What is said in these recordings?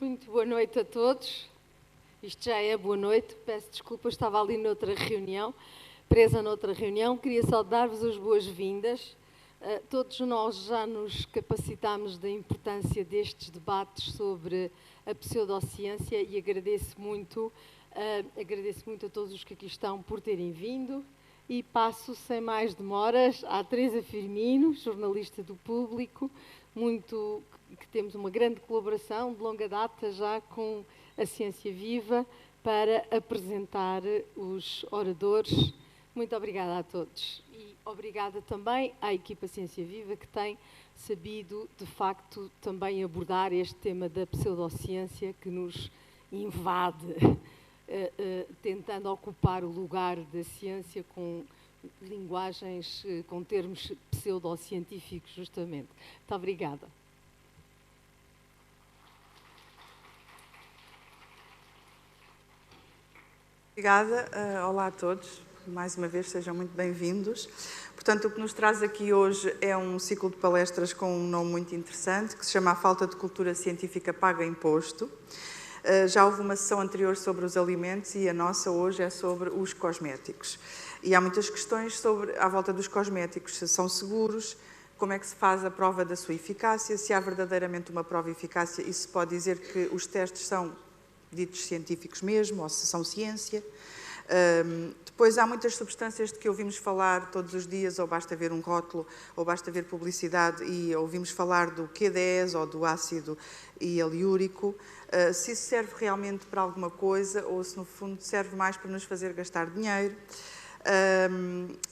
Muito boa noite a todos. Isto já é boa noite, peço desculpa, estava ali noutra reunião, presa noutra reunião. Queria só dar-vos as boas-vindas. Todos nós já nos capacitámos da importância destes debates sobre a pseudociência e agradeço muito a todos os que aqui estão por terem vindo. E passo, sem mais demoras, à Teresa Firmino, jornalista do Público, que temos uma grande colaboração de longa data já com a Ciência Viva para apresentar os oradores. Muito obrigada a todos. E obrigada também à equipa Ciência Viva que tem sabido, de facto, também abordar este tema da pseudociência que nos invade, tentando ocupar o lugar da ciência com linguagens, com termos pseudocientíficos, justamente. Muito obrigada. Obrigada. Olá a todos. Mais uma vez, sejam muito bem-vindos. Portanto, o que nos traz aqui hoje é um ciclo de palestras com um nome muito interessante, que se chama A Falta de Cultura Científica Paga Imposto. Já houve uma sessão anterior sobre os alimentos e a nossa hoje é sobre os cosméticos. E há muitas questões à volta dos cosméticos, se são seguros, como é que se faz a prova da sua eficácia, se há verdadeiramente uma prova de eficácia e se pode dizer que os testes são ditos científicos mesmo, ou se são ciência. Depois há muitas substâncias de que ouvimos falar todos os dias, ou basta ver um rótulo, ou basta ver publicidade e ouvimos falar do Q10 ou do ácido hialúrico. Se isso serve realmente para alguma coisa ou se no fundo serve mais para nos fazer gastar dinheiro.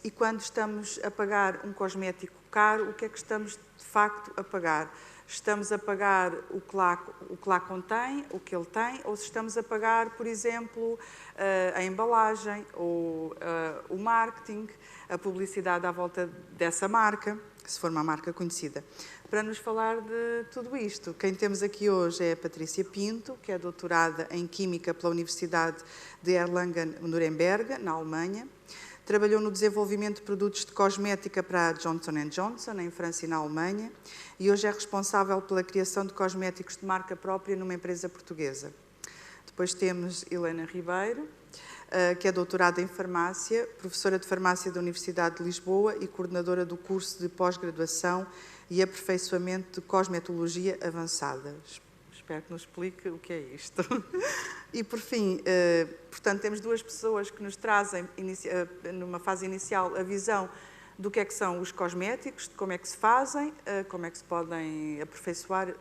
E quando estamos a pagar um cosmético caro, o que é que estamos de facto a pagar? Estamos a pagar o que lá contém, o que ele tem, ou se estamos a pagar, por exemplo, a embalagem, ou o marketing, a publicidade à volta dessa marca, se for uma marca conhecida. Para nos falar de tudo isto, quem temos aqui hoje é a Patrícia Pinto, que é doutorada em Química pela Universidade de Erlangen-Nuremberg, na Alemanha. Trabalhou no desenvolvimento de produtos de cosmética para a Johnson & Johnson, em França e na Alemanha, e hoje é responsável pela criação de cosméticos de marca própria numa empresa portuguesa. Depois temos Helena Ribeiro, que é doutorada em farmácia, professora de farmácia da Universidade de Lisboa e coordenadora do curso de pós-graduação e aperfeiçoamento de cosmetologia avançada. Espero que nos explique o que é isto. E, por fim, portanto, temos duas pessoas que nos trazem, numa fase inicial, a visão do que são os cosméticos, de como é que se fazem, como é que se podem aperfeiçoar.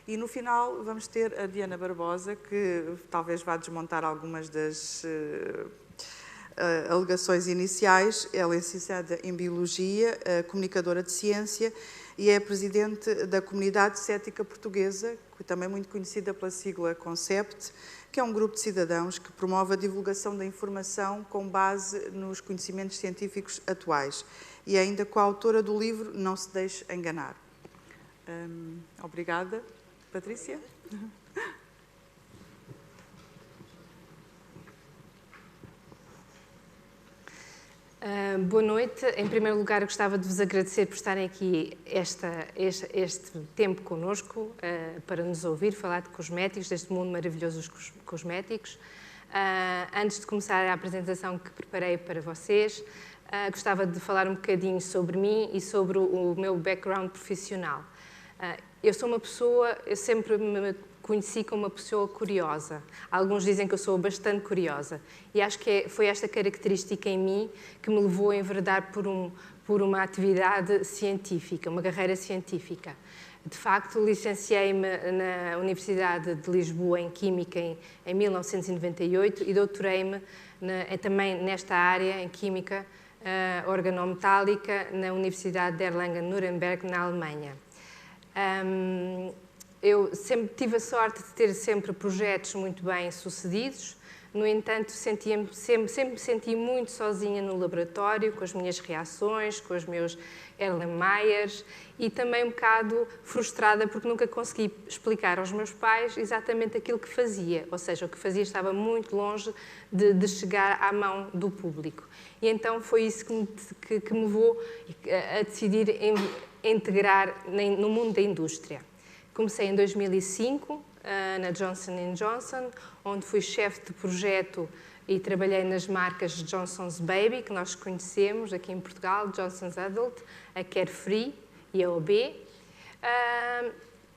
E no final, vamos ter a Diana Barbosa, que talvez vá desmontar algumas das alegações iniciais. Ela é licenciada em Biologia, comunicadora de ciência, e é presidente da Comunidade Cética Portuguesa, que também é muito conhecida pela sigla CONCEPT, que é um grupo de cidadãos que promove a divulgação da informação com base nos conhecimentos científicos atuais. E é ainda coautora do livro Não se deixe enganar. Obrigada. Patrícia? Boa noite. Em primeiro lugar, gostava de vos agradecer por estarem aqui este tempo connosco para nos ouvir falar de cosméticos, deste mundo maravilhoso dos cosméticos. Antes de começar a apresentação que preparei para vocês, gostava de falar um bocadinho sobre mim e sobre o meu background profissional. Eu sou uma pessoa, eu sempre me conheci como uma pessoa curiosa. Alguns dizem que eu sou bastante curiosa. E acho que foi esta característica em mim que me levou a enveredar por uma atividade científica, uma carreira científica. De facto, licenciei-me na Universidade de Lisboa em Química em 1998 e doutorei-me também nesta área, em Química organometálica, na Universidade de Erlangen-Nuremberg, na Alemanha. Eu sempre tive a sorte de ter sempre projetos muito bem sucedidos, no entanto, sempre me senti muito sozinha no laboratório, com as minhas reações, com os meus Erlenmeyers e também um bocado frustrada porque nunca consegui explicar aos meus pais exatamente aquilo que fazia, ou seja, o que fazia estava muito longe de chegar à mão do público. E então foi isso que me levou a decidir integrar no mundo da indústria. Comecei em 2005 na Johnson & Johnson, onde fui chefe de projeto e trabalhei nas marcas Johnson's Baby, que nós conhecemos aqui em Portugal, Johnson's Adult, a Carefree e a OB.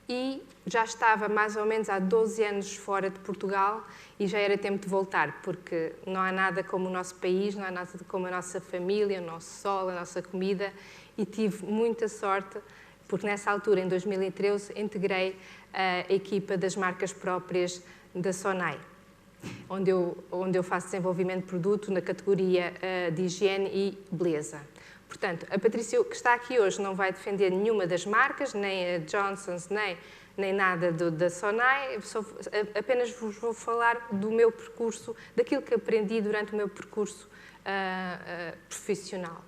E já estava mais ou menos há 12 anos fora de Portugal e já era tempo de voltar, porque não há nada como o nosso país, não há nada como a nossa família, o nosso sol, a nossa comida, e tive muita sorte, porque nessa altura, em 2013, integrei a equipa das marcas próprias da Sonai, onde eu faço desenvolvimento de produto na categoria de higiene e beleza. Portanto, a Patrícia, que está aqui hoje, não vai defender nenhuma das marcas, nem a Johnson's, nem nada da Sonai, apenas vos vou falar do meu percurso, daquilo que aprendi durante o meu percurso profissional.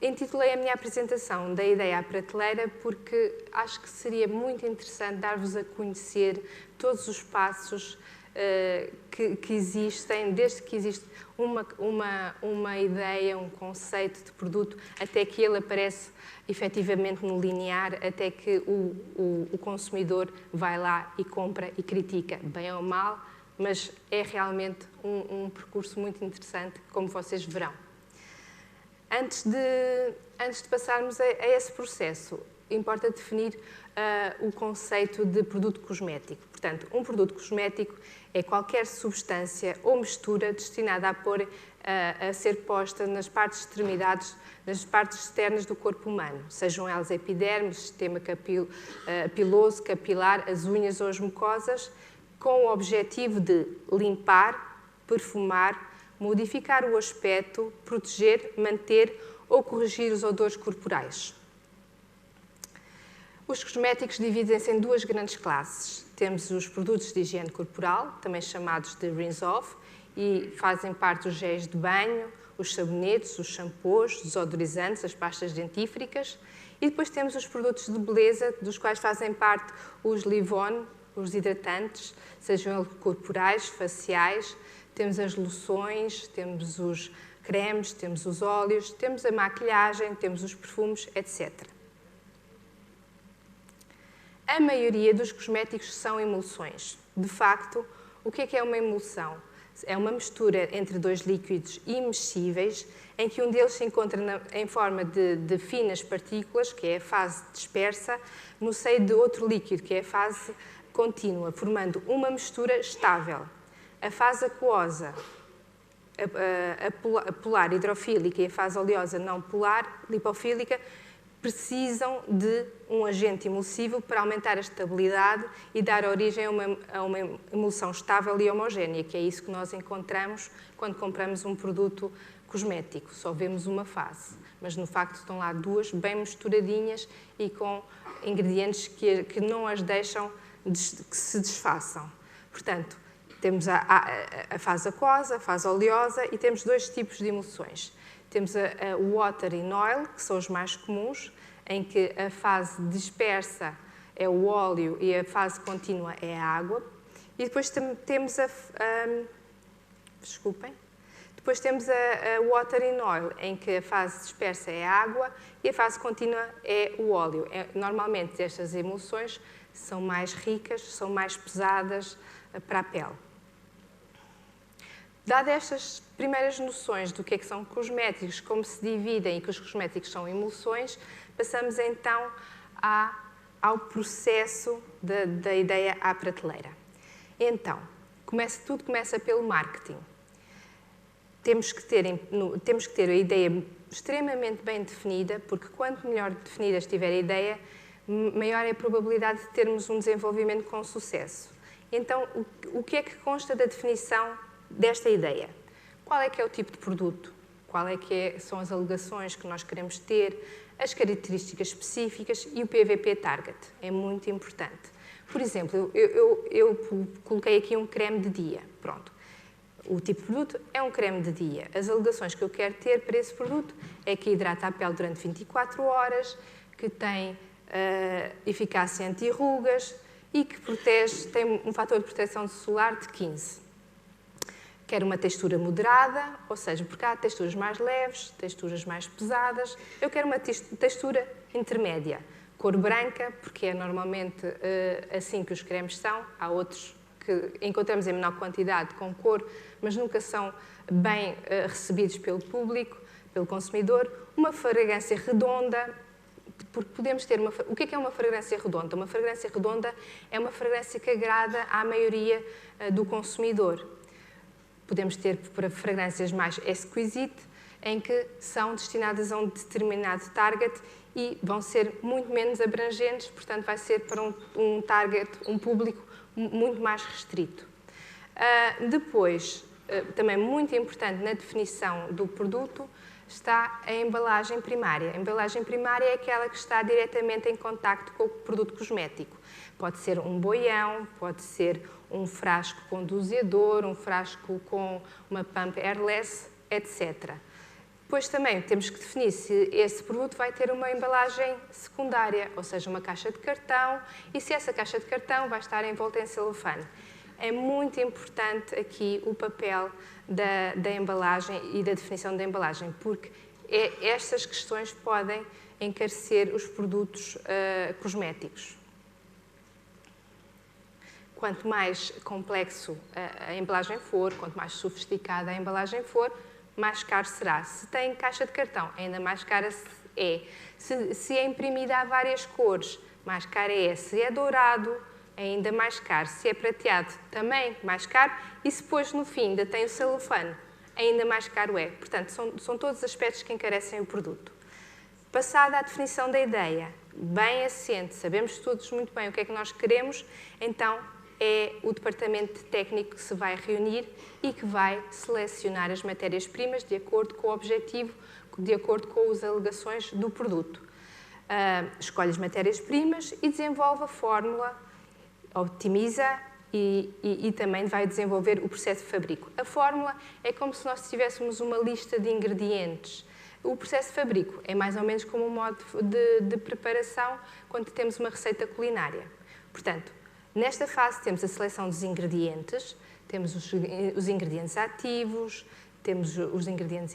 Intitulei a minha apresentação da ideia à prateleira porque acho que seria muito interessante dar-vos a conhecer todos os passos que existem, desde que existe uma ideia, um conceito de produto, até que ele aparece efetivamente no linear, até que o consumidor vai lá e compra e critica, bem ou mal, mas é realmente um percurso muito interessante, como vocês verão. Antes de passarmos a esse processo, importa definir o conceito de produto cosmético. Portanto, um produto cosmético é qualquer substância ou mistura destinada a ser posta nas partes extremidades, nas partes externas do corpo humano, sejam elas a epiderme, o sistema piloso, capilar, as unhas ou as mucosas, com o objetivo de limpar, perfumar, modificar o aspecto, proteger, manter ou corrigir os odores corporais. Os cosméticos dividem-se em duas grandes classes. Temos os produtos de higiene corporal, também chamados de rinse-off, e fazem parte os géis de banho, os sabonetes, os shampoos, os desodorizantes, as pastas dentífricas. E depois temos os produtos de beleza, dos quais fazem parte os leave-on, os hidratantes, sejam eles corporais, faciais. Temos as loções, temos os cremes, temos os óleos, temos a maquilhagem, temos os perfumes, etc. A maioria dos cosméticos são emulsões. De facto, o que é uma emulsão? É uma mistura entre dois líquidos imexíveis, em que um deles se encontra em forma de finas partículas, que é a fase dispersa, no seio de outro líquido, que é a fase contínua, formando uma mistura estável. A fase aquosa, a polar hidrofílica, e a fase oleosa não polar, lipofílica, precisam de um agente emulsivo para aumentar a estabilidade e dar origem a uma emulsão estável e homogénea, que é isso que nós encontramos quando compramos um produto cosmético. Só vemos uma fase, mas no facto estão lá duas bem misturadinhas e com ingredientes que não as deixam que se desfaçam. Portanto, temos a fase aquosa, a fase oleosa e temos dois tipos de emulsões. Temos a water in oil, que são os mais comuns, em que a fase dispersa é o óleo e a fase contínua é a água. E depois temos Depois temos a water in oil, em que a fase dispersa é a água e a fase contínua é o óleo. Normalmente estas emulsões são mais ricas, são mais pesadas para a pele. Dadas estas primeiras noções do que são cosméticos, como se dividem e que os cosméticos são emulsões, passamos então ao processo da ideia à prateleira. Então, tudo começa pelo marketing. Temos que ter a ideia extremamente bem definida, porque quanto melhor definida estiver a ideia, maior é a probabilidade de termos um desenvolvimento com sucesso. Então, o que é que consta da definição desta ideia? Qual é que é o tipo de produto? Qual é que são as alegações que nós queremos ter? As características específicas e o PVP target. É muito importante. Por exemplo, eu coloquei aqui um creme de dia. Pronto. O tipo de produto é um creme de dia. As alegações que eu quero ter para esse produto é que hidrata a pele durante 24 horas, que tem eficácia anti-rugas e que tem um fator de proteção solar de 15. Quero uma textura moderada, ou seja, porque há texturas mais leves, texturas mais pesadas. Eu quero uma textura intermédia, Cor branca, porque é normalmente assim que os cremes são. Há outros que encontramos em menor quantidade com cor, mas nunca são bem recebidos pelo público, pelo consumidor. Uma fragrância redonda, porque podemos ter uma... O que é uma fragrância redonda? Uma fragrância redonda é uma fragrância que agrada à maioria do consumidor. Podemos ter para fragrâncias mais exquisite, em que são destinadas a um determinado target e vão ser muito menos abrangentes, portanto vai ser para um target, um público muito mais restrito. Depois, também muito importante na definição do produto, está a embalagem primária. A embalagem primária é aquela que está diretamente em contacto com o produto cosmético. Pode ser um boião, pode ser um frasco com doseador, um frasco com uma pump airless, etc. Depois também temos que definir se esse produto vai ter uma embalagem secundária, ou seja, uma caixa de cartão, e se essa caixa de cartão vai estar envolta em celofane. É muito importante aqui o papel da embalagem e da definição da embalagem, porque estas questões podem encarecer os produtos cosméticos. Quanto mais complexo a embalagem for, quanto mais sofisticada a embalagem for, mais caro será. Se tem caixa de cartão, ainda mais cara é. Se é imprimida a várias cores, mais cara é. Se é dourado, ainda mais caro. Se é prateado, também mais caro. E se depois, no fim, ainda tem o celofane, ainda mais caro é. Portanto, são todos aspectos que encarecem o produto. Passada a definição da ideia, bem assente, sabemos todos muito bem o que é que nós queremos, então é o departamento técnico que se vai reunir e que vai selecionar as matérias-primas de acordo com o objetivo, de acordo com as alegações do produto. Escolhe as matérias-primas e desenvolve a fórmula, optimiza e também vai desenvolver o processo de fabrico. A fórmula é como se nós tivéssemos uma lista de ingredientes. O processo de fabrico é mais ou menos como um modo de preparação quando temos uma receita culinária. Portanto, nesta fase temos a seleção dos ingredientes, temos os ingredientes ativos, temos os ingredientes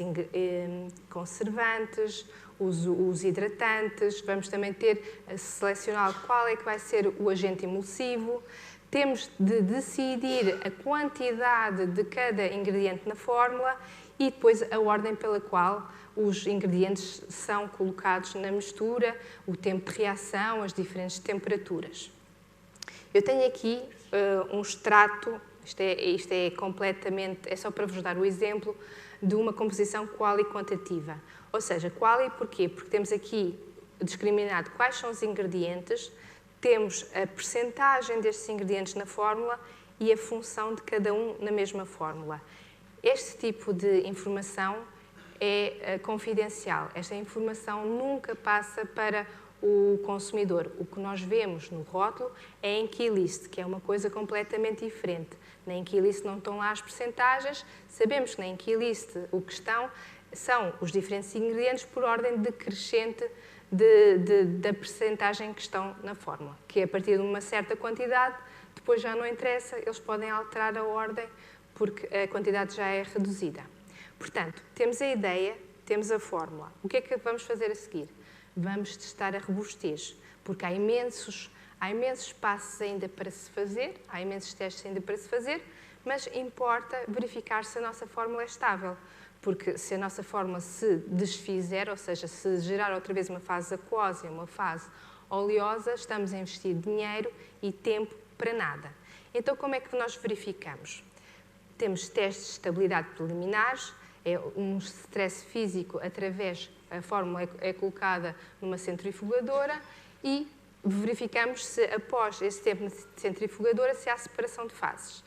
conservantes, os hidratantes, vamos também ter a selecionar qual é que vai ser o agente emulsivo, temos de decidir a quantidade de cada ingrediente na fórmula e depois a ordem pela qual os ingredientes são colocados na mistura, o tempo de reação, as diferentes temperaturas. Eu tenho aqui um extrato, isto é completamente, é só para vos dar o exemplo de uma composição quali quantitativa. Ou seja, quali porquê? Porque temos aqui discriminado quais são os ingredientes, temos a percentagem destes ingredientes na fórmula e a função de cada um na mesma fórmula. Este tipo de informação é confidencial. Esta informação nunca passa para o consumidor. O que nós vemos no rótulo é em key list, que é uma coisa completamente diferente. Na key list não estão lá as percentagens, sabemos que na key list o que são os diferentes ingredientes por ordem decrescente da percentagem que estão na fórmula, que a partir de uma certa quantidade, depois já não interessa, eles podem alterar a ordem porque a quantidade já é reduzida. Portanto, temos a ideia, temos a fórmula. O que é que vamos fazer a seguir? Vamos testar a robustez, porque há imensos passos ainda para se fazer, há imensos testes ainda para se fazer, mas importa verificar se a nossa fórmula é estável, porque se a nossa fórmula se desfizer, ou seja, se gerar outra vez uma fase aquosa e uma fase oleosa, estamos a investir dinheiro e tempo para nada. Então, como é que nós verificamos? Temos testes de estabilidade preliminares, é um stress físico através, a fórmula é colocada numa centrifugadora e verificamos se após esse tempo de centrifugadora se há separação de fases.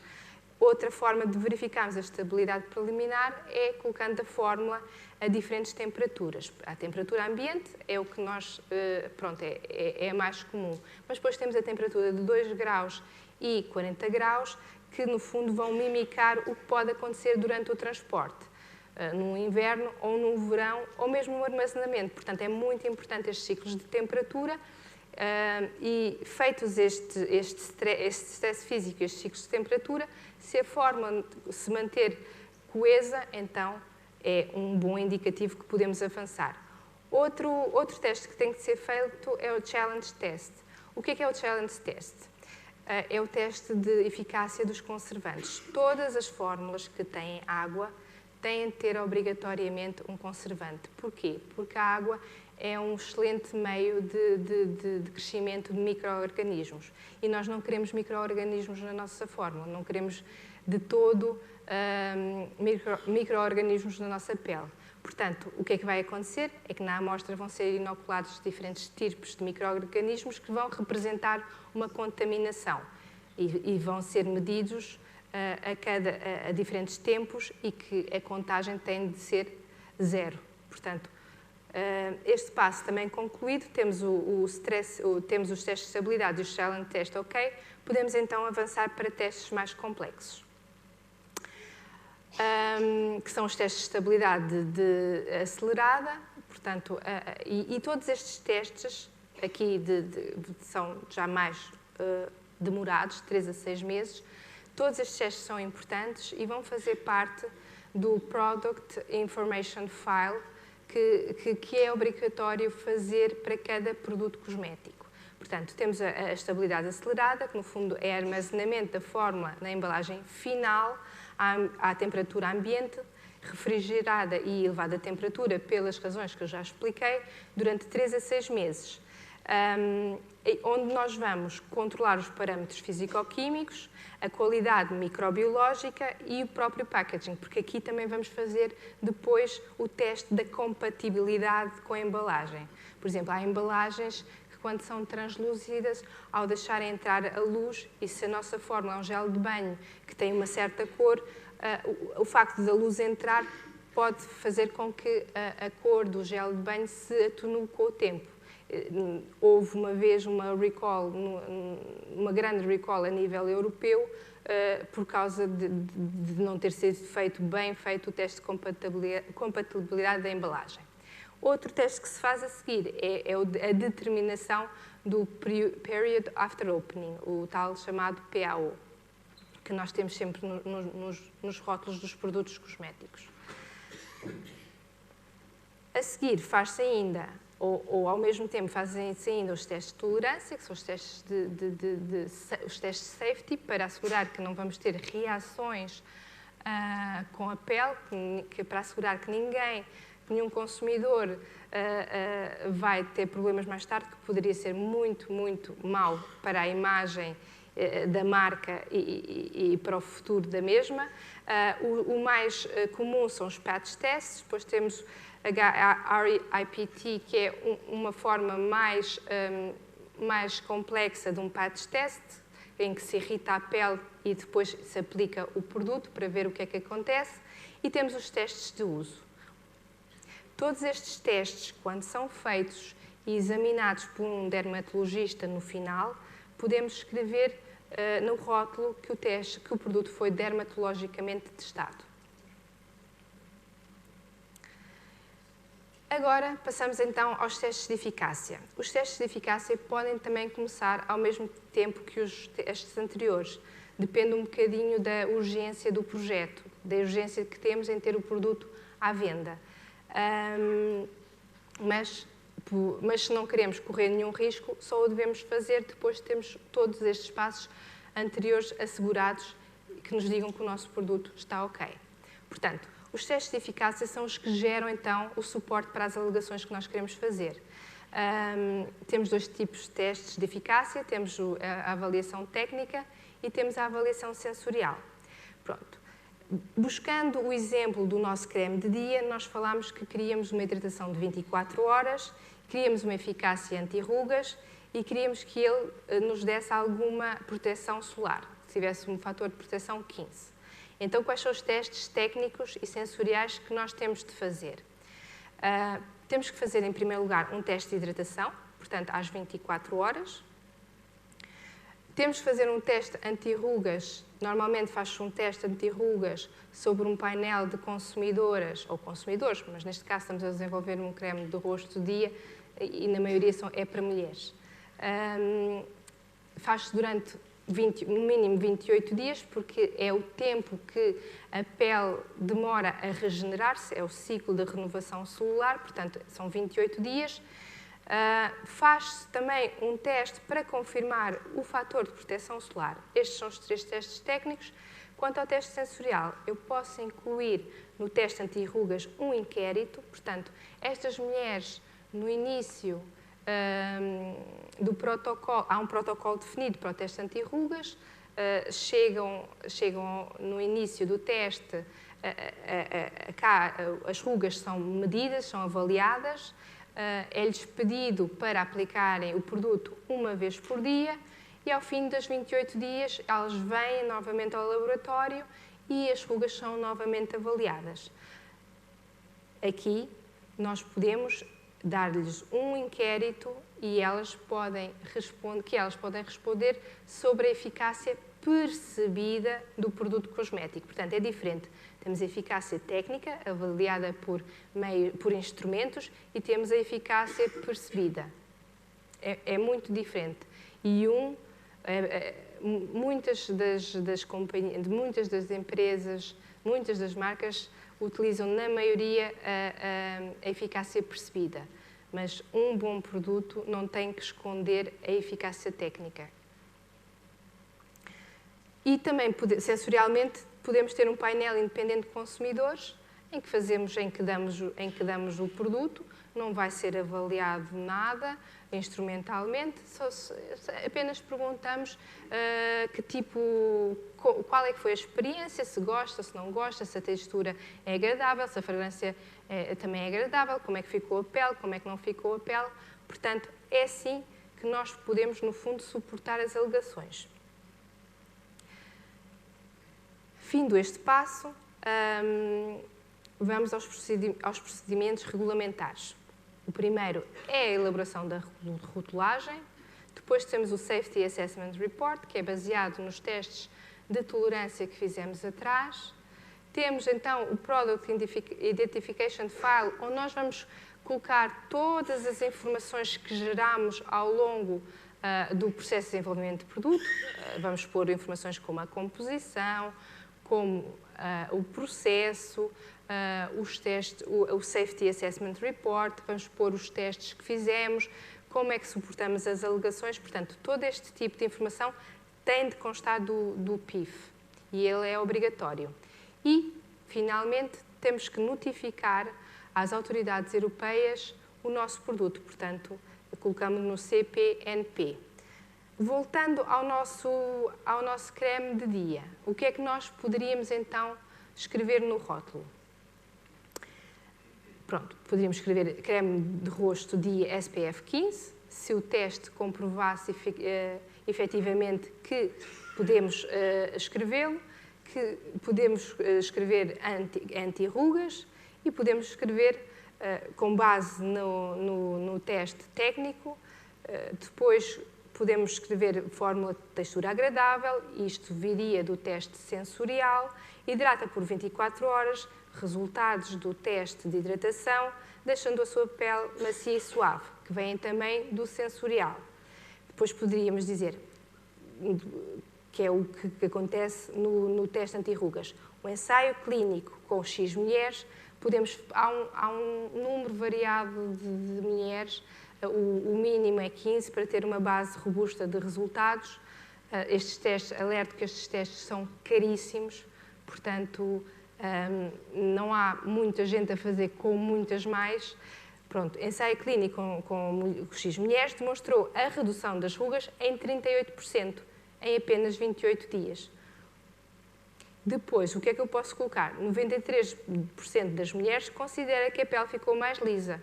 Outra forma de verificarmos a estabilidade preliminar é colocando a fórmula a diferentes temperaturas. A temperatura ambiente é o que nós, é a mais comum. Mas depois temos a temperatura de 2 graus e 40 graus, que no fundo vão mimicar o que pode acontecer durante o transporte, no inverno ou no verão, ou mesmo no armazenamento. Portanto, é muito importante estes ciclos de temperatura e feitos este stress físico e estes ciclos de temperatura, se a fórmula se manter coesa, então é um bom indicativo que podemos avançar. Outro teste que tem que ser feito é o Challenge Test. O que é o Challenge Test? É o teste de eficácia dos conservantes. Todas as fórmulas que têm água têm de ter obrigatoriamente um conservante. Porquê? Porque a água é um excelente meio de crescimento de micro-organismos. E nós não queremos micro-organismos na nossa fórmula, não queremos de todo micro-organismos na nossa pele. Portanto, o que é que vai acontecer? É que na amostra vão ser inoculados diferentes tipos de micro-organismos que vão representar uma contaminação e vão ser medidos a diferentes tempos e que a contagem tem de ser 0. Portanto, este passo também concluído, temos os testes de estabilidade e o challenge test ok, podemos então avançar para testes mais complexos. Que são os testes de estabilidade acelerada, portanto, e todos estes testes aqui são já mais demorados, 3 a 6 meses. Todos estes testes são importantes e vão fazer parte do Product Information File que é obrigatório fazer para cada produto cosmético. Portanto, temos a estabilidade acelerada, que no fundo é armazenamento da fórmula na embalagem final à temperatura ambiente, refrigerada e elevada a temperatura pelas razões que eu já expliquei, durante 3 a 6 meses, onde nós vamos controlar os parâmetros físico-químicos, a qualidade microbiológica e o próprio packaging, porque aqui também vamos fazer depois o teste da compatibilidade com a embalagem. Por exemplo, há embalagens que, quando são translúcidas, ao deixar entrar a luz, e se a nossa fórmula é um gel de banho que tem uma certa cor, o facto da luz entrar pode fazer com que a cor do gel de banho se atenue com o tempo. Houve uma vez uma grande recall a nível europeu por causa de não ter sido bem feito o teste de compatibilidade da embalagem. Outro teste que se faz a seguir é a determinação do Period After Opening, o tal chamado PAO, que nós temos sempre nos rótulos dos produtos cosméticos. A seguir faz-se ainda, ou ao mesmo tempo fazem-se ainda os testes de tolerância, que são os testes os testes de safety, para assegurar que não vamos ter reações com a pele, para assegurar que nenhum consumidor vai ter problemas mais tarde, que poderia ser muito, muito mau para a imagem da marca e para o futuro da mesma. O mais comum são os patch tests, depois temos RIPT, que é uma forma mais complexa de um patch test, em que se irrita a pele e depois se aplica o produto para ver o que é que acontece. E temos os testes de uso. Todos estes testes, quando são feitos e examinados por um dermatologista no final, podemos escrever no rótulo que o produto foi dermatologicamente testado. Agora, passamos então aos testes de eficácia. Os testes de eficácia podem também começar ao mesmo tempo que os testes anteriores. Depende um bocadinho da urgência do projeto, da urgência que temos em ter o produto à venda. Mas se não queremos correr nenhum risco, só o devemos fazer depois de termos todos estes passos anteriores assegurados que nos digam que o nosso produto está ok. Portanto, os testes de eficácia são os que geram, então, o suporte para as alegações que nós queremos fazer. Temos 2 tipos de testes de eficácia, temos a avaliação técnica e temos a avaliação sensorial. Pronto. Buscando o exemplo do nosso creme de dia, nós falámos que queríamos uma hidratação de 24 horas, queríamos uma eficácia anti-rugas e queríamos que ele nos desse alguma proteção solar, que tivesse um fator de proteção 15. Então, quais são os testes técnicos e sensoriais que nós temos de fazer? Temos que fazer, em primeiro lugar, um teste de hidratação, portanto, às 24 horas. Temos que fazer um teste anti-rugas. Normalmente faz-se um teste anti-rugas sobre um painel de consumidoras, ou consumidores, mas neste caso estamos a desenvolver um creme do rosto do dia e na maioria é para mulheres. Faz-se durante no mínimo 28 dias, porque é o tempo que a pele demora a regenerar-se, é o ciclo de renovação celular, portanto, são 28 dias. Faz-se também um teste para confirmar o fator de proteção solar. Estes são os 3 testes técnicos. Quanto ao teste sensorial, eu posso incluir no teste anti-rugas um inquérito, portanto, estas mulheres, no início do protocolo, há um protocolo definido para o teste anti-rugas, chegam no início do teste, cá as rugas são medidas, são avaliadas, é-lhes pedido para aplicarem o produto uma vez por dia e ao fim dos 28 dias elas vêm novamente ao laboratório e as rugas são novamente avaliadas. Aqui nós podemos dar-lhes um inquérito e elas podem responder sobre a eficácia percebida do produto cosmético. Portanto, é diferente. Temos a eficácia técnica, avaliada por instrumentos, e temos a eficácia percebida. É muito diferente. E muitas das empresas, muitas das marcas utilizam, na maioria, a eficácia percebida. Mas um bom produto não tem que esconder a eficácia técnica. E também, sensorialmente, podemos ter um painel independente de consumidores, em que damos o produto, não vai ser avaliado nada instrumentalmente, apenas perguntamos qual é que foi a experiência, se gosta, se não gosta, se a textura é agradável, se a fragrância também é agradável, como é que ficou a pele, como é que não ficou a pele. Portanto, é assim que nós podemos, no fundo, suportar as alegações. Findo este passo, vamos aos procedimentos regulamentares. O primeiro é a elaboração da rotulagem, depois temos o Safety Assessment Report, que é baseado nos testes de tolerância que fizemos atrás. Temos então o Product Identification File, onde nós vamos colocar todas as informações que geramos ao longo do processo de desenvolvimento de produto. Vamos pôr informações como a composição, como o processo, o Safety Assessment Report, vamos pôr os testes que fizemos, como é que suportamos as alegações. Portanto, todo este tipo de informação tem de constar do PIF e ele é obrigatório. E, finalmente, temos que notificar às autoridades europeias o nosso produto, portanto, colocamos no CPNP. Voltando ao nosso creme de dia, o que é que nós poderíamos então escrever no rótulo? Pronto, poderíamos escrever creme de rosto dia SPF 15, se o teste comprovasse efetivamente que podemos escrevê-lo, que podemos escrever anti-rugas e podemos escrever com base no teste técnico, depois podemos escrever fórmula de textura agradável, isto viria do teste sensorial, hidrata por 24 horas, resultados do teste de hidratação, deixando a sua pele macia e suave, que vêm também do sensorial. Depois poderíamos dizer, que é o que acontece no teste anti-rugas, o ensaio clínico com X mulheres, há um número variado de mulheres, o mínimo é 15 para ter uma base robusta de resultados. Estes testes, alerto que estes testes são caríssimos, portanto, não há muita gente a fazer com muitas mais. Pronto, ensaio clínico com X mulheres demonstrou a redução das rugas em 38%, em apenas 28 dias. Depois, o que é que eu posso colocar? 93% das mulheres considera que a pele ficou mais lisa.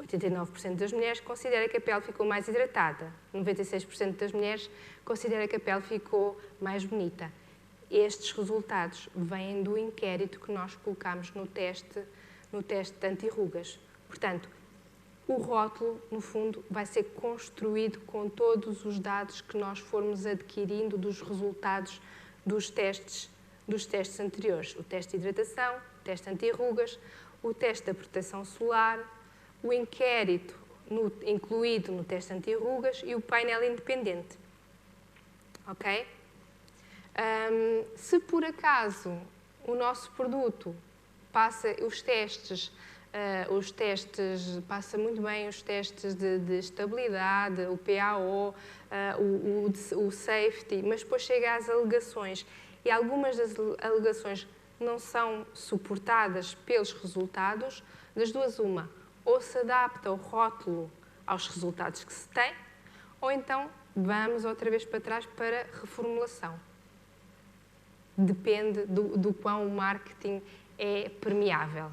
89% das mulheres considera que a pele ficou mais hidratada. 96% das mulheres considera que a pele ficou mais bonita. Estes resultados vêm do inquérito que nós colocamos no teste de anti-rugas. Portanto, o rótulo, no fundo, vai ser construído com todos os dados que nós formos adquirindo dos resultados dos testes anteriores. O teste de hidratação, o teste anti-rugas, o teste da proteção solar, o inquérito incluído no teste anti-rugas e o painel independente. Ok? Se por acaso o nosso produto passa passa muito bem os testes de estabilidade, o PAO, o safety, mas depois chega às alegações e algumas das alegações não são suportadas pelos resultados, das duas uma, ou se adapta o rótulo aos resultados que se tem, ou então vamos outra vez para trás para reformulação. Depende do quão o marketing é permeável.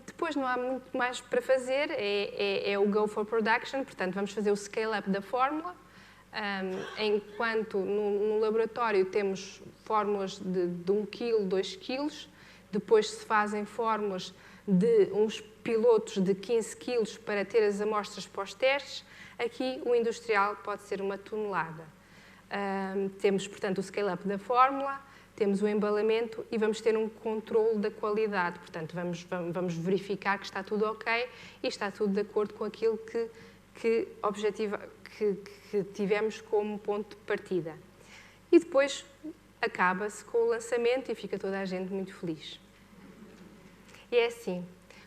Depois não há muito mais para fazer, é o Go for Production, portanto vamos fazer o scale-up da fórmula. Enquanto no laboratório temos fórmulas de 1 kg, 2 kg, depois se fazem fórmulas de uns pilotos de 15 kg para ter as amostras para os testes, aqui o industrial pode ser 1 tonelada. Temos, portanto, o scale-up da fórmula, temos o embalamento e vamos ter um controle da qualidade. Portanto, vamos verificar que está tudo ok e está tudo de acordo com aquilo que tivemos como ponto de partida. E depois acaba-se com o lançamento e fica toda a gente muito feliz. E é assim.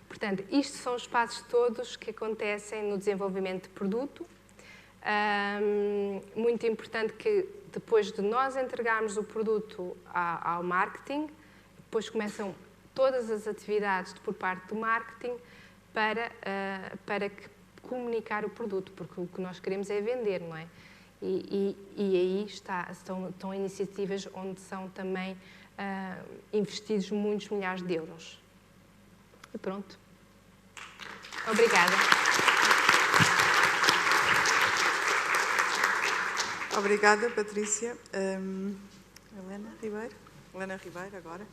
Portanto, isto são os passos todos que acontecem no desenvolvimento de produto. Muito importante que depois de nós entregarmos o produto ao marketing, depois começam todas as atividades por parte do marketing para comunicar o produto, porque o que nós queremos é vender, não é? E aí estão iniciativas onde são também investidos muitos milhares de euros. E pronto. Obrigada. Obrigada, Patrícia. Helena Ribeiro, agora,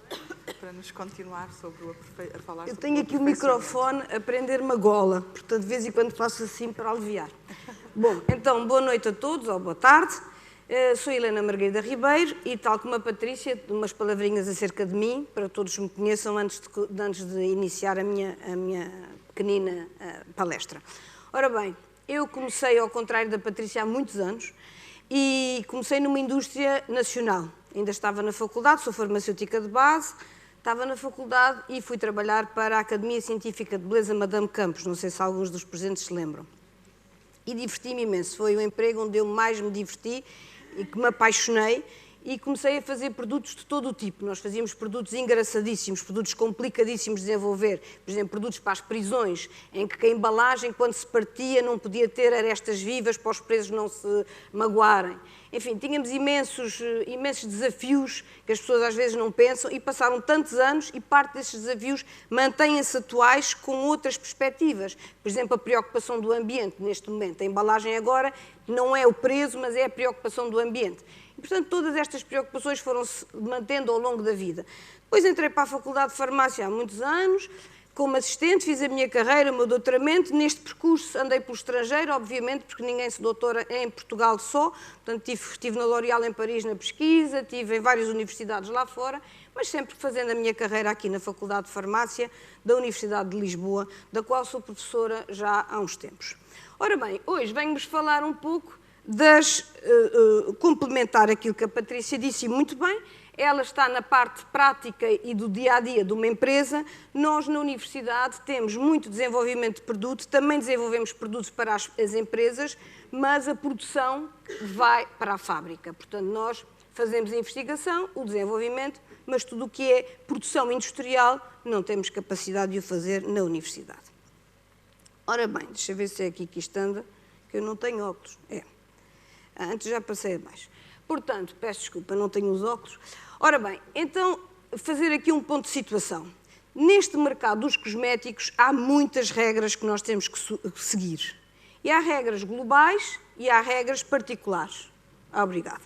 para nos continuar sobre a falar sobre Eu tenho aqui o microfone a prender-me a gola, portanto, de vez em quando faço assim para aliviar. Bom, então, boa noite a todos, ou boa tarde. Sou Helena Margarida Ribeiro e, tal como a Patrícia, umas palavrinhas acerca de mim, para todos me conheçam antes de iniciar a minha pequenina palestra. Ora bem, eu comecei, ao contrário da Patrícia, há muitos anos, e comecei numa indústria nacional. Ainda estava na faculdade, sou farmacêutica de base, estava na faculdade e fui trabalhar para a Academia Científica de Beleza Madame Campos, não sei se alguns dos presentes se lembram. E diverti-me imenso, foi o emprego onde eu mais me diverti e que me apaixonei e comecei a fazer produtos de todo o tipo. Nós fazíamos produtos engraçadíssimos, produtos complicadíssimos de desenvolver, por exemplo, produtos para as prisões, em que a embalagem, quando se partia, não podia ter arestas vivas para os presos não se magoarem. Enfim, tínhamos imensos desafios que as pessoas às vezes não pensam e passaram tantos anos e parte desses desafios mantêm-se atuais com outras perspectivas. Por exemplo, a preocupação do ambiente neste momento. A embalagem agora não é o preso, mas é a preocupação do ambiente. E, portanto, todas estas preocupações foram-se mantendo ao longo da vida. Depois entrei para a Faculdade de Farmácia há muitos anos, como assistente, fiz a minha carreira, o meu doutoramento. Neste percurso andei pelo estrangeiro, obviamente, porque ninguém se doutora em Portugal só. Portanto, estive na L'Oréal em Paris na pesquisa, estive em várias universidades lá fora, mas sempre fazendo a minha carreira aqui na Faculdade de Farmácia da Universidade de Lisboa, da qual sou professora já há uns tempos. Ora bem, hoje venho-vos falar um pouco complementar aquilo que a Patrícia disse muito bem. Ela está na parte prática e do dia-a-dia de uma empresa. Nós, na universidade, temos muito desenvolvimento de produto, também desenvolvemos produtos para as empresas, mas a produção vai para a fábrica. Portanto, nós fazemos a investigação, o desenvolvimento, mas tudo o que é produção industrial não temos capacidade de o fazer na universidade. Ora bem, deixa eu ver se é aqui que isto anda, que eu não tenho óculos. Antes já passei a baixo. Portanto, peço desculpa, não tenho os óculos. Ora bem, então, fazer aqui um ponto de situação. Neste mercado dos cosméticos há muitas regras que nós temos que seguir. E há regras globais e há regras particulares. Obrigada.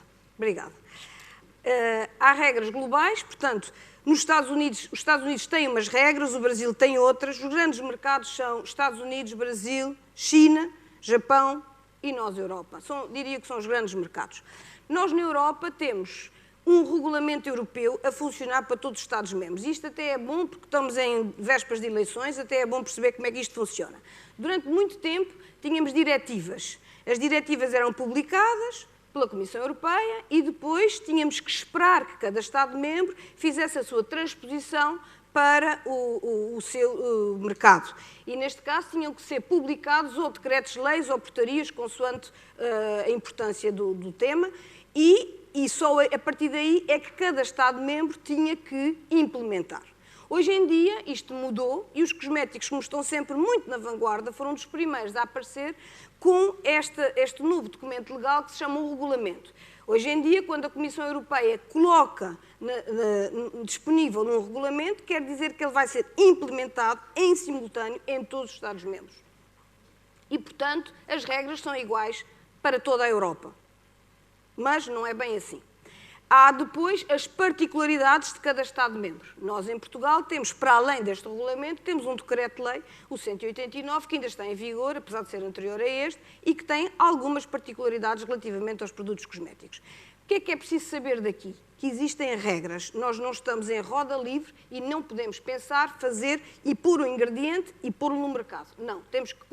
Há regras globais, portanto, os Estados Unidos têm umas regras, o Brasil tem outras. Os grandes mercados são Estados Unidos, Brasil, China, Japão e nós, Europa. Diria que são os grandes mercados. Nós, na Europa, temos um regulamento europeu a funcionar para todos os Estados-membros. Isto até é bom, porque estamos em vésperas de eleições, até é bom perceber como é que isto funciona. Durante muito tempo, tínhamos diretivas. As diretivas eram publicadas, pela Comissão Europeia e depois tínhamos que esperar que cada Estado-membro fizesse a sua transposição para o seu mercado. E, neste caso, tinham que ser publicados ou decretos-leis ou portarias, consoante a importância do tema, e só a partir daí é que cada Estado-membro tinha que implementar. Hoje em dia, isto mudou e os cosméticos, como estão sempre muito na vanguarda, foram dos primeiros a aparecer com este novo documento legal que se chama o regulamento. Hoje em dia, quando a Comissão Europeia coloca disponível num regulamento, quer dizer que ele vai ser implementado em simultâneo em todos os Estados-membros. E, portanto, as regras são iguais para toda a Europa. Mas não é bem assim. Há depois as particularidades de cada Estado-membro. Nós, em Portugal, temos, para além deste regulamento, temos um decreto-lei, o 189, que ainda está em vigor, apesar de ser anterior a este, e que tem algumas particularidades relativamente aos produtos cosméticos. O que é preciso saber daqui? Que existem regras. Nós não estamos em roda livre e não podemos pensar, fazer e pôr o ingrediente e pôr-o no mercado. Não, temos que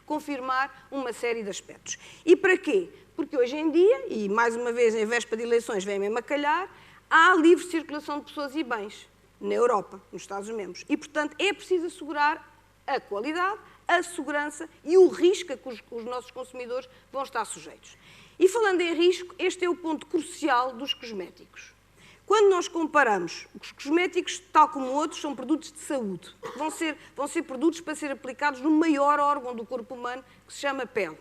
confirmar uma série de aspectos. E para quê? Porque hoje em dia, e mais uma vez em véspera de eleições vem mesmo a calhar, há livre circulação de pessoas e bens na Europa, nos Estados-membros. E, portanto, é preciso assegurar a qualidade, a segurança e o risco a que os nossos consumidores vão estar sujeitos. E falando em risco, este é o ponto crucial dos cosméticos. Quando nós comparamos, os cosméticos, tal como outros, são produtos de saúde. Vão ser produtos para ser aplicados no maior órgão do corpo humano, que se chama pele.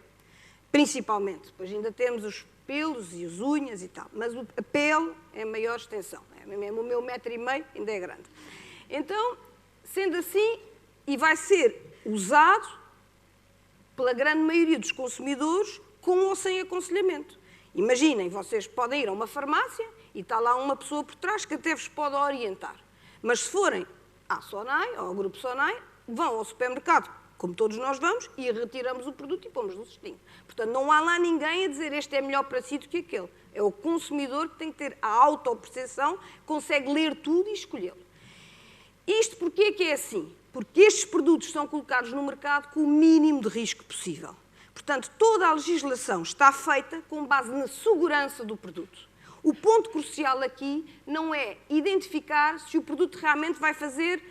Principalmente. Depois ainda temos os pelos e as unhas e tal. Mas a pele é a maior extensão. O meu 1,5 m ainda é grande. Então, sendo assim, e vai ser usado pela grande maioria dos consumidores com ou sem aconselhamento. Imaginem, vocês podem ir a uma farmácia e está lá uma pessoa por trás que até vos pode orientar. Mas se forem à Sonai, ou ao Grupo Sonai, vão ao supermercado, como todos nós vamos, e retiramos o produto e pomos no cestinho. Portanto, não há lá ninguém a dizer este é melhor para si do que aquele. É o consumidor que tem que ter a autoperceção, consegue ler tudo e escolhê-lo. Isto porquê é que é assim? Porque estes produtos são colocados no mercado com o mínimo de risco possível. Portanto, toda a legislação está feita com base na segurança do produto. O ponto crucial aqui não é identificar se o produto realmente vai fazer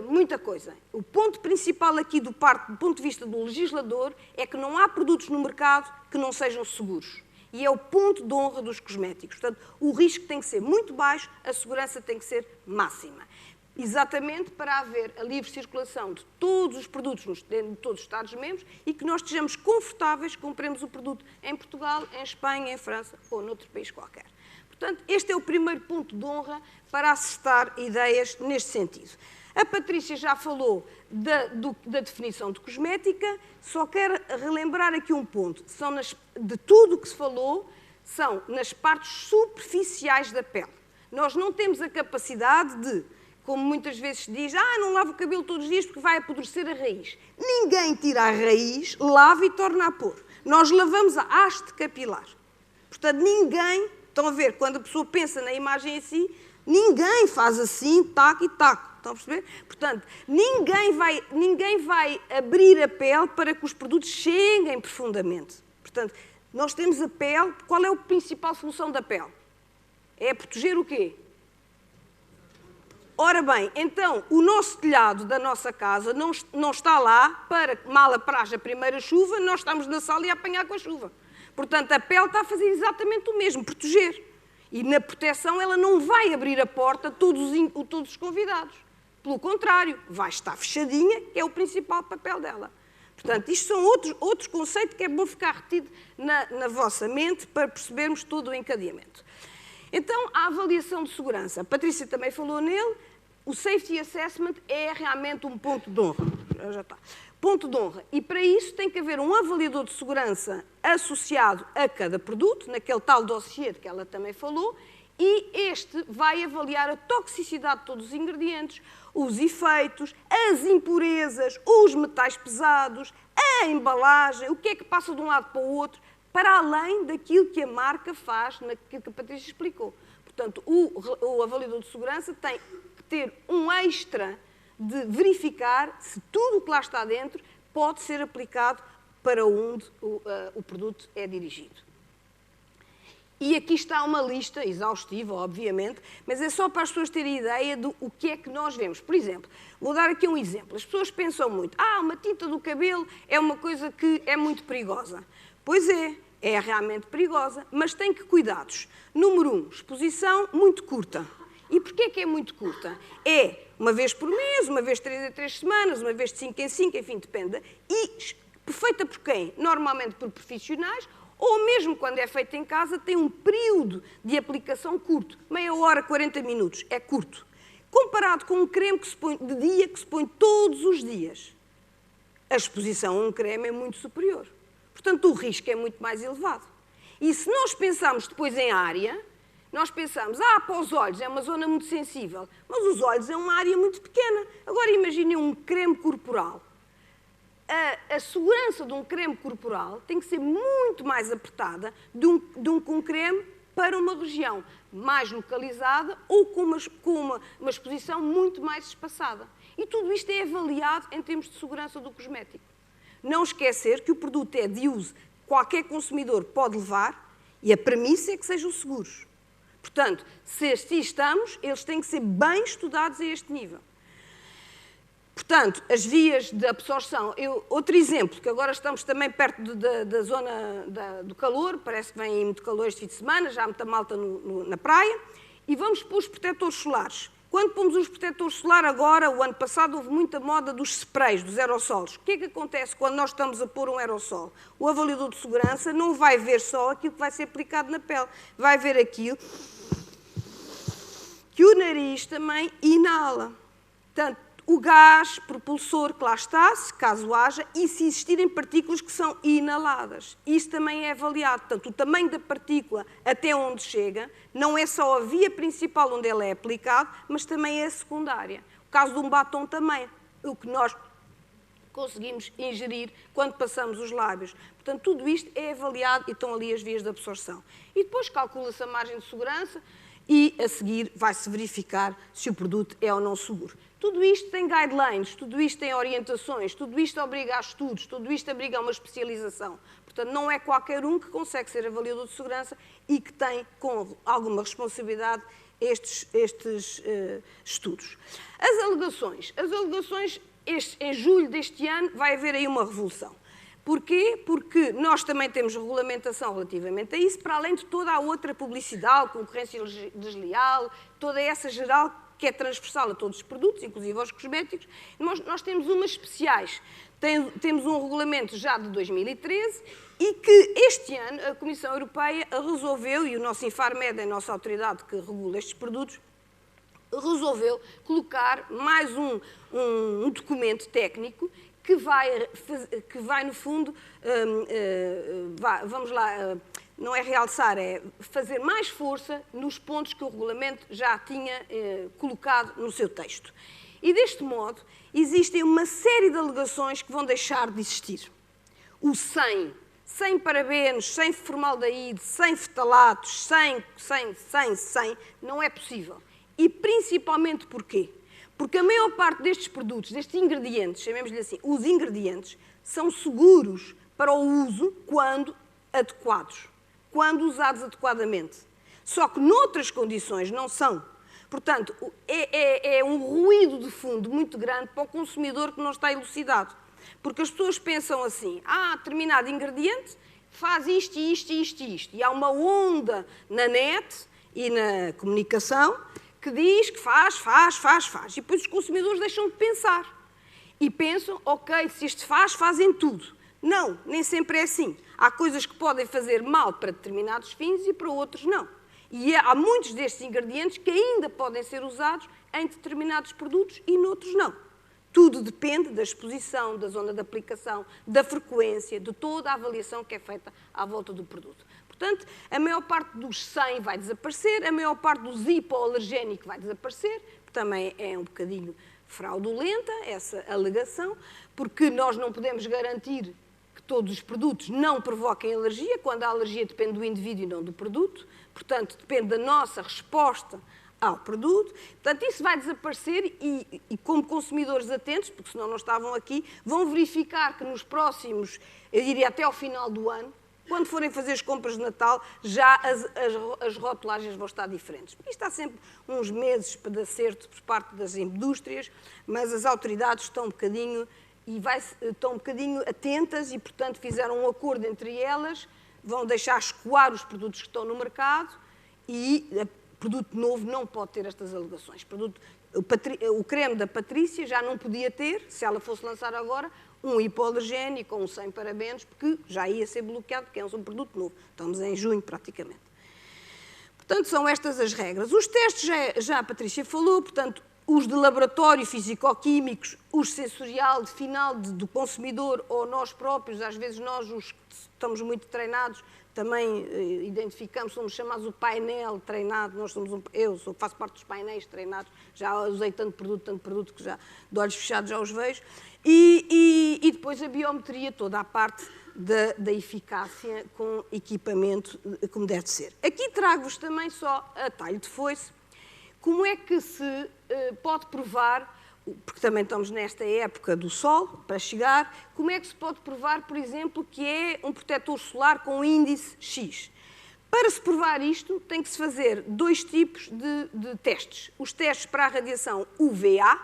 muita coisa. O ponto principal aqui do ponto de vista do legislador é que não há produtos no mercado que não sejam seguros. E é o ponto de honra dos cosméticos. Portanto, o risco tem que ser muito baixo, a segurança tem que ser máxima. Exatamente para haver a livre circulação de todos os produtos de todos os Estados-membros e que nós estejamos confortáveis que compremos o produto em Portugal, em Espanha, em França ou noutro país qualquer. Portanto, este é o primeiro ponto de honra para acertar ideias neste sentido. A Patrícia já falou da definição de cosmética, só quero relembrar aqui um ponto. De tudo o que se falou, são nas partes superficiais da pele. Nós não temos a capacidade de, como muitas vezes se diz, não lavo o cabelo todos os dias porque vai apodrecer a raiz. Ninguém tira a raiz, lava e torna a pôr. Nós lavamos a haste capilar. Portanto, ninguém, estão a ver, quando a pessoa pensa na imagem assim, ninguém faz assim, taco e taco. Estão a perceber? Portanto, ninguém vai abrir a pele para que os produtos cheguem profundamente. Portanto, nós temos a pele, qual é a principal solução da pele? É proteger o quê? Ora bem, então, o nosso telhado da nossa casa não está lá para, mal apraz a primeira chuva, nós estamos na sala e a apanhar com a chuva. Portanto, a pele está a fazer exatamente o mesmo, proteger. E na proteção ela não vai abrir a porta a todos os convidados. Pelo contrário, vai estar fechadinha, que é o principal papel dela. Portanto, isto são outros conceitos que é bom ficar retido na vossa mente para percebermos todo o encadeamento. Então, a avaliação de segurança. A Patrícia também falou nele. O Safety Assessment é realmente um ponto de honra. Já está. Ponto de honra. E para isso tem que haver um avaliador de segurança associado a cada produto, naquele tal dossiê que ela também falou, e este vai avaliar a toxicidade de todos os ingredientes, os efeitos, as impurezas, os metais pesados, a embalagem, o que é que passa de um lado para o outro, para além daquilo que a marca faz, naquilo que a Patrícia explicou. Portanto, o avaliador de segurança tem que ter um extra de verificar se tudo o que lá está dentro pode ser aplicado para onde o produto é dirigido. E aqui está uma lista exaustiva, obviamente, mas é só para as pessoas terem ideia do que é que nós vemos. Por exemplo, vou dar aqui um exemplo. As pessoas pensam muito, uma tinta do cabelo é uma coisa que é muito perigosa. Pois é realmente perigosa, mas tem que cuidados. Número 1, exposição muito curta. E porquê é que é muito curta? É uma vez por mês, uma vez 3 em 3 semanas, uma vez de 5 em 5, enfim, depende. E feita por quem? Normalmente por profissionais, ou mesmo quando é feita em casa, tem um período de aplicação curto. Meia hora, 40 minutos. É curto. Comparado com um creme que se põe de dia, que se põe todos os dias. A exposição a um creme é muito superior. Portanto, o risco é muito mais elevado. E se nós pensarmos depois em área, nós pensamos, para os olhos é uma zona muito sensível, mas os olhos é uma área muito pequena. Agora imaginem um creme corporal. A segurança de um creme corporal tem que ser muito mais apertada do que um creme para uma região mais localizada ou com uma exposição muito mais espaçada. E tudo isto é avaliado em termos de segurança do cosmético. Não esquecer que o produto é de uso, qualquer consumidor pode levar e a premissa é que sejam seguros. Portanto, se estamos, eles têm que ser bem estudados a este nível. Portanto, as vias de absorção. Outro exemplo, que agora estamos também perto da zona do calor, parece que vem muito calor este fim de semana, já há muita malta na praia, e vamos pôr os protetores solares. Quando pomos os protetores solares agora, o ano passado houve muita moda dos sprays, dos aerossols. O que é que acontece quando nós estamos a pôr um aerossol? O avaliador de segurança não vai ver só aquilo que vai ser aplicado na pele, vai ver aquilo que o nariz também inala. Portanto, o gás propulsor que lá está, se caso haja, e se existirem partículas que são inaladas. Isso também é avaliado. Portanto, o tamanho da partícula até onde chega não é só a via principal onde ela é aplicada, mas também é a secundária. O caso de um batom também, o que nós conseguimos ingerir quando passamos os lábios. Portanto, tudo isto é avaliado e estão ali as vias de absorção. E depois calcula-se a margem de segurança e, a seguir, vai-se verificar se o produto é ou não seguro. Tudo isto tem guidelines, tudo isto tem orientações, tudo isto obriga a estudos, tudo isto obriga a uma especialização. Portanto, não é qualquer um que consegue ser avaliador de segurança e que tem, com alguma responsabilidade, estes estudos. As alegações, em julho deste ano, vai haver aí uma revolução. Porquê? Porque nós também temos regulamentação relativamente a isso, para além de toda a outra publicidade, concorrência desleal, toda essa geral que é transversal a todos os produtos, inclusive aos cosméticos. Nós temos umas especiais. Temos um regulamento já de 2013 e que este ano a Comissão Europeia resolveu, e o nosso Infarmed, a nossa autoridade que regula estes produtos, resolveu colocar mais um documento técnico que vai no fundo, vamos lá, não é realçar, é fazer mais força nos pontos que o regulamento já tinha colocado no seu texto. E deste modo, existem uma série de alegações que vão deixar de existir. O sem parabenos, sem formaldeíde, sem fetalatos, sem, não é possível. E principalmente porquê? Porque a maior parte destes produtos, destes ingredientes, chamemos-lhe assim, os ingredientes, são seguros para o uso quando adequados, quando usados adequadamente. Só que noutras condições não são. Portanto, é um ruído de fundo muito grande para o consumidor que não está elucidado. Porque as pessoas pensam assim, determinado ingrediente faz isto, isto, isto, isto. E há uma onda na net e na comunicação que diz que faz. E depois os consumidores deixam de pensar. E pensam, ok, se isto fazem tudo. Não, nem sempre é assim. Há coisas que podem fazer mal para determinados fins e para outros não. E há muitos destes ingredientes que ainda podem ser usados em determinados produtos e noutros não. Tudo depende da exposição, da zona de aplicação, da frequência, de toda a avaliação que é feita à volta do produto. Portanto, a maior parte dos 100 vai desaparecer, a maior parte dos hipoalergénicos vai desaparecer, também é um bocadinho fraudulenta essa alegação, porque nós não podemos garantir que todos os produtos não provoquem alergia, quando a alergia depende do indivíduo e não do produto, portanto, depende da nossa resposta ao produto. Portanto, isso vai desaparecer e como consumidores atentos, porque senão não estavam aqui, vão verificar que nos próximos, eu diria até ao final do ano, quando forem fazer as compras de Natal, já as rotulagens vão estar diferentes. Isto está sempre uns meses de acerto por parte das indústrias, mas as autoridades estão um bocadinho atentas e, portanto, fizeram um acordo entre elas, vão deixar escoar os produtos que estão no mercado e produto novo não pode ter estas alegações. O creme da Patrícia já não podia ter, se ela fosse lançar agora, um hipoalergénico ou um sem parabenos, porque já ia ser bloqueado, porque é um produto novo. Estamos em junho, praticamente. Portanto, são estas as regras. Os testes, já a Patrícia falou, portanto, os de laboratório, fisicoquímicos, os sensorial, de final do consumidor ou nós próprios, às vezes nós, os que estamos muito treinados, também identificamos, somos chamados o painel treinado, faço parte dos painéis treinados, já usei tanto produto que já de olhos fechados já os vejo, e depois a biometria, toda a parte da eficácia com equipamento como deve ser. Aqui trago-vos também só a talho de foice, como é que se pode provar, porque também estamos nesta época do sol, para chegar, como é que se pode provar, por exemplo, que é um protetor solar com índice X? Para se provar isto, tem que se fazer dois tipos de testes. Os testes para a radiação UVA,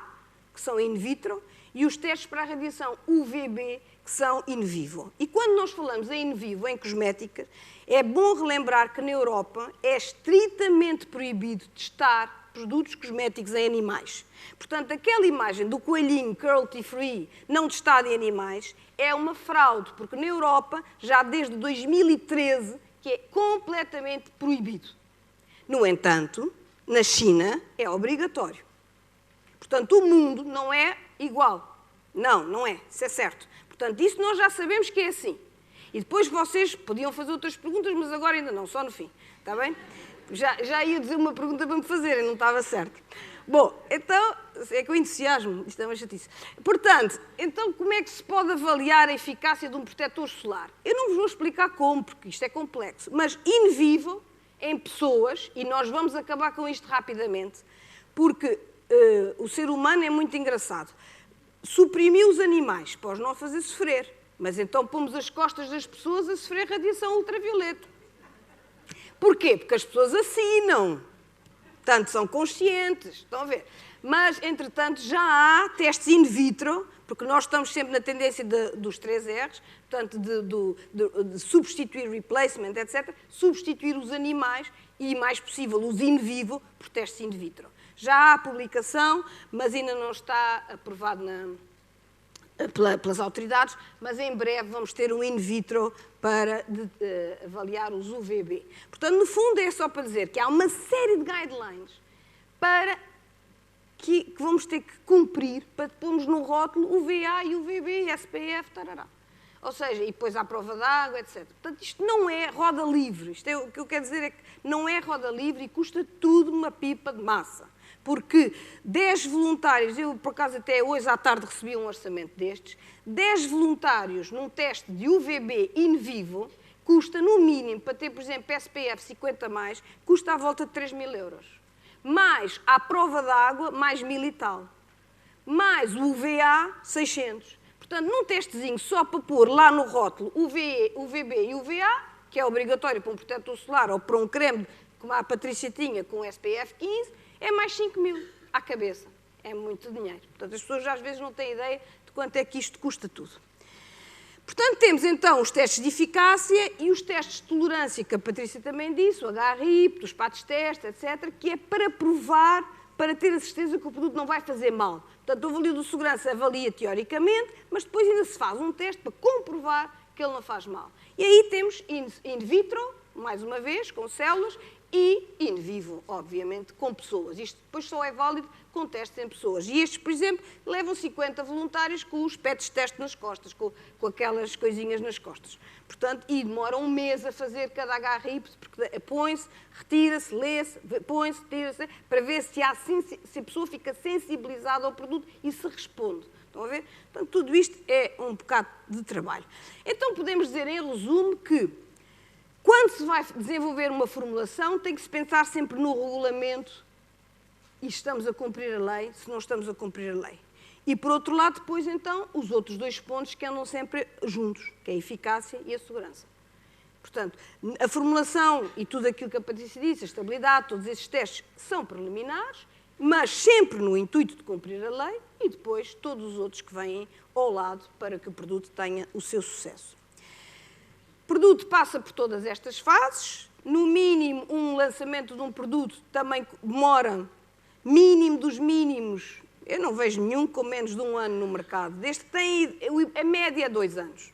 que são in vitro, e os testes para a radiação UVB, que são in vivo. E quando nós falamos em in vivo, em cosmética, é bom relembrar que na Europa é estritamente proibido testar produtos cosméticos em animais. Portanto, aquela imagem do coelhinho cruelty-free não testado em animais é uma fraude, porque na Europa, já desde 2013, que é completamente proibido. No entanto, na China é obrigatório. Portanto, o mundo não é igual. Não é. Isso é certo. Portanto, isso nós já sabemos que é assim. E depois vocês podiam fazer outras perguntas, mas agora ainda não, só no fim. Está bem? Já ia dizer uma pergunta para me fazerem, não estava certo. Bom, então, é com entusiasmo, isto é uma chatice. Portanto, então como é que se pode avaliar a eficácia de um protetor solar? Eu não vos vou explicar como, porque isto é complexo, mas in vivo, em pessoas, e nós vamos acabar com isto rapidamente, porque o ser humano é muito engraçado. Suprimiu os animais para os não fazer sofrer, mas então pomos as costas das pessoas a sofrer radiação ultravioleta. Porquê? Porque as pessoas assinam. Portanto, são conscientes. Estão a ver? Mas, entretanto, já há testes in vitro, porque nós estamos sempre na tendência dos 3 R's, portanto, de substituir replacement, etc., substituir os animais e, mais possível, os in vivo por testes in vitro. Já há publicação, mas ainda não está aprovado pelas autoridades, mas em breve vamos ter um in vitro para avaliar os UVB. Portanto, no fundo, é só para dizer que há uma série de guidelines que vamos ter que cumprir para pormos no rótulo UVA e UVB, SPF, tarará. Ou seja, e depois há a prova d'água, etc. Portanto, isto não é roda livre. Isto é, o que eu quero dizer é que não é roda livre e custa tudo uma pipa de massa. Porque 10 voluntários, eu por acaso até hoje à tarde recebi um orçamento destes, 10 voluntários num teste de UVB in vivo, custa no mínimo, para ter, por exemplo, SPF 50+, custa à volta de 3.000 euros. Mais a prova d'água, mais 1.000 e tal. Mais o UVA, 600. Portanto, num testezinho só para pôr lá no rótulo UVB e UVA, que é obrigatório para um protetor solar ou para um creme, como a Patrícia tinha, com SPF 15, é mais 5.000 à cabeça. É muito dinheiro. Portanto, as pessoas às vezes não têm ideia de quanto é que isto custa tudo. Portanto, temos então os testes de eficácia e os testes de tolerância, que a Patrícia também disse, o HRIP, os PATS test, etc., que é para provar, para ter a certeza que o produto não vai fazer mal. Portanto, o avalio de segurança avalia teoricamente, mas depois ainda se faz um teste para comprovar que ele não faz mal. E aí temos in vitro, mais uma vez, com células, e in vivo, obviamente, com pessoas. Isto depois só é válido com testes em pessoas. E estes, por exemplo, levam 50 voluntários com os PETs teste nas costas, com aquelas coisinhas nas costas. Portanto, e demoram um mês a fazer cada HRIP, porque põe-se, retira-se, lê-se, põe-se, retira-se, para ver se a pessoa fica sensibilizada ao produto e se responde. Estão a ver? Portanto, tudo isto é um bocado de trabalho. Então, podemos dizer, em resumo, que quando se vai desenvolver uma formulação, tem que se pensar sempre no regulamento e estamos a cumprir a lei, se não estamos a cumprir a lei. E, por outro lado, depois, então, os outros 2 pontos que andam sempre juntos, que é a eficácia e a segurança. Portanto, a formulação e tudo aquilo que a Patrícia disse, a estabilidade, todos esses testes são preliminares, mas sempre no intuito de cumprir a lei e depois todos os outros que vêm ao lado para que o produto tenha o seu sucesso. O produto passa por todas estas fases. No mínimo, um lançamento de um produto também demora, mínimo dos mínimos, eu não vejo nenhum com menos de 1 ano no mercado. Desde que tem, a média é 2 anos.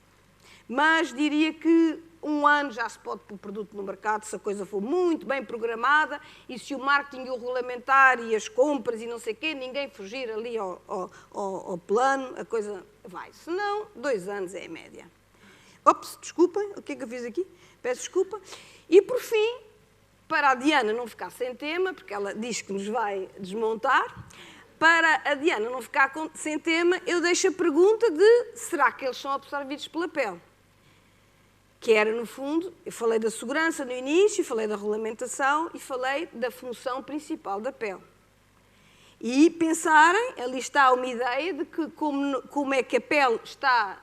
Mas diria que 1 ano já se pode pôr o produto no mercado se a coisa for muito bem programada e se o marketing e o regulamentar e as compras e não sei o quê, ninguém fugir ali ao plano, a coisa vai. Se não, 2 anos é a média. Ops, desculpem, o que é que eu fiz aqui? Peço desculpa. E, por fim, para a Diana não ficar sem tema, porque ela diz que nos vai desmontar, para a Diana não ficar sem tema, eu deixo a pergunta de será que eles são absorvidos pela pele? Que era, no fundo, eu falei da segurança no início, falei da regulamentação e falei da função principal da pele. E pensarem, ali está uma ideia de que como é que a pele está,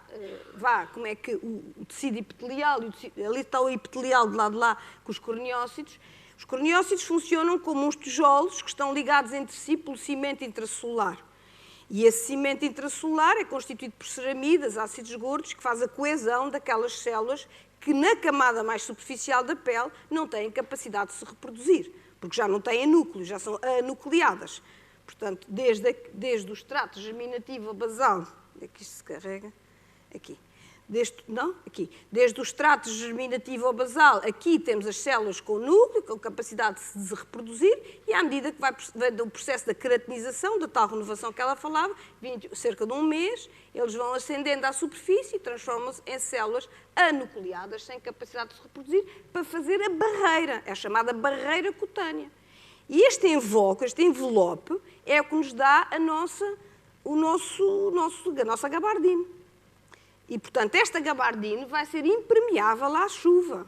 como é que o tecido epitelial, ali está o epitelial de lá com os corneócitos. Os corneócitos funcionam como uns tijolos que estão ligados entre si pelo cimento intracelular. E esse cimento intracelular é constituído por ceramidas, ácidos gordos, que faz a coesão daquelas células que na camada mais superficial da pele não têm capacidade de se reproduzir, porque já não têm núcleo, já são anucleadas. Portanto, desde o extrato germinativo basal, aqui se carrega, aqui. Desde o extrato germinativo basal, aqui temos as células com núcleo, com capacidade de se reproduzir, e à medida que vai do processo da queratinização, da tal renovação que ela falava, cerca de 1 mês, eles vão ascendendo à superfície e transformam-se em células anucleadas, sem capacidade de se reproduzir, para fazer a barreira, é a chamada barreira cutânea. E este envelope, é o que nos dá a nossa gabardine. E, portanto, esta gabardine vai ser impermeável à chuva.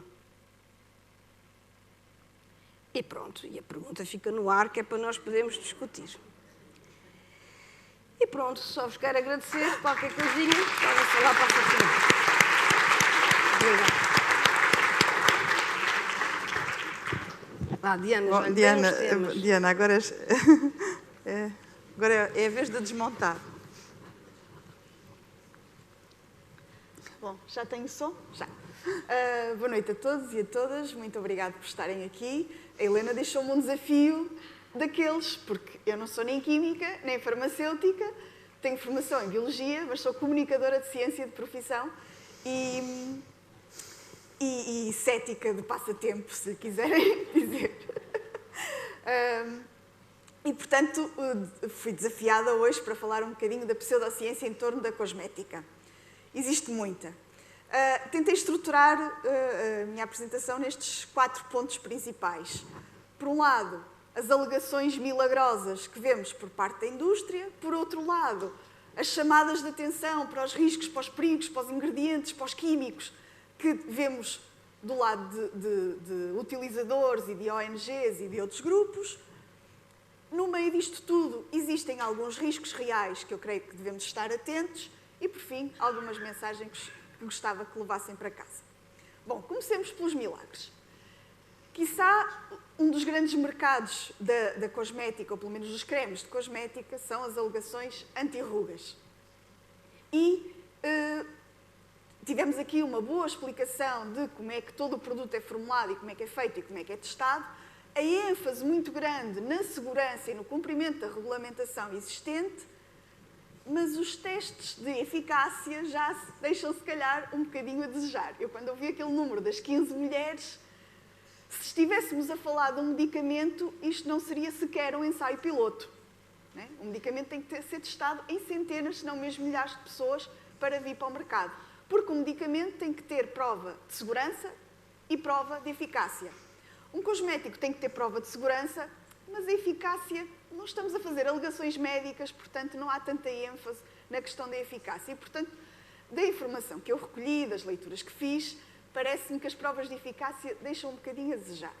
E pronto, e a pergunta fica no ar, que é para nós podermos discutir. E pronto, só vos quero agradecer. Qualquer coisinha, podem falar para o final. Obrigada. Diana, agora é a vez de desmontar. Bom, já tenho som? Já. Boa noite a todos e a todas. Muito obrigada por estarem aqui. A Helena deixou-me um desafio daqueles, porque eu não sou nem química, nem farmacêutica, tenho formação em biologia, mas sou comunicadora de ciência de profissão e cética de passatempo, se quiserem dizer. E, portanto, fui desafiada hoje para falar um bocadinho da pseudociência em torno da cosmética. Existe muita. Tentei estruturar a minha apresentação nestes 4 pontos principais. Por um lado, as alegações milagrosas que vemos por parte da indústria. Por outro lado, as chamadas de atenção para os riscos, para os perigos, para os ingredientes, para os químicos, que vemos do lado de utilizadores e de ONGs e de outros grupos. No meio disto tudo, existem alguns riscos reais que eu creio que devemos estar atentos e, por fim, algumas mensagens que gostava que levassem para casa. Bom, comecemos pelos milagres. Quiçá um dos grandes mercados da cosmética, ou pelo menos dos cremes de cosmética, são as alegações anti-rugas. E tivemos aqui uma boa explicação de como é que todo o produto é formulado e como é que é feito e como é que é testado. A ênfase muito grande na segurança e no cumprimento da regulamentação existente, mas os testes de eficácia já deixam, se calhar, um bocadinho a desejar. Eu, quando ouvi aquele número das 15 mulheres, se estivéssemos a falar de um medicamento, isto não seria sequer um ensaio piloto. Né? Um medicamento tem que ser testado em centenas, se não mesmo milhares de pessoas, para vir para o mercado. Porque um medicamento tem que ter prova de segurança e prova de eficácia. Um cosmético tem que ter prova de segurança, mas a eficácia, não estamos a fazer alegações médicas, portanto não há tanta ênfase na questão da eficácia. E, portanto, da informação que eu recolhi, das leituras que fiz, parece-me que as provas de eficácia deixam um bocadinho a desejar.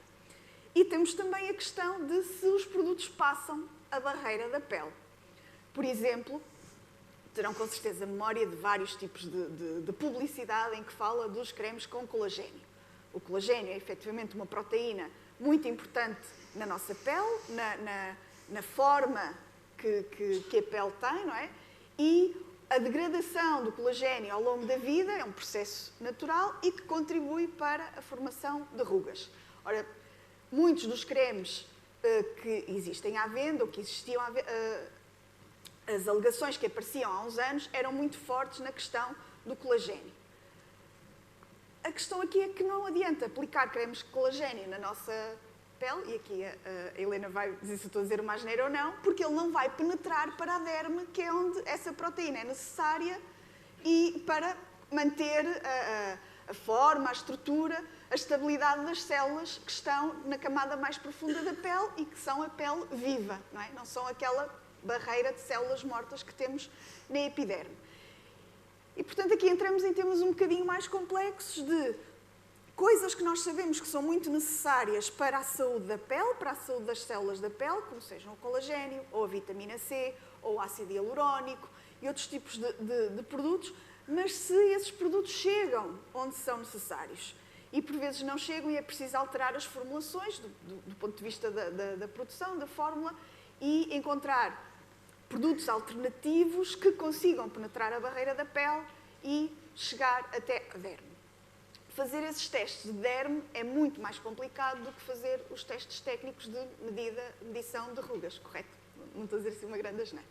E temos também a questão de se os produtos passam a barreira da pele. Por exemplo, terão com certeza memória de vários tipos de publicidade em que fala dos cremes com colagênio. O colagênio é efetivamente uma proteína muito importante na nossa pele, na forma que a pele tem, não é? E a degradação do colagênio ao longo da vida é um processo natural e que contribui para a formação de rugas. Ora, muitos dos cremes que existem à venda, ou que existiam à venda, as alegações que apareciam há uns anos eram muito fortes na questão do colagênio. A questão aqui é que não adianta aplicar cremes de colagênio na nossa pele, e aqui a Helena vai dizer se eu estou a dizer uma asneira ou não, porque ele não vai penetrar para a derme, que é onde essa proteína é necessária e para manter a forma, a estrutura, a estabilidade das células que estão na camada mais profunda da pele e que são a pele viva, não é? Não são aquela barreira de células mortas que temos na epiderme. E, portanto, aqui entramos em temas um bocadinho mais complexos de coisas que nós sabemos que são muito necessárias para a saúde da pele, para a saúde das células da pele, como sejam o colagênio, ou a vitamina C, ou o ácido hialurónico e outros tipos de produtos, mas se esses produtos chegam onde são necessários e por vezes não chegam e é preciso alterar as formulações do ponto de vista da produção, da fórmula, e encontrar produtos alternativos que consigam penetrar a barreira da pele e chegar até a derme. Fazer esses testes de derme é muito mais complicado do que fazer os testes técnicos de medição de rugas, correto? Não estou a dizer assim uma grande asneira.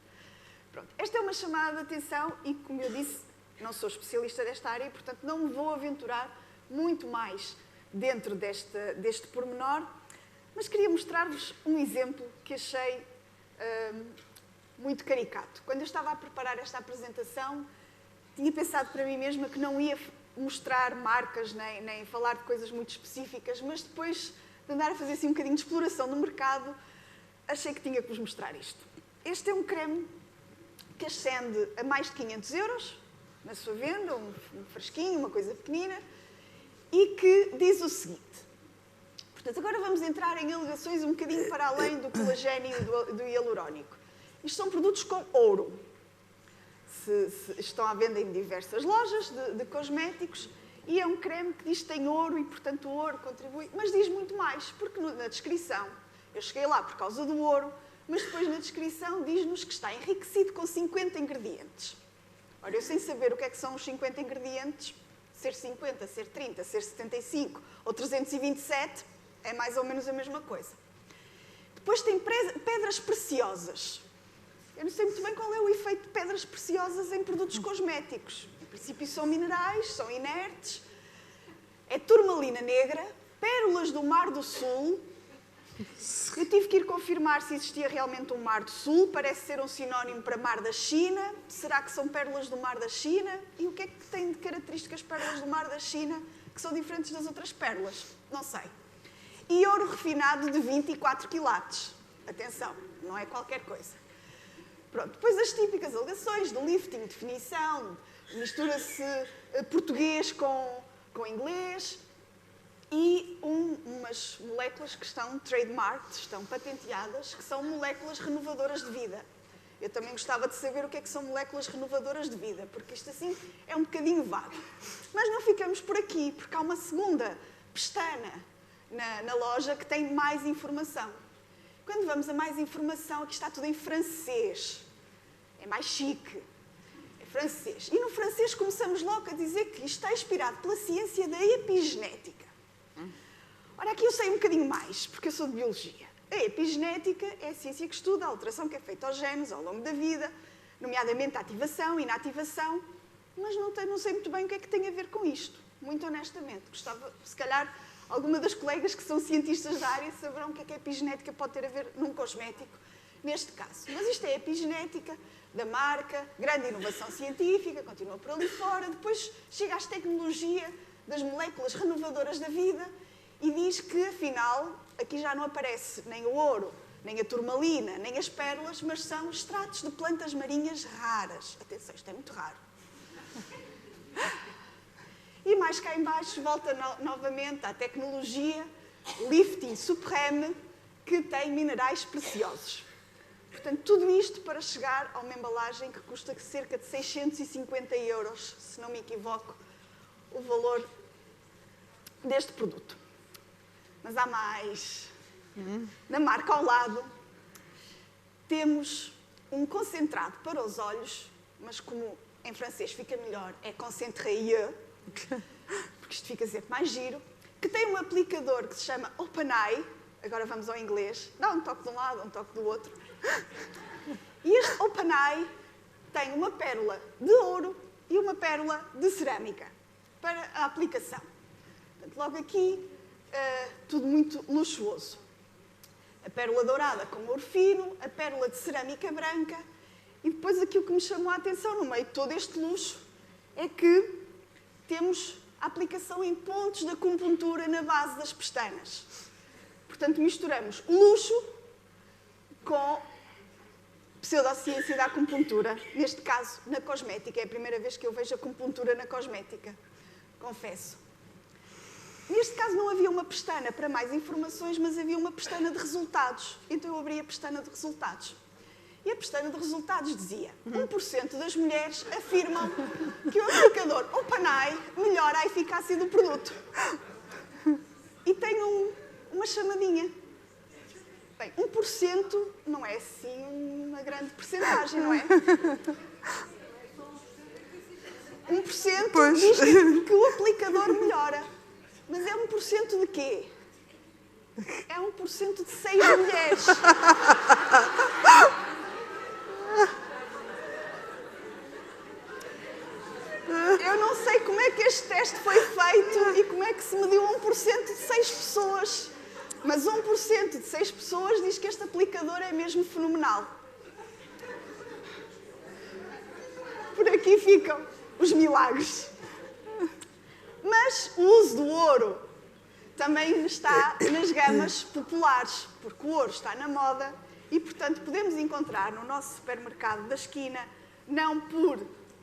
Pronto. Esta é uma chamada de atenção e, como eu disse, não sou especialista desta área e, portanto, não me vou aventurar muito mais dentro deste pormenor, mas queria mostrar-vos um exemplo que achei muito caricato. Quando eu estava a preparar esta apresentação, tinha pensado para mim mesma que não ia mostrar marcas nem falar de coisas muito específicas, mas depois de andar a fazer assim um bocadinho de exploração do mercado, achei que tinha que vos mostrar isto. Este é um creme que ascende a mais de 500 euros na sua venda, um frasquinho, uma coisa pequenina, e que diz o seguinte. Portanto, agora vamos entrar em alegações um bocadinho para além do colagênio e do hialurónico. Isto são produtos com ouro. Estão à venda em diversas lojas de cosméticos e é um creme que diz que tem ouro e, portanto, o ouro contribui. Mas diz muito mais, porque na descrição, eu cheguei lá por causa do ouro, mas depois na descrição diz-nos que está enriquecido com 50 ingredientes. Ora, eu sem saber o que é que são os 50 ingredientes, ser 50, ser 30, ser 75 ou 327, é mais ou menos a mesma coisa. Depois tem pedras preciosas. Eu não sei muito bem qual é o efeito de pedras preciosas em produtos cosméticos. Em princípio são minerais, são inertes. É turmalina negra, pérolas do Mar do Sul. Eu tive que ir confirmar se existia realmente um Mar do Sul. Parece ser um sinónimo para Mar da China. Será que são pérolas do Mar da China? E o que é que tem de características pérolas do Mar da China que são diferentes das outras pérolas? Não sei. E ouro refinado de 24 quilates. Atenção, não é qualquer coisa. Pronto, depois as típicas alegações de lifting, definição, mistura-se português com inglês e umas moléculas que estão trademarked, estão patenteadas, que são moléculas renovadoras de vida. Eu também gostava de saber o que é que são moléculas renovadoras de vida, porque isto assim é um bocadinho vago. Mas não ficamos por aqui, porque há uma segunda pestana na loja que tem mais informação. Quando vamos a mais informação, aqui está tudo em francês. É mais chique. É francês. E no francês começamos logo a dizer que isto está inspirado pela ciência da epigenética. Ora, aqui eu sei um bocadinho mais, porque eu sou de biologia. A epigenética é a ciência que estuda a alteração que é feita aos genes ao longo da vida, nomeadamente a ativação e inativação, mas não sei muito bem o que é que tem a ver com isto. Muito honestamente. Gostava, se calhar, alguma das colegas que são cientistas da área saberão o que é que a epigenética pode ter a ver num cosmético, neste caso. Mas isto é a epigenética da marca, grande inovação científica, continua por ali fora, depois chega às tecnologias das moléculas renovadoras da vida e diz que, afinal, aqui já não aparece nem o ouro, nem a turmalina, nem as pérolas, mas são extratos de plantas marinhas raras. Atenção, isto é muito raro. E mais cá em baixo volta novamente à tecnologia Lifting Supreme, que tem minerais preciosos. Portanto, tudo isto para chegar a uma embalagem que custa cerca de 650 euros, se não me equivoco, o valor deste produto. Mas há mais. Na marca ao lado, temos um concentrado para os olhos, mas como em francês fica melhor, é concentré, porque isto fica sempre mais giro, que tem um aplicador que se chama Open Eye, agora vamos ao inglês, dá um toque de um lado, um toque do outro, e este Open Eye tem uma pérola de ouro e uma pérola de cerâmica para a aplicação. Portanto, logo aqui, tudo muito luxuoso. A pérola dourada com ouro fino, a pérola de cerâmica branca, e depois aquilo que me chamou a atenção no meio de todo este luxo é que temos a aplicação em pontos de acupuntura na base das pestanas. Portanto, misturamos luxo com pseudociência da acupuntura, neste caso, na cosmética. É a primeira vez que eu vejo acupuntura na cosmética, confesso. Neste caso não havia uma pestana para mais informações, mas havia uma pestana de resultados. Então eu abri a pestana de resultados. E a pestana de resultados dizia: 1% das mulheres afirmam que o aplicador Open Eye melhora a eficácia do produto. E tem uma chamadinha. Bem, 1% não é assim uma grande percentagem, não é? 1% diz que o aplicador melhora. Mas é 1% de quê? É 1% de 6 mulheres. Eu não sei como é que este teste foi feito e como é que se mediu 1% de 6 pessoas. Mas 1% de 6 pessoas diz que este aplicador é mesmo fenomenal. Por aqui ficam os milagres. Mas o uso do ouro também está nas gamas populares, porque o ouro está na moda e, portanto, podemos encontrar no nosso supermercado da esquina, não por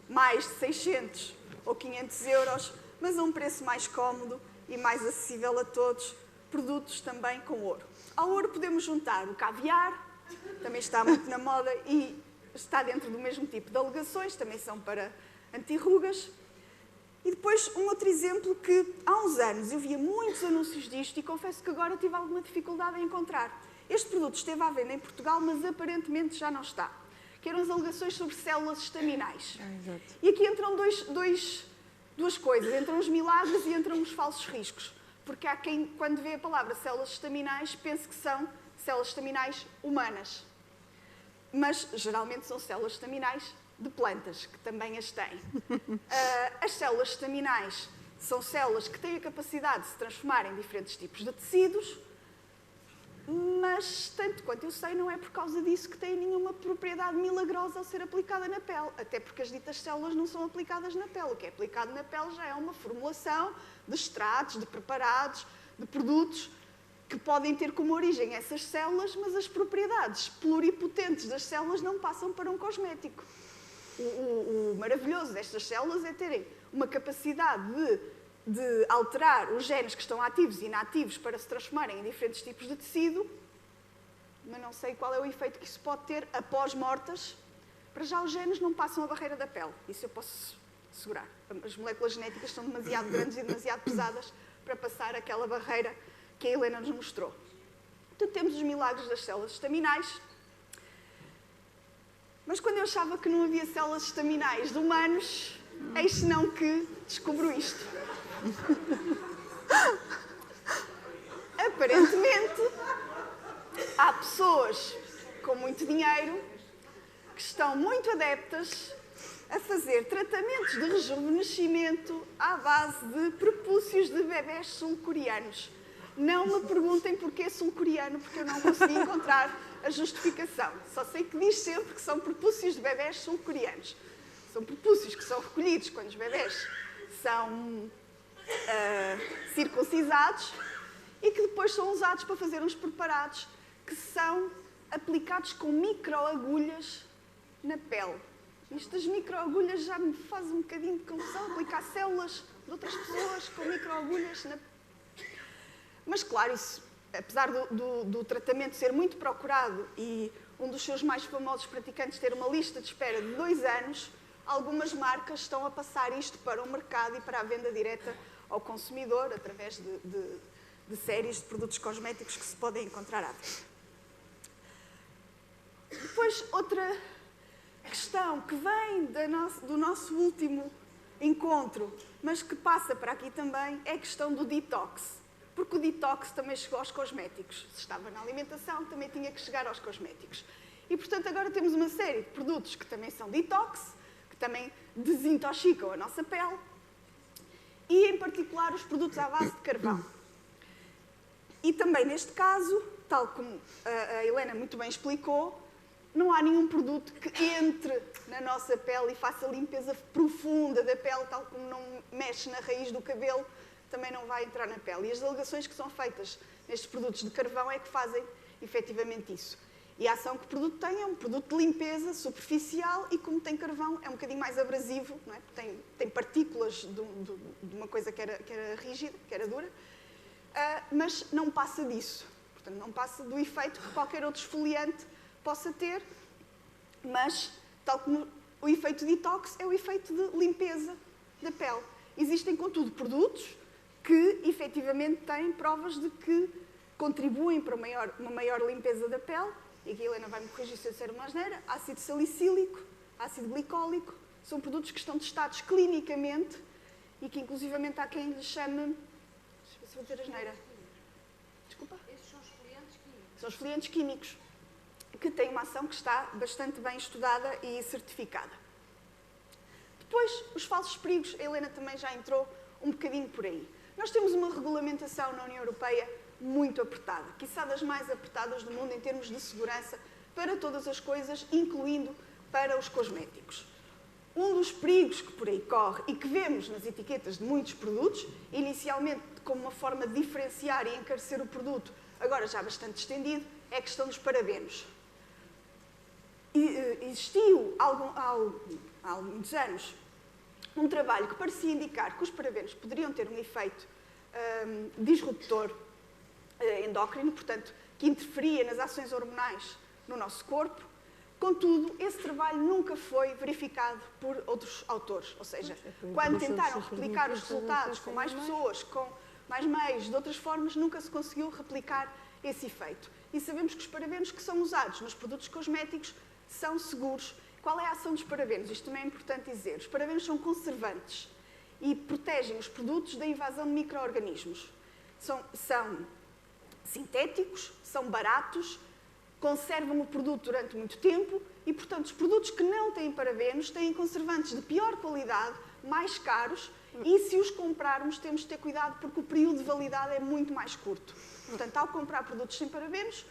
mais de 600 ou 500 euros, mas a um preço mais cómodo e mais acessível a todos, produtos também com ouro. Ao ouro podemos juntar o caviar, também está muito na moda e está dentro do mesmo tipo de alegações, também são para anti-rugas. E depois, um outro exemplo que há uns anos eu via muitos anúncios disto e confesso que agora tive alguma dificuldade em encontrar. Este produto esteve à venda em Portugal, mas aparentemente já não está. Que eram as alegações sobre células estaminais. E aqui entram duas coisas. Entram os milagres e entram os falsos riscos. Porque há quem, quando vê a palavra células estaminais, pense que são células estaminais humanas. Mas, geralmente, são células estaminais de plantas, que também as têm. As células estaminais são células que têm a capacidade de se transformar em diferentes tipos de tecidos, mas, tanto quanto eu sei, não é por causa disso que têm nenhuma propriedade milagrosa ao ser aplicada na pele, até porque as ditas células não são aplicadas na pele. O que é aplicado na pele já é uma formulação de extratos, de preparados, de produtos que podem ter como origem essas células, mas as propriedades pluripotentes das células não passam para um cosmético. O maravilhoso destas células é terem uma capacidade de alterar os genes que estão ativos e inativos para se transformarem em diferentes tipos de tecido, mas não sei qual é o efeito que isso pode ter após mortas. Para já os genes não passam a barreira da pele, isso eu posso assegurar. As moléculas genéticas são demasiado grandes e demasiado pesadas para passar aquela barreira que a Helena nos mostrou. Então temos os milagres das células estaminais. Mas quando eu achava que não havia células estaminais de humanos, eis senão que descubro isto. Aparentemente, há pessoas com muito dinheiro que estão muito adeptas a fazer tratamentos de rejuvenescimento à base de prepúcios de bebés sul-coreanos. Não me perguntem porquê sul-coreano, porque eu não consegui encontrar a justificação. Só sei que diz sempre que são prepúcios de bebés sul-coreanos. São prepúcios que são recolhidos quando os bebés são circuncisados e que depois são usados para fazer uns preparados que são aplicados com microagulhas na pele. Estas microagulhas já me fazem um bocadinho de confusão, aplicar células de outras pessoas com microagulhas na pele. Mas, claro, isso, apesar do tratamento ser muito procurado e um dos seus mais famosos praticantes ter uma lista de espera de 2 anos, algumas marcas estão a passar isto para o mercado e para a venda direta ao consumidor, através de séries de produtos cosméticos que se podem encontrar à venda. Depois, outra questão que vem do nosso último encontro, mas que passa para aqui também, é a questão do detox. Porque o detox também chegou aos cosméticos. Se estava na alimentação, também tinha que chegar aos cosméticos. E, portanto, agora temos uma série de produtos que também são detox, que também desintoxicam a nossa pele, e, em particular, os produtos à base de carvão. E também, neste caso, tal como a Helena muito bem explicou, não há nenhum produto que entre na nossa pele e faça limpeza profunda da pele, tal como não mexe na raiz do cabelo, também não vai entrar na pele. E as alegações que são feitas nestes produtos de carvão é que fazem efetivamente isso. E a ação que o produto tem é um produto de limpeza superficial e, como tem carvão, é um bocadinho mais abrasivo, não é? Tem partículas de uma coisa que era rígida, que era dura, mas não passa disso. Portanto, não passa do efeito que qualquer outro esfoliante possa ter, mas, tal como o efeito detox, é o efeito de limpeza da pele. Existem, contudo, produtos que, efetivamente, têm provas de que contribuem para uma maior limpeza da pele, e aqui a Helena vai-me corrigir se eu disser uma asneira. Ácido salicílico, ácido glicólico, são produtos que estão testados clinicamente e que, inclusivamente, há quem lhes chame... Deixa eu ver se vou dizer asneira. Desculpa? Esses são esfoliantes químicos. São esfoliantes químicos, que têm uma ação que está bastante bem estudada e certificada. Depois, os falsos perigos, a Helena também já entrou um bocadinho por aí. Nós temos uma regulamentação na União Europeia muito apertada, quiçá das mais apertadas do mundo em termos de segurança para todas as coisas, incluindo para os cosméticos. Um dos perigos que por aí corre e que vemos nas etiquetas de muitos produtos, inicialmente como uma forma de diferenciar e encarecer o produto, agora já bastante estendido, é a questão dos parabenos. Existiu há muitos anos um trabalho que parecia indicar que os parabenos poderiam ter um efeito disruptor endócrino, portanto, que interferia nas ações hormonais no nosso corpo. Contudo, esse trabalho nunca foi verificado por outros autores. Ou seja, quando tentaram replicar os resultados com mais pessoas, com mais meios, de outras formas, nunca se conseguiu replicar esse efeito. E sabemos que os parabenos que são usados nos produtos cosméticos são seguros. Qual é a ação dos parabenos? Isto também é importante dizer. Os parabenos são conservantes e protegem os produtos da invasão de micro-organismos. São sintéticos, são baratos, conservam o produto durante muito tempo e, portanto, os produtos que não têm parabenos têm conservantes de pior qualidade, mais caros, e se os comprarmos temos de ter cuidado porque o período de validade é muito mais curto. Portanto, ao comprar produtos sem parabenos,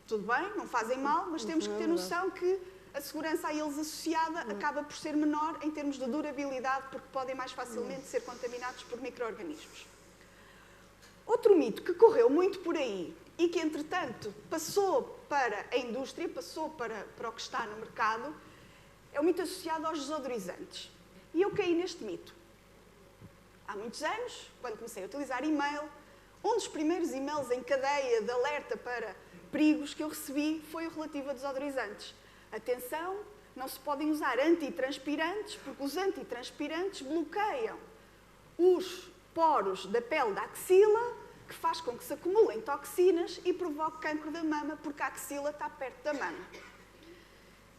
tudo bem, não fazem mal, mas temos que ter noção que a segurança a eles associada acaba por ser menor em termos de durabilidade, porque podem mais facilmente ser contaminados por micro-organismos. Outro mito que correu muito por aí e que, entretanto, passou para a indústria, passou para o que está no mercado, é o mito associado aos desodorizantes. E eu caí neste mito. Há muitos anos, quando comecei a utilizar e-mail, um dos primeiros e-mails em cadeia de alerta para perigos que eu recebi foi o relativo a desodorizantes. Atenção, não se podem usar antitranspirantes, porque os antitranspirantes bloqueiam os poros da pele da axila, que faz com que se acumulem toxinas e provoque cancro da mama, porque a axila está perto da mama.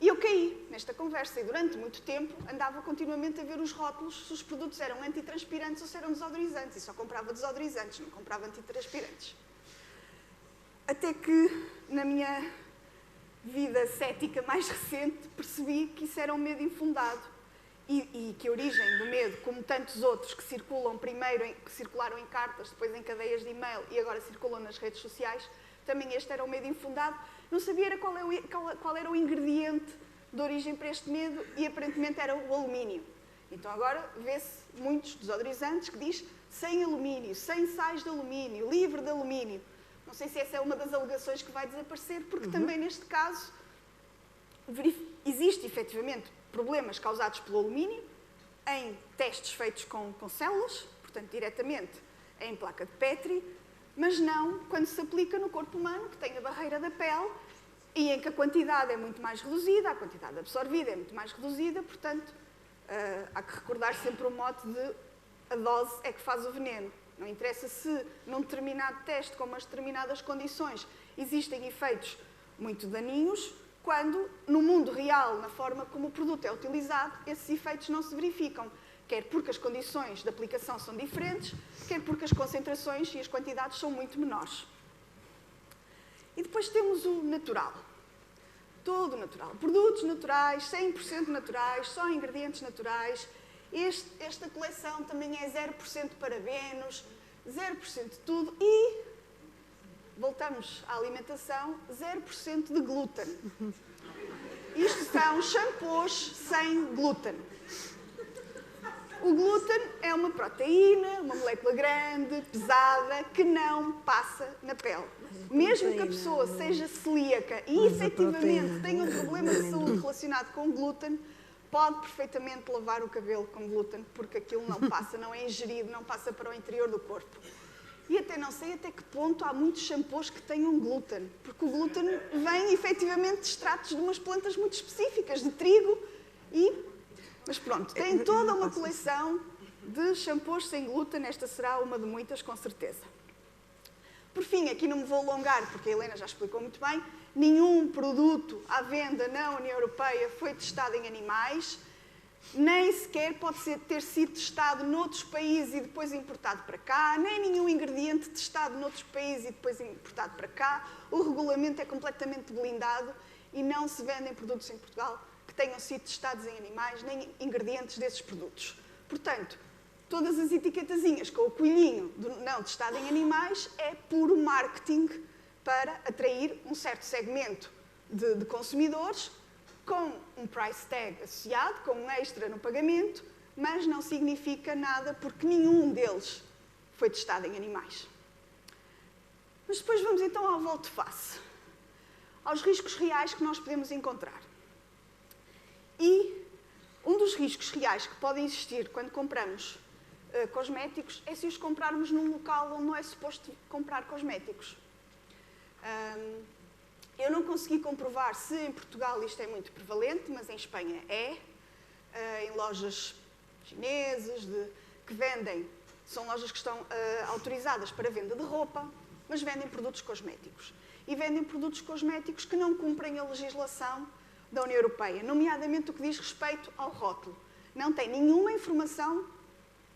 E eu caí nesta conversa e durante muito tempo andava continuamente a ver os rótulos se os produtos eram antitranspirantes ou se eram desodorizantes, e só comprava desodorizantes, não comprava antitranspirantes. Até que, na minha vida cética mais recente, percebi que isso era um medo infundado e que a origem do medo, como tantos outros que circulam primeiro, que circularam em cartas, depois em cadeias de e-mail e agora circulam nas redes sociais, também este era um medo infundado. Não sabia qual era o ingrediente de origem para este medo e aparentemente era o alumínio. Então agora vê-se muitos desodorizantes que diz sem alumínio, sem sais de alumínio, livre de alumínio. Não sei se essa é uma das alegações que vai desaparecer, porque também neste caso existe efetivamente problemas causados pelo alumínio em testes feitos com células, portanto diretamente em placa de Petri, mas não quando se aplica no corpo humano, que tem a barreira da pele e em que a quantidade é muito mais reduzida, a quantidade absorvida é muito mais reduzida, portanto há que recordar sempre o mote de a dose é que faz o veneno. Não interessa se num determinado teste, com umas determinadas condições, existem efeitos muito daninhos, quando no mundo real, na forma como o produto é utilizado, esses efeitos não se verificam, quer porque as condições de aplicação são diferentes, quer porque as concentrações e as quantidades são muito menores. E depois temos o natural. Todo natural. Produtos naturais, 100% naturais, só ingredientes naturais. Esta coleção também é 0% parabenos, 0% de tudo e, voltamos à alimentação, 0% de glúten. Isto são shampoos sem glúten. O glúten é uma proteína, uma molécula grande, pesada, que não passa na pele. Mesmo que a pessoa seja celíaca e efetivamente tenha um problema de saúde relacionado com glúten, pode perfeitamente lavar o cabelo com glúten, porque aquilo não passa, não é ingerido, não passa para o interior do corpo. E até não sei até que ponto há muitos shampoos que tenham glúten, porque o glúten vem efetivamente de extratos de umas plantas muito específicas, de trigo Mas pronto, tem toda uma coleção de shampoos sem glúten, esta será uma de muitas, com certeza. Por fim, aqui não me vou alongar, porque a Helena já explicou muito bem, nenhum produto à venda na União Europeia foi testado em animais, nem sequer pode ter sido testado noutros países e depois importado para cá, nem nenhum ingrediente testado noutros países e depois importado para cá. O regulamento é completamente blindado e não se vendem produtos em Portugal que tenham sido testados em animais, nem ingredientes desses produtos. Portanto, todas as etiquetazinhas com o coelhinho do não testado em animais é puro marketing para atrair um certo segmento de consumidores, com um price tag associado, com um extra no pagamento, mas não significa nada porque nenhum deles foi testado em animais. Mas depois vamos então ao volte-face, aos riscos reais que nós podemos encontrar. E um dos riscos reais que podem existir quando compramos cosméticos é se os comprarmos num local onde não é suposto comprar cosméticos. Eu não consegui comprovar se em Portugal isto é muito prevalente, mas em Espanha é. Em lojas chinesas que vendem, são lojas que estão autorizadas para venda de roupa, mas vendem produtos cosméticos. E vendem produtos cosméticos que não cumprem a legislação da União Europeia, nomeadamente o que diz respeito ao rótulo. Não tem nenhuma informação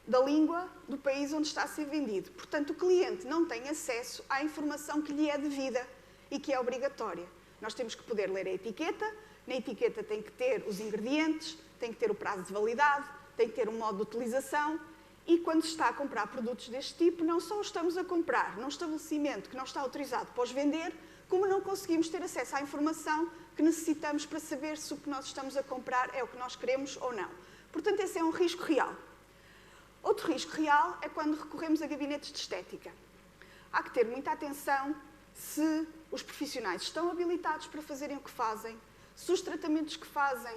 da língua do país onde está a ser vendido. Portanto, o cliente não tem acesso à informação que lhe é devida e que é obrigatória. Nós temos que poder ler a etiqueta, na etiqueta tem que ter os ingredientes, tem que ter o prazo de validade, tem que ter um modo de utilização e quando se está a comprar produtos deste tipo, não só os estamos a comprar num estabelecimento que não está autorizado para os vender, como não conseguimos ter acesso à informação que necessitamos para saber se o que nós estamos a comprar é o que nós queremos ou não. Portanto, esse é um risco real. Outro risco real é quando recorremos a gabinetes de estética. Há que ter muita atenção se os profissionais estão habilitados para fazerem o que fazem, se os tratamentos que fazem,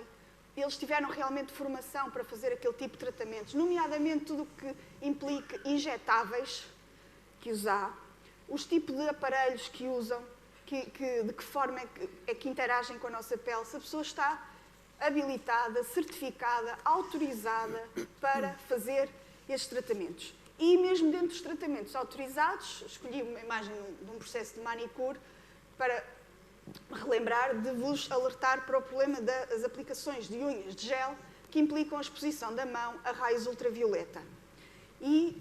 eles tiveram realmente formação para fazer aquele tipo de tratamentos, nomeadamente tudo o que implique injetáveis que usar, os tipos de aparelhos que usam, de que forma é que interagem com a nossa pele, se a pessoa está habilitada, certificada, autorizada para fazer estes tratamentos. E mesmo dentro dos tratamentos autorizados, escolhi uma imagem de um processo de manicure para relembrar de vos alertar para o problema das aplicações de unhas de gel que implicam a exposição da mão a raios ultravioleta. E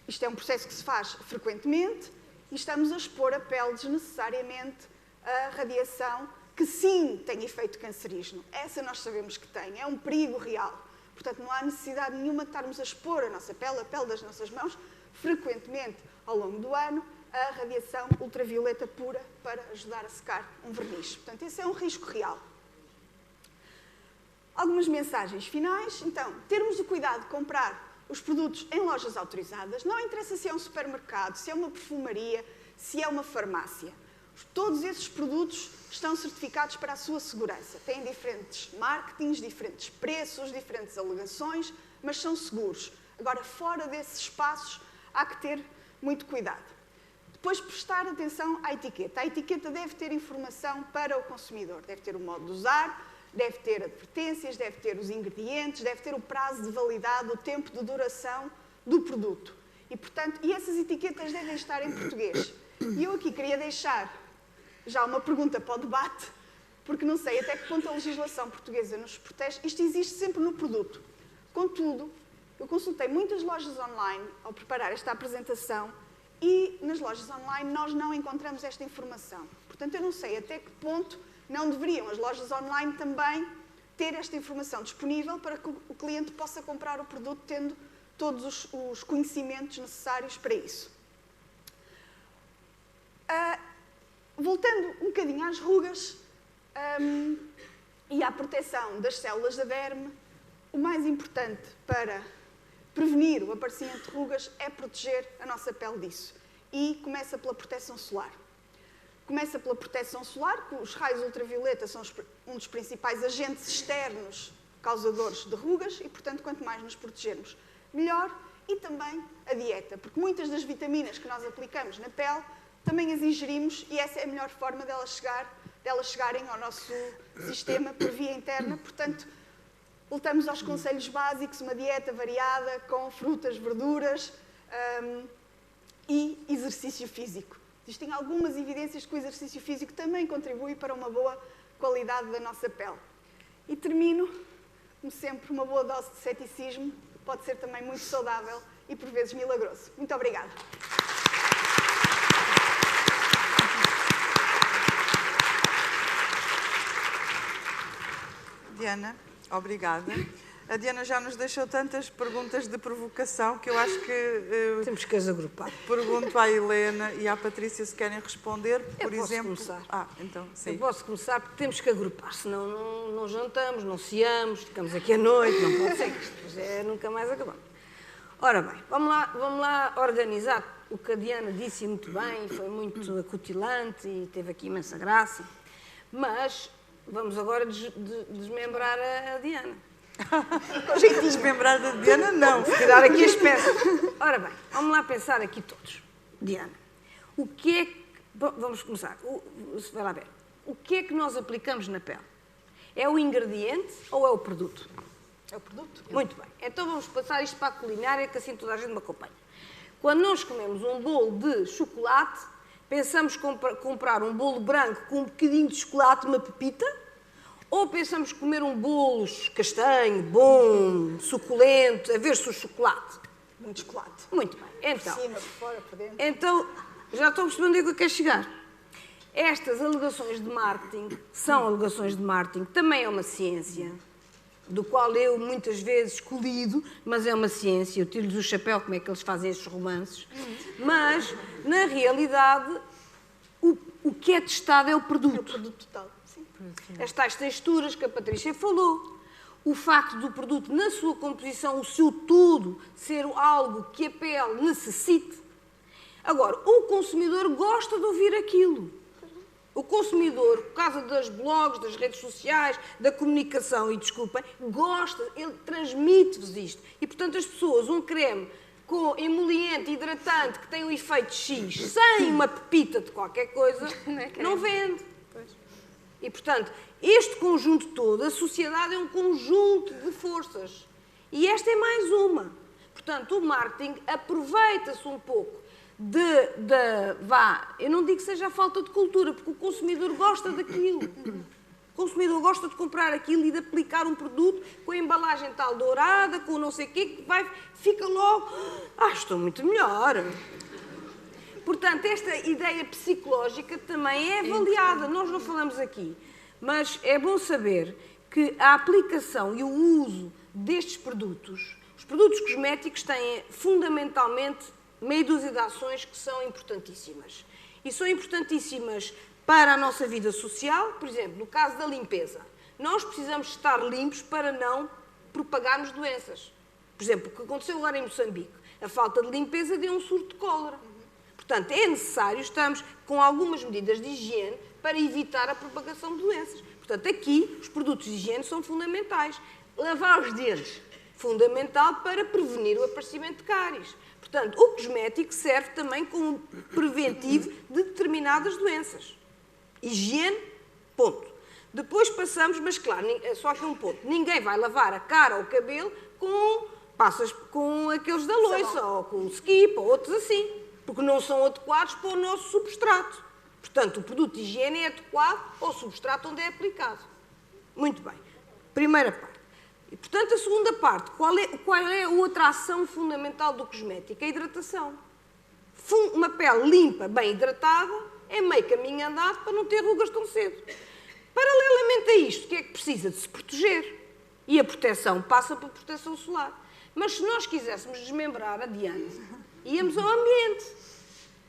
isto é um processo que se faz frequentemente e estamos a expor a pele desnecessariamente a radiação que sim tem efeito cancerígeno. Essa nós sabemos que tem, é um perigo real. Portanto, não há necessidade nenhuma de estarmos a expor a pele das nossas mãos, frequentemente ao longo do ano, a radiação ultravioleta pura para ajudar a secar um verniz. Portanto, esse é um risco real. Algumas mensagens finais. Então, termos o cuidado de comprar os produtos em lojas autorizadas. Não interessa se é um supermercado, se é uma perfumaria, se é uma farmácia. Todos esses produtos estão certificados para a sua segurança. Têm diferentes marketings, diferentes preços, diferentes alegações, mas são seguros. Agora, fora desses espaços, há que ter muito cuidado. Depois, prestar atenção à etiqueta. A etiqueta deve ter informação para o consumidor. Deve ter o modo de usar, deve ter advertências, deve ter os ingredientes, deve ter o prazo de validade, o tempo de duração do produto. E, portanto, essas etiquetas devem estar em português. E eu aqui queria deixar já uma pergunta para o debate, porque não sei até que ponto a legislação portuguesa nos protege. Isto existe sempre no produto. Contudo, eu consultei muitas lojas online ao preparar esta apresentação e nas lojas online nós não encontramos esta informação. Portanto, eu não sei até que ponto não deveriam as lojas online também ter esta informação disponível para que o cliente possa comprar o produto tendo todos os conhecimentos necessários para isso. Voltando um bocadinho às rugas e à proteção das células da derme, o mais importante para prevenir o aparecimento de rugas é proteger a nossa pele disso. E começa pela proteção solar. Começa pela proteção solar, que os raios ultravioleta são um dos principais agentes externos causadores de rugas e, portanto, quanto mais nos protegermos, melhor. E também a dieta, porque muitas das vitaminas que nós aplicamos na pele também as ingerimos e essa é a melhor forma delas chegarem ao nosso sistema por via interna. Portanto, voltamos aos conselhos básicos, uma dieta variada com frutas, verduras e exercício físico. Existem algumas evidências que o exercício físico também contribui para uma boa qualidade da nossa pele. E termino, como sempre, uma boa dose de ceticismo pode ser também muito saudável e por vezes milagroso. Muito obrigada. Diana, obrigada. A Diana já nos deixou tantas perguntas de provocação que eu acho que... Temos que as agrupar. Pergunto à Helena e à Patrícia se querem responder, por exemplo... Começar. Então, sim. Eu posso começar porque temos que agrupar, senão não jantamos, não ceamos, ficamos aqui à noite, não pode ser, isto nunca mais acabamos. Ora bem, vamos lá organizar o que a Diana disse muito bem, foi muito acutilante e teve aqui imensa graça, mas vamos agora desmembrar a Diana. Desmembrar a Diana, não. Tirar aqui as peças. Ora bem, vamos lá pensar aqui todos. Diana, o que é que... Vamos começar. Vai lá ver. O que é que nós aplicamos na pele? É o ingrediente ou é o produto? É o produto. Muito bem. Então vamos passar isto para a culinária, que assim toda a gente me acompanha. Quando nós comemos um bolo de chocolate, pensamos comprar um bolo branco com um bocadinho de chocolate, uma pepita, ou pensamos comer um bolo castanho, bom, suculento, a ver-se o chocolate? Muito chocolate. Muito bem. Então, por cima, por fora, por dentro. Então, já estou a perceber onde é que eu quero chegar. Estas alegações de marketing são alegações de marketing, também é uma ciência, do qual eu muitas vezes colido, mas é uma ciência, eu tiro-lhes o chapéu como é que eles fazem esses romances, mas, na realidade, o que é testado é o produto. É o produto total, sim. As tais texturas que a Patrícia falou, o facto do produto, na sua composição, o seu todo, ser algo que a pele necessite. Agora, o consumidor gosta de ouvir aquilo. O consumidor, por causa dos blogs, das redes sociais, da comunicação, e desculpem, gosta, ele transmite-vos isto. E, portanto, as pessoas, um creme com emoliente, hidratante, que tem o efeito X, sem uma pepita de qualquer coisa, não vende. E, portanto, este conjunto todo, a sociedade é um conjunto de forças. E esta é mais uma. Portanto, o marketing aproveita-se um pouco eu não digo que seja a falta de cultura, porque o consumidor gosta daquilo. O consumidor gosta de comprar aquilo e de aplicar um produto com a embalagem tal dourada, com não sei o quê, que fica logo, estou muito melhor. Portanto, esta ideia psicológica também é avaliada, nós não falamos aqui, mas é bom saber que a aplicação e o uso destes produtos, os produtos cosméticos têm fundamentalmente meia dúzia de ações que são importantíssimas. E são importantíssimas para a nossa vida social, por exemplo, no caso da limpeza. Nós precisamos estar limpos para não propagarmos doenças. Por exemplo, o que aconteceu agora em Moçambique, a falta de limpeza deu um surto de cólera. Portanto, é necessário estarmos com algumas medidas de higiene para evitar a propagação de doenças. Portanto, aqui, os produtos de higiene são fundamentais. Lavar os dentes, fundamental para prevenir o aparecimento de cáries. Portanto, o cosmético serve também como preventivo de determinadas doenças. Higiene, ponto. Depois passamos, mas claro, só aqui um ponto. Ninguém vai lavar a cara ou o cabelo com aqueles da loiça, ou com o skip, ou outros assim, porque não são adequados para o nosso substrato. Portanto, o produto de higiene é adequado ao substrato onde é aplicado. Muito bem. Primeira parte. E, portanto, a segunda parte, qual é a outra ação fundamental do cosmético? A hidratação. Uma pele limpa, bem hidratada, é meio caminho andado para não ter rugas tão cedo. Paralelamente a isto, o que é que precisa? De se proteger. E a proteção passa por proteção solar. Mas se nós quiséssemos desmembrar adiante, íamos ao ambiente.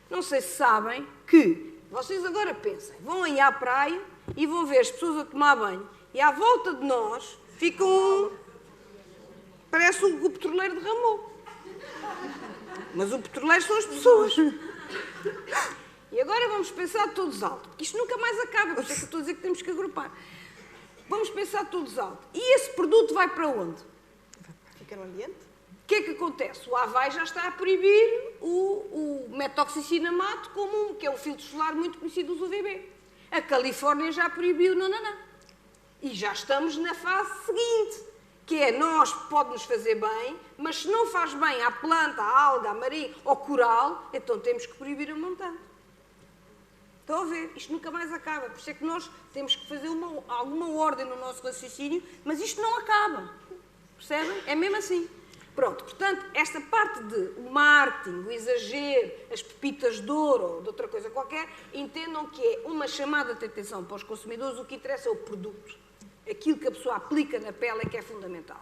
Não sei se sabem que, vocês agora pensem, vão aí à praia e vão ver as pessoas a tomar banho e à volta de nós ficam... Parece que o petroleiro derramou. Mas o petroleiro são as pessoas. E agora vamos pensar todos alto, porque isto nunca mais acaba, por isso é que eu estou a dizer que temos que agrupar. Vamos pensar todos alto. E esse produto vai para onde? Fica no ambiente. O que é que acontece? O Havaí já está a proibir o metoxicinamato, que é um filtro solar muito conhecido dos UVB. A Califórnia já proibiu o nananã. E já estamos na fase seguinte, que é pode-nos fazer bem, mas se não faz bem à planta, à alga, à marinha, ao coral, então temos que proibir a montante. Estão a ver? Isto nunca mais acaba. Por isso é que nós temos que fazer alguma ordem no nosso raciocínio, mas isto não acaba. Percebem? É mesmo assim. Pronto, portanto, esta parte de o marketing, o exagero, as pepitas de ouro ou de outra coisa qualquer, entendam que é uma chamada de atenção para os consumidores, o que interessa é o produto. Aquilo que a pessoa aplica na pele é que é fundamental.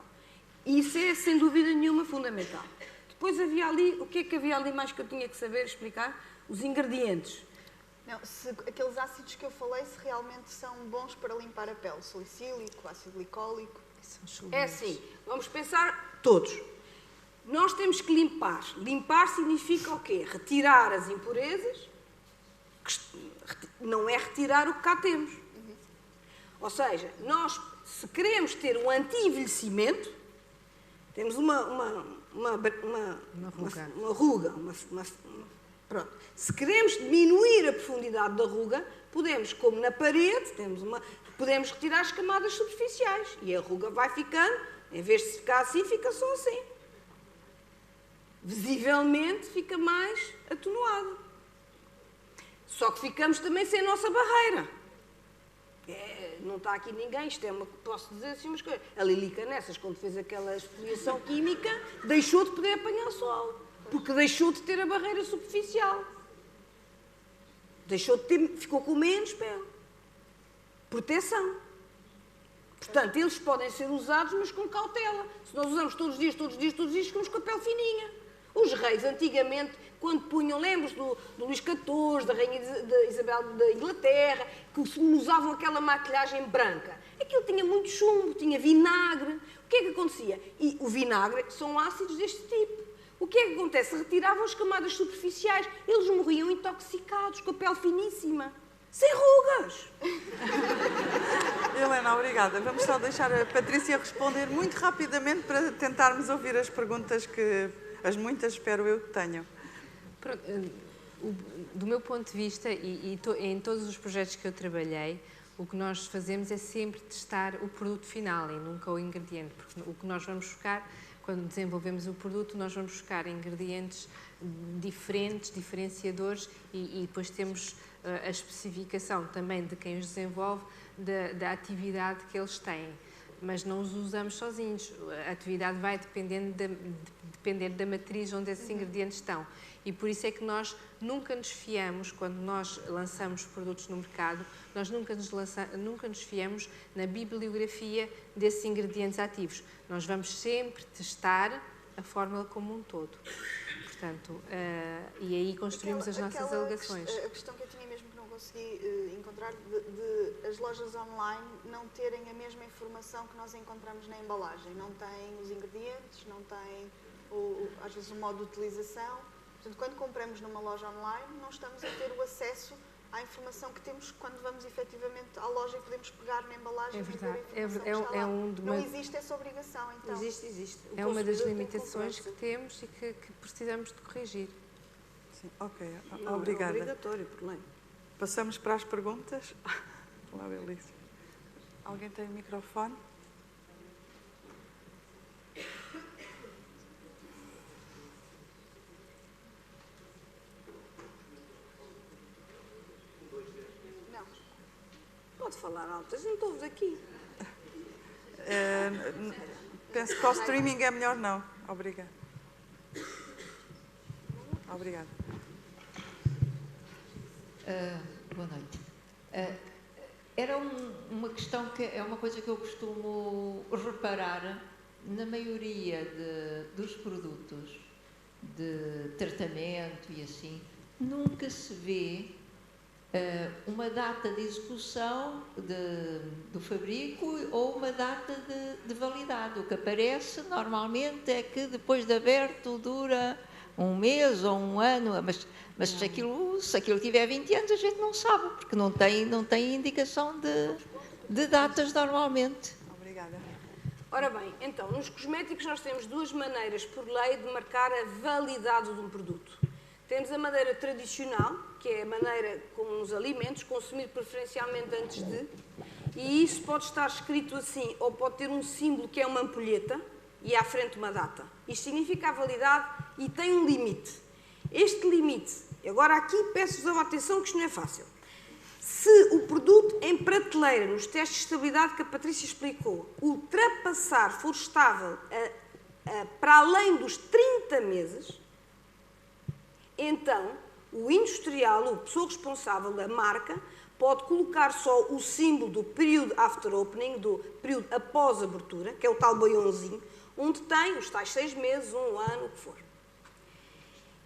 E isso é, sem dúvida nenhuma, fundamental. Depois havia ali, o que é que havia ali mais que eu tinha que saber explicar? Os ingredientes. Não, se aqueles ácidos que eu falei, se realmente são bons para limpar a pele. Salicílico, ácido glicólico. É assim, vamos pensar todos. Nós temos que limpar. Limpar significa o quê? Retirar as impurezas, não é retirar o que cá temos. Ou seja, nós, se queremos ter um anti-envelhecimento, temos uma ruga. Pronto. Se queremos diminuir a profundidade da ruga, podemos, como na parede, podemos retirar as camadas superficiais. E a ruga vai ficando, em vez de ficar assim, fica só assim. Visivelmente fica mais atenuado. Só que ficamos também sem a nossa barreira. Não está aqui ninguém, isto é posso dizer assim umas coisas. A Lilica Nessas, quando fez aquela exfoliação química, deixou de poder apanhar sol, porque deixou de ter a barreira superficial. Ficou com menos pele. Proteção. Portanto, eles podem ser usados, mas com cautela. Se nós usamos todos os dias, ficamos com a pele fininha. Os reis, antigamente, quando punham, lembras do Luís XIV, da Rainha Isabel da Inglaterra, que usavam aquela maquilhagem branca. Aquilo tinha muito chumbo, tinha vinagre. O que é que acontecia? E o vinagre são ácidos deste tipo. O que é que acontece? Retiravam as camadas superficiais, eles morriam intoxicados, com a pele finíssima, sem rugas. Helena, obrigada. Vamos só deixar a Patrícia responder muito rapidamente para tentarmos ouvir as perguntas que as muitas, espero eu, que tenham. Do meu ponto de vista, e em todos os projetos que eu trabalhei, o que nós fazemos é sempre testar o produto final e nunca o ingrediente, porque o que nós vamos buscar, quando desenvolvemos o produto, nós vamos buscar ingredientes diferentes, diferenciadores e depois temos a especificação também de quem os desenvolve da atividade que eles têm. Mas não os usamos sozinhos. A atividade vai depender da matriz onde esses ingredientes estão. E por isso é que nós nunca nos fiamos, quando nós lançamos produtos no mercado, nós nunca nos fiamos na bibliografia desses ingredientes ativos. Nós vamos sempre testar a fórmula como um todo. Portanto, e aí construímos as nossas alegações. A questão que eu tinha mesmo que não consegui encontrar, de as lojas online não terem a mesma informação que nós encontramos na embalagem. Não têm os ingredientes, não têm, às vezes, o modo de utilização. Portanto, quando compramos numa loja online, não estamos a ter o acesso à informação que temos quando vamos efetivamente à loja e podemos pegar na embalagem e ver a informação que está lá. Não existe essa obrigação, então. Existe. É uma das limitações que temos e que precisamos de corrigir. Sim, ok. Obrigada. É obrigatório, por lei. Passamos para as perguntas. Olá, Elícia. Alguém tem microfone? Não. Pode falar alto, a gente ouve daqui. Penso que para o streaming é melhor não. Obrigada. Obrigada. Boa noite. Era uma questão que é uma coisa que eu costumo reparar na maioria dos produtos de tratamento e assim, nunca se vê uma data de execução do fabrico ou uma data de validade. O que aparece normalmente é que depois de aberto dura um mês ou um ano, mas se aquilo tiver 20 anos a gente não sabe, porque não tem indicação de datas normalmente. Obrigada. Ora bem, então, nos cosméticos nós temos duas maneiras por lei de marcar a validade de um produto. Temos a maneira tradicional, que é a maneira como nos alimentos, consumir preferencialmente antes de, e isso pode estar escrito assim, ou pode ter um símbolo que é uma ampulheta e à frente uma data. Isto significa a validade e tem um limite. Este limite, agora aqui peço-vos a atenção que isto não é fácil. Se o produto em prateleira, nos testes de estabilidade que a Patrícia explicou, ultrapassar, for estável para além dos 30 meses, então o industrial, a pessoa responsável da marca, pode colocar só o símbolo do período after opening, do período após abertura, que é o tal boiãozinho, onde tem os tais 6 meses, um ano, o que for.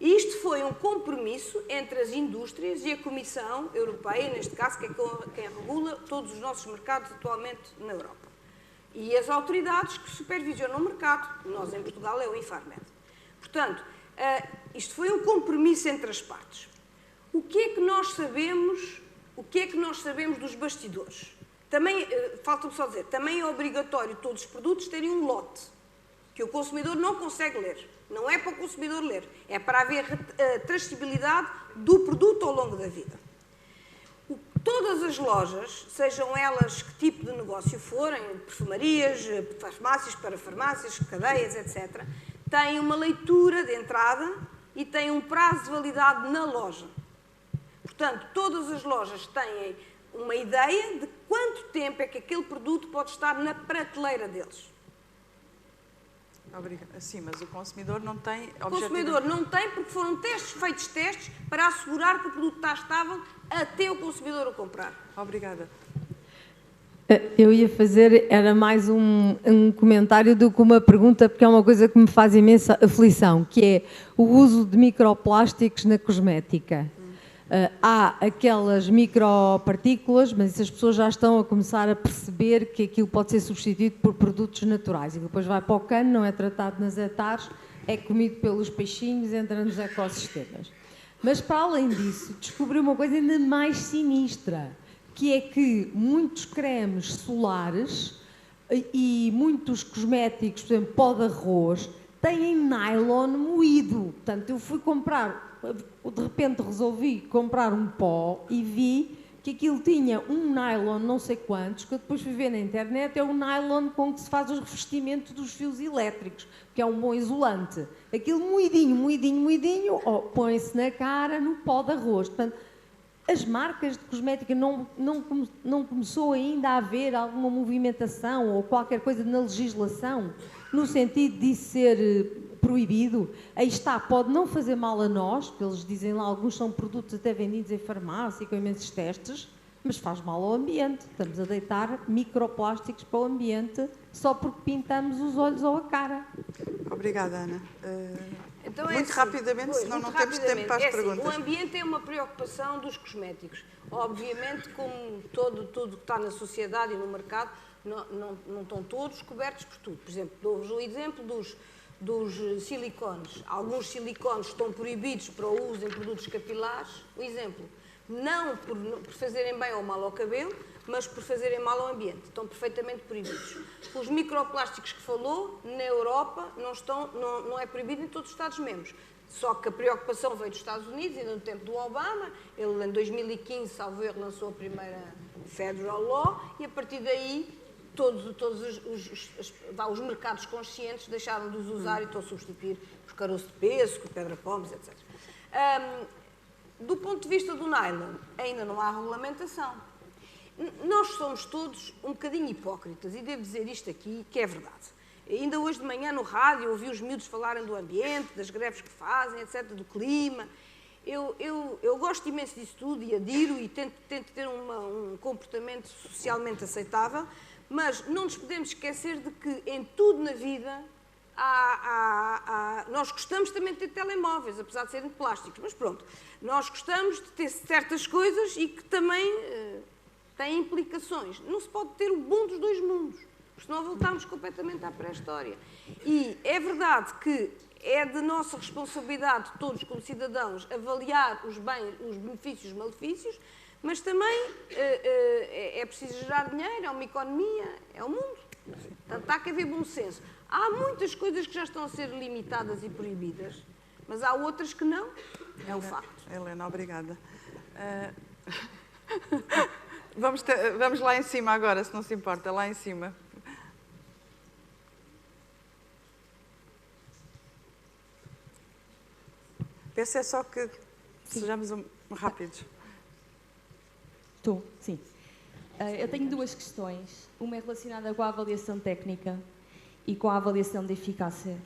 Isto foi um compromisso entre as indústrias e a Comissão Europeia, neste caso, que é quem regula todos os nossos mercados atualmente na Europa. E as autoridades que supervisionam o mercado, nós em Portugal é o Infarmed. Portanto, isto foi um compromisso entre as partes. O que é que nós sabemos dos bastidores? Também, falta-me só dizer, também é obrigatório todos os produtos terem um lote, que o consumidor não consegue ler. Não é para o consumidor ler, é para haver traçabilidade do produto ao longo da vida. Todas as lojas, sejam elas que tipo de negócio forem, perfumarias, farmácias, parafarmácias, cadeias, etc., têm uma leitura de entrada e têm um prazo de validade na loja. Portanto, todas as lojas têm uma ideia de quanto tempo é que aquele produto pode estar na prateleira deles. Obrigada. Sim, mas o consumidor não tem... O consumidor não tem porque foram feitos testes para assegurar que o produto está estável até o consumidor o comprar. Obrigada. Eu ia fazer, era mais um comentário do que uma pergunta, porque é uma coisa que me faz imensa aflição, que é o uso de microplásticos na cosmética. Há aquelas micropartículas, mas as pessoas já estão a começar a perceber que aquilo pode ser substituído por produtos naturais e depois vai para o cano, não é tratado nas hectares, é comido pelos peixinhos, entra nos ecossistemas. Mas para além disso, descobri uma coisa ainda mais sinistra, que é que muitos cremes solares e muitos cosméticos, por exemplo, pó de arroz, têm nylon moído. Portanto, eu fui comprar... De repente resolvi comprar um pó e vi que aquilo tinha um nylon não sei quantos, que eu depois fui ver na internet, é o nylon com que se faz os revestimentos dos fios elétricos, que é um bom isolante. Aquilo moidinho, põe-se na cara no pó de arroz. Portanto, as marcas de cosmética não começou ainda a haver alguma movimentação ou qualquer coisa na legislação, no sentido de ser proibido. Aí está, pode não fazer mal a nós, porque eles dizem lá, alguns são produtos até vendidos em farmácia com imensos testes, mas faz mal ao ambiente. Estamos a deitar microplásticos para o ambiente só porque pintamos os olhos ou a cara. Obrigada, Ana. Então, muito rapidamente, senão não temos tempo para as perguntas. O ambiente é uma preocupação dos cosméticos. Obviamente, como tudo que está na sociedade e no mercado, não estão todos cobertos por tudo. Por exemplo, dou-vos o exemplo dos silicones. Alguns silicones estão proibidos para o uso em produtos capilares. O exemplo, não por fazerem bem ou mal ao cabelo, mas por fazerem mal ao ambiente. Estão perfeitamente proibidos. Os microplásticos que falou, na Europa, não é proibido em todos os Estados-membros. Só que a preocupação veio dos Estados Unidos, ainda no tempo do Obama. Ele, em 2015, salvo erro, lançou a primeira Federal Law, e a partir daí todos os mercados conscientes deixaram de os usar e estão a substituir por caroço de pêssego, pedra-pomes, etc. Do ponto de vista do nylon, ainda não há regulamentação. Nós somos todos um bocadinho hipócritas, e devo dizer isto aqui, que é verdade. Ainda hoje de manhã no rádio ouvi os miúdos falarem do ambiente, das greves que fazem, etc., do clima. Eu gosto imenso disso tudo e adiro e tento ter um comportamento socialmente aceitável, mas não nos podemos esquecer de que em tudo na vida nós gostamos também de ter telemóveis, apesar de serem de plásticos, mas pronto, nós gostamos de ter certas coisas e que também têm implicações. Não se pode ter o bom dos dois mundos, porque senão voltamos completamente à pré-história. E é verdade que é de nossa responsabilidade, todos como cidadãos, avaliar os benefícios e os malefícios, mas também é preciso gerar dinheiro, é uma economia, é o mundo. Portanto, há que haver bom senso. Há muitas coisas que já estão a ser limitadas e proibidas, mas há outras que não, é o facto. Helena, obrigada. Vamos lá em cima agora, se não se importa, lá em cima. Peço é só que sejamos rápidos. Estou, sim. Eu tenho duas questões. Uma é relacionada com a avaliação técnica e com a avaliação de eficácia.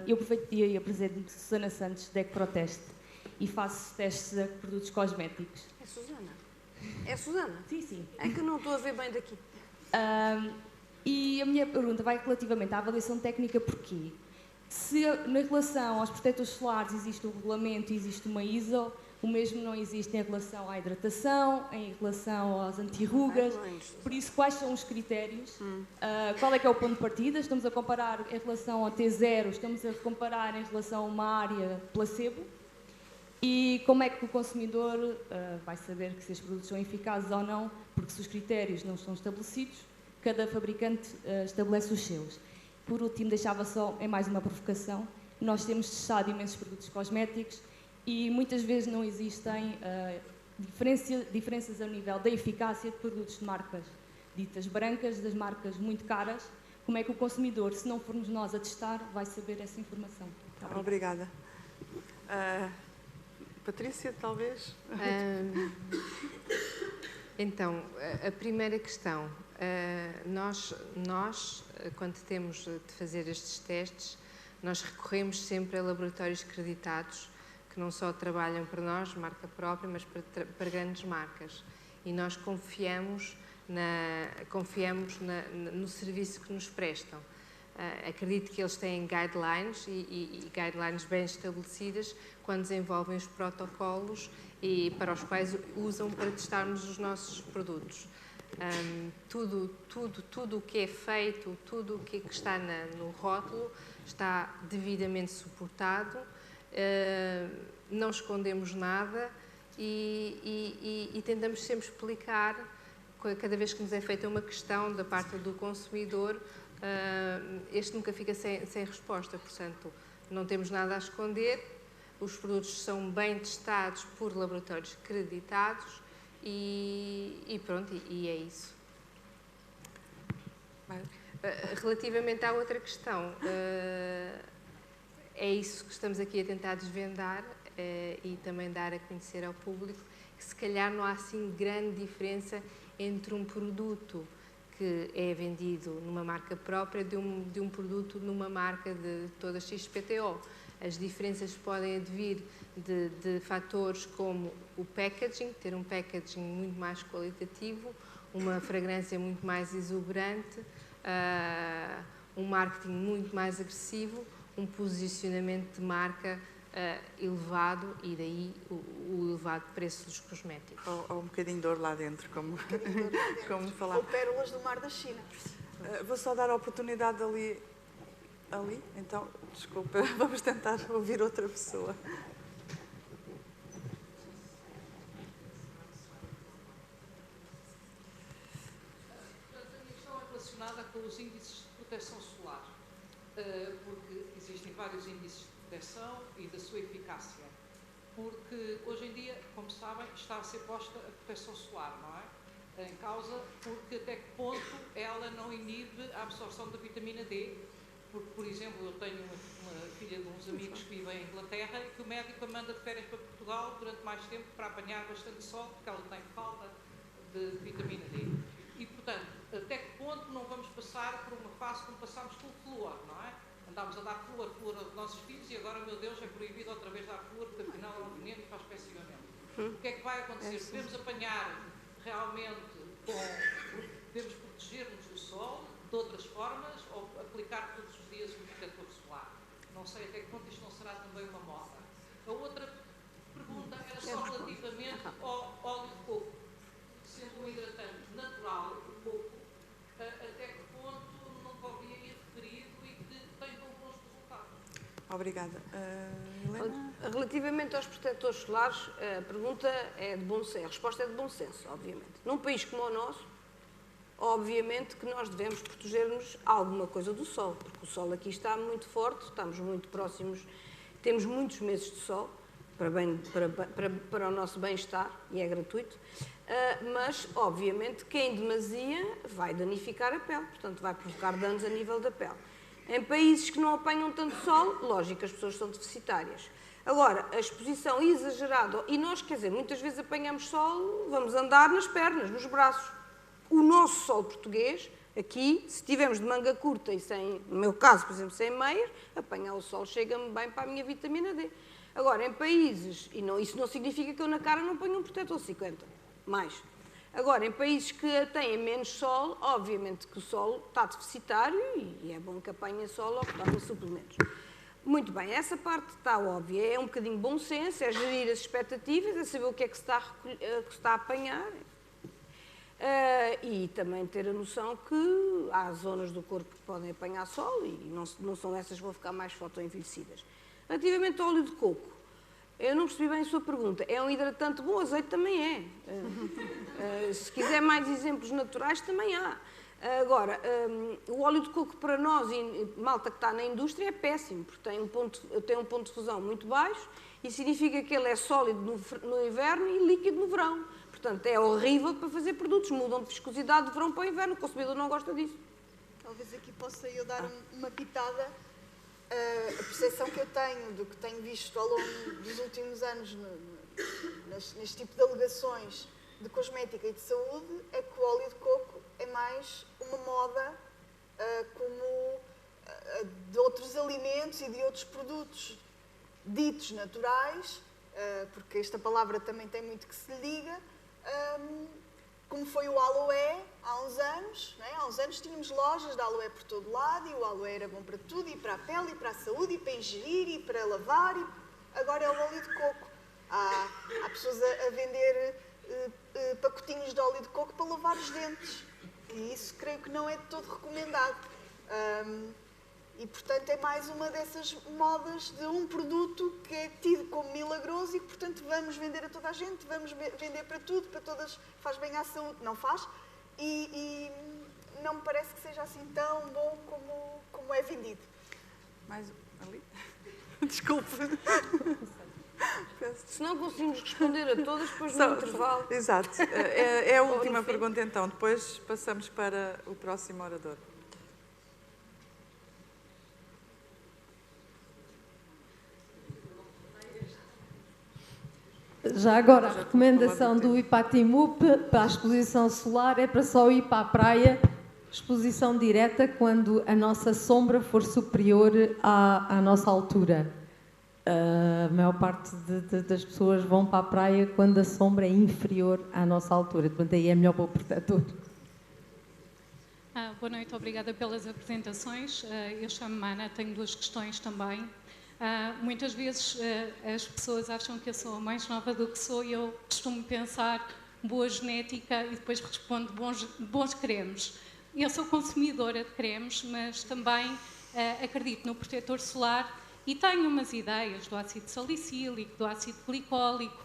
Eu aproveito e apresento Susana Santos, DEC Proteste, e faço testes a produtos cosméticos. É Susana? É Susana? Sim, sim. É que eu não estou a ver bem daqui. E a minha pergunta vai relativamente à avaliação técnica, porquê? Se na relação aos protetores solares existe um regulamento e existe uma ISO, o mesmo não existe em relação à hidratação, em relação às antirrugas. Por isso, quais são os critérios? Qual é que é o ponto de partida? Estamos a comparar em relação ao T0, estamos a comparar em relação a uma área placebo? E como é que o consumidor vai saber que se os produtos são eficazes ou não? Porque se os critérios não estão estabelecidos, cada fabricante estabelece os seus. Por último, deixava só, é mais uma provocação, nós temos testado imensos produtos cosméticos e muitas vezes não existem diferenças a nível da eficácia de produtos de marcas ditas brancas, das marcas muito caras. Como é que o consumidor, se não formos nós a testar, vai saber essa informação? Obrigada. Patrícia, talvez? Então, a primeira questão. Nós, quando temos de fazer estes testes, nós recorremos sempre a laboratórios acreditados que não só trabalham para nós, marca própria, mas para grandes marcas. E nós confiamos no serviço que nos prestam. Acredito que eles têm guidelines e guidelines bem estabelecidas quando desenvolvem os protocolos e para os quais usam para testarmos os nossos produtos. Tudo o que é feito, tudo o que está no rótulo está devidamente suportado, não escondemos nada e tentamos sempre explicar, cada vez que nos é feita uma questão da parte do consumidor, este nunca fica sem resposta, portanto, não temos nada a esconder, os produtos são bem testados por laboratórios acreditados e pronto, e é isso. Relativamente à outra questão, é isso que estamos aqui a tentar desvendar e também dar a conhecer ao público, que se calhar não há assim grande diferença entre um produto que é vendido numa marca própria de um produto numa marca de toda XPTO. As diferenças podem advir de fatores como o packaging, ter um packaging muito mais qualitativo, uma fragrância muito mais exuberante, um marketing muito mais agressivo, um posicionamento de marca elevado e daí o elevado preço dos cosméticos. Ou um bocadinho de ouro lá dentro, como falar. Ou pérolas do mar da China. Vou só dar a oportunidade ali, então, desculpa, vamos tentar ouvir outra pessoa. A minha questão é relacionada com os índices de proteção solar, porque existem vários índices de proteção e da sua eficácia, porque hoje em dia, como sabem, está a ser posta a proteção solar, não é? em causa, porque até que ponto ela não inibe a absorção da vitamina D. Porque, por exemplo, eu tenho uma filha de uns amigos que vivem em Inglaterra e que o médico a manda de férias para Portugal durante mais tempo para apanhar bastante sol, porque ela tem falta de vitamina D. E, portanto, até que ponto não vamos passar por uma fase como passámos com o flúor, não é? Andámos a dar flúor aos nossos filhos e agora, meu Deus, é proibido outra vez dar flúor, porque afinal é um veneno e faz especiamento. O que é que vai acontecer? Devemos apanhar realmente devemos proteger-nos do sol de outras formas ou aplicar todos os dias um protetor solar? Não sei até que ponto isto não será também uma moda. A outra pergunta era só relativamente ao óleo de coco. Sendo um hidratante natural de coco, até que ponto nunca ouvi aí referido e que tem tão bons resultados? Obrigada. Helena? Relativamente aos protetores solares, a pergunta é de bom senso, a resposta é de bom senso, obviamente. Num país como o nosso, obviamente que nós devemos proteger-nos alguma coisa do sol, porque o sol aqui está muito forte, estamos muito próximos, temos muitos meses de sol para o nosso bem-estar e é gratuito, mas obviamente que em demasia vai danificar a pele, portanto vai provocar danos a nível da pele. Em países que não apanham tanto sol, lógico, as pessoas são deficitárias. Agora, a exposição exagerada, e nós, quer dizer, muitas vezes apanhamos sol, vamos andar nas pernas, nos braços. O nosso sol português, aqui, se estivermos de manga curta e sem, no meu caso, por exemplo, sem meias, apanhar o sol chega-me bem para a minha vitamina D. Agora, em países, e não, isso não significa que eu na cara não ponho um protetor 50, mais. Agora, em países que têm menos sol, obviamente que o sol está deficitário e é bom que apanhe sol ou que tome suplementos. Muito bem, essa parte está óbvia, é um bocadinho bom senso, é gerir as expectativas, é saber o que é que se está a apanhar e também ter a noção que há zonas do corpo que podem apanhar sol e não são essas que vão ficar mais fotoenvelhecidas. Relativamente ao óleo de coco, eu não percebi bem a sua pergunta. É um hidratante bom, azeite também é. Se quiser mais exemplos naturais, também há. Agora, o óleo de coco para nós, malta que está na indústria, é péssimo, porque tem um ponto de fusão muito baixo e significa que ele é sólido no inverno e líquido no verão. Portanto, é horrível para fazer produtos. Mudam de viscosidade de verão para o inverno. O consumidor não gosta disso. Talvez aqui possa eu dar uma pitada. A percepção que eu tenho do que tenho visto ao longo dos últimos anos neste tipo de alegações de cosmética e de saúde é que o óleo de coco é mais uma moda como de outros alimentos e de outros produtos ditos naturais, porque esta palavra também tem muito que se lhe diga, como foi o aloé há uns anos. Não é? Há uns anos tínhamos lojas de aloé por todo lado e o aloé era bom para tudo, e para a pele, e para a saúde, e para ingerir, e para lavar. Agora é o óleo de coco. Há pessoas a vender pacotinhos de óleo de coco para lavar os dentes. E isso creio que não é de todo recomendado. E, portanto, é mais uma dessas modas de um produto que é tido como milagroso e que, portanto, vamos vender a toda a gente, vamos vender para tudo, para todas, faz bem à saúde. Não faz. E não me parece que seja assim tão bom como é vendido. Mais ali? Desculpe. Se não conseguimos responder a todas, depois no intervalo... Exato. É a última pergunta, então. Depois passamos para o próximo orador. Já agora, a recomendação do IPATIMUP para a exposição solar é para só ir para a praia, exposição direta, quando a nossa sombra for superior à nossa altura. A maior parte das pessoas vão para a praia quando a sombra é inferior à nossa altura. Portanto, aí é melhor para o protetor. Boa noite, obrigada pelas apresentações. Eu chamo-me Ana, tenho duas questões também. Muitas vezes as pessoas acham que eu sou mais nova do que sou e eu costumo pensar boa genética e depois respondo bons cremes. Eu sou consumidora de cremes, mas também acredito no protetor solar e tenho umas ideias do ácido salicílico, do ácido glicólico.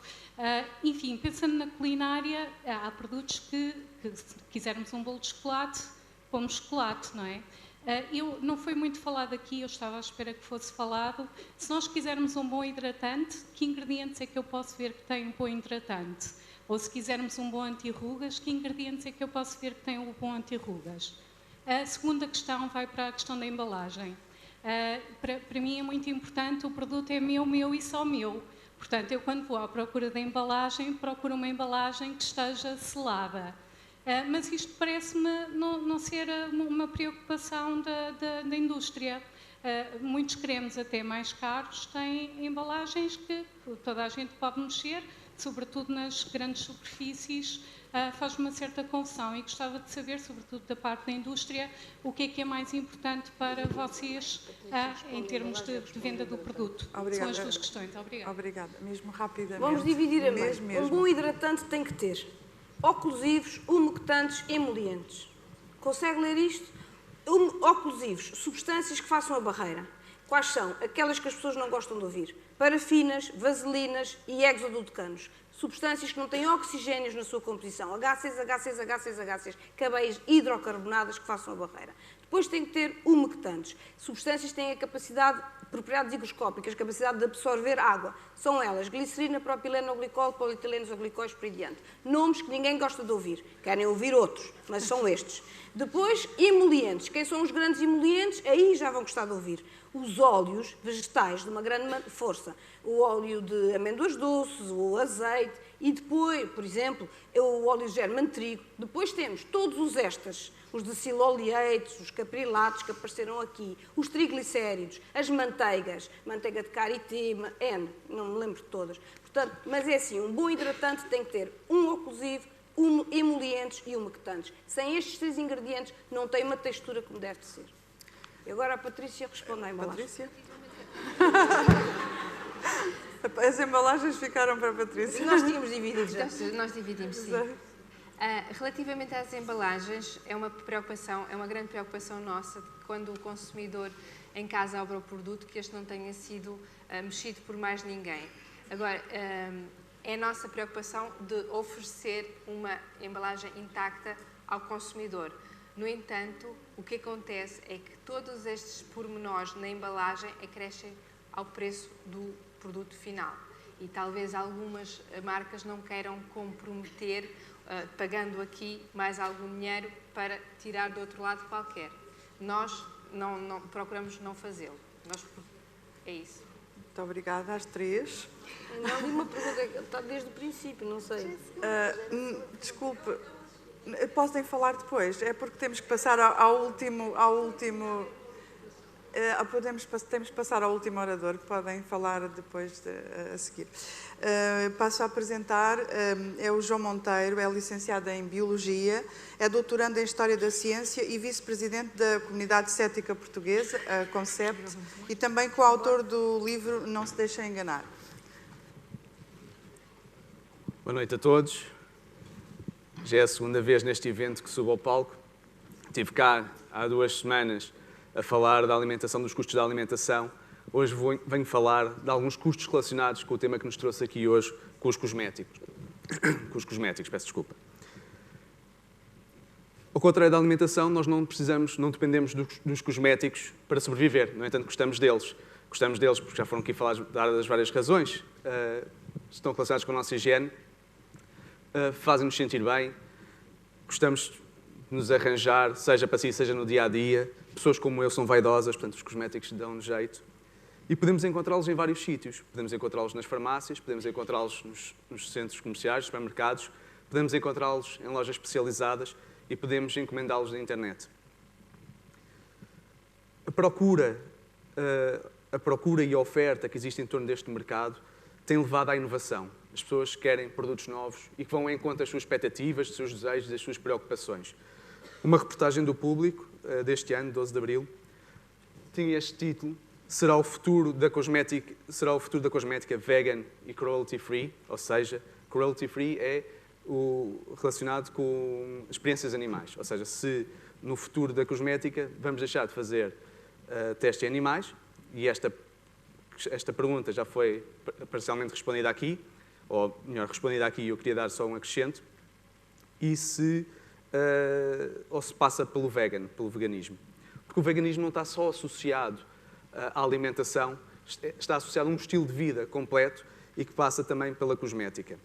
Enfim, pensando na culinária, há produtos que se quisermos um bolo de chocolate, pomos chocolate, não é? Não foi muito falado aqui, eu estava à espera que fosse falado. Se nós quisermos um bom hidratante, que ingredientes é que eu posso ver que tem um bom hidratante? Ou se quisermos um bom anti-rugas, que ingredientes é que eu posso ver que tem um bom anti-rugas? A segunda questão vai para a questão da embalagem. Para mim é muito importante, o produto é meu e só meu. Portanto, eu quando vou à procura da embalagem, procuro uma embalagem que esteja selada. Mas isto parece-me não ser uma preocupação da indústria. Muitos cremes, até mais caros, têm embalagens que toda a gente pode mexer, sobretudo nas grandes superfícies, faz uma certa confusão. E gostava de saber, sobretudo da parte da indústria, o que é mais importante para vocês em termos de venda do produto. Obrigada. São as duas questões. Obrigada. Obrigada. Mesmo rapidamente. Vamos dividir a meio. Um bom hidratante tem que ter oclusivos, umectantes e emolientes. Consegue ler isto? Oclusivos, substâncias que façam a barreira. Quais são? Aquelas que as pessoas não gostam de ouvir. Parafinas, vaselinas e exoducanos. Substâncias que não têm oxigénios na sua composição. HCs, cabeias hidrocarbonadas que façam a barreira. Depois tem que ter umectantes. Substâncias que têm a capacidade, propriedades higroscópicas, capacidade de absorver água. São elas glicerina, propileno, glicol, polietileno, glicóis, por aí diante. Nomes que ninguém gosta de ouvir. Querem ouvir outros, mas são estes. Depois, emolientes. Quem são os grandes emolientes? Aí já vão gostar de ouvir. Os óleos vegetais de uma grande força. O óleo de amêndoas doces, o azeite e depois, por exemplo, o óleo de germe de trigo. Depois temos todos os ésteres, os deciloleates, os caprilatos que apareceram aqui, os triglicéridos, as manteigas, manteiga de karité, não me lembro de todas. Portanto, mas é assim, um bom hidratante tem que ter um oclusivo, emolientes e umectantes. Sem estes 3 ingredientes, não tem uma textura como deve ser. E agora a Patrícia responde à embalagem. Patrícia? As embalagens ficaram para a Patrícia. Nós tínhamos dividido já. Nós dividimos, sim. Relativamente às embalagens, é uma grande preocupação nossa quando o consumidor em casa abre o produto que este não tenha sido mexido por mais ninguém. Agora, é nossa preocupação de oferecer uma embalagem intacta ao consumidor. No entanto, o que acontece é que todos estes pormenores na embalagem acrescem ao preço do produto final. E talvez algumas marcas não queiram comprometer, pagando aqui mais algum dinheiro para tirar do outro lado qualquer. Nós procuramos não fazê-lo. É isso. Muito obrigada às 3. Não, li uma pergunta, está desde o princípio, não sei. Desculpe, podem falar depois. É porque temos que passar ao último temos que passar ao último orador, que podem falar depois a seguir. Passo a apresentar, é o João Monteiro, é licenciado em Biologia, é doutorando em História da Ciência e vice-presidente da Comunidade Cética Portuguesa, a CONCEPT, e também coautor do livro Não se deixem enganar. Boa noite a todos. Já é a segunda vez neste evento que subo ao palco. Estive cá há 2 semanas a falar da alimentação, dos custos da alimentação. Hoje venho falar de alguns custos relacionados com o tema que nos trouxe aqui hoje, com os cosméticos. Peço desculpa. Ao contrário da alimentação, nós não dependemos dos cosméticos para sobreviver. No entanto, gostamos deles. Gostamos deles porque já foram aqui dadas as várias razões. Estão relacionados com a nossa higiene, fazem-nos sentir bem, gostamos de nos arranjar, seja para si, seja no dia-a-dia. Pessoas como eu são vaidosas, portanto, os cosméticos dão-nos jeito. E podemos encontrá-los em vários sítios. Podemos encontrá-los nas farmácias, podemos encontrá-los nos centros comerciais, supermercados, podemos encontrá-los em lojas especializadas e podemos encomendá-los na internet. A procura e a oferta que existe em torno deste mercado tem levado à inovação. As pessoas querem produtos novos e que vão em conta as suas expectativas, os seus desejos e as suas preocupações. Uma reportagem do Público, deste ano, 12 de abril, tinha este título: será o futuro da cosmética vegan e cruelty-free? Ou seja, cruelty-free é relacionado com experiências animais. Ou seja, se no futuro da cosmética vamos deixar de fazer testes em animais, e esta pergunta já foi parcialmente respondida aqui, ou melhor, respondida aqui, eu queria dar só um acrescento, ou se passa pelo veganismo. O porque o veganismo não está só associado à alimentação, está associado a um estilo de vida completo e que passa também pela cosmética.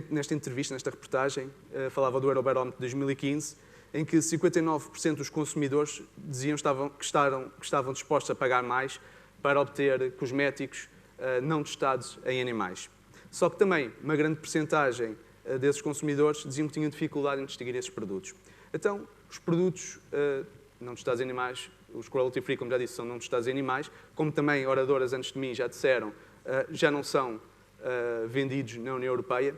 Nesta entrevista, nesta reportagem, falava do Eurobarómetro de 2015, em que 59% dos consumidores diziam que estavam dispostos a pagar mais para obter cosméticos não testados em animais. Só que também uma grande percentagem desses consumidores diziam que tinham dificuldade em distinguir esses produtos. Então, os produtos não testados em animais, os cruelty free, como já disse, são não testados em animais, como também oradoras antes de mim já disseram, já não são vendidos na União Europeia.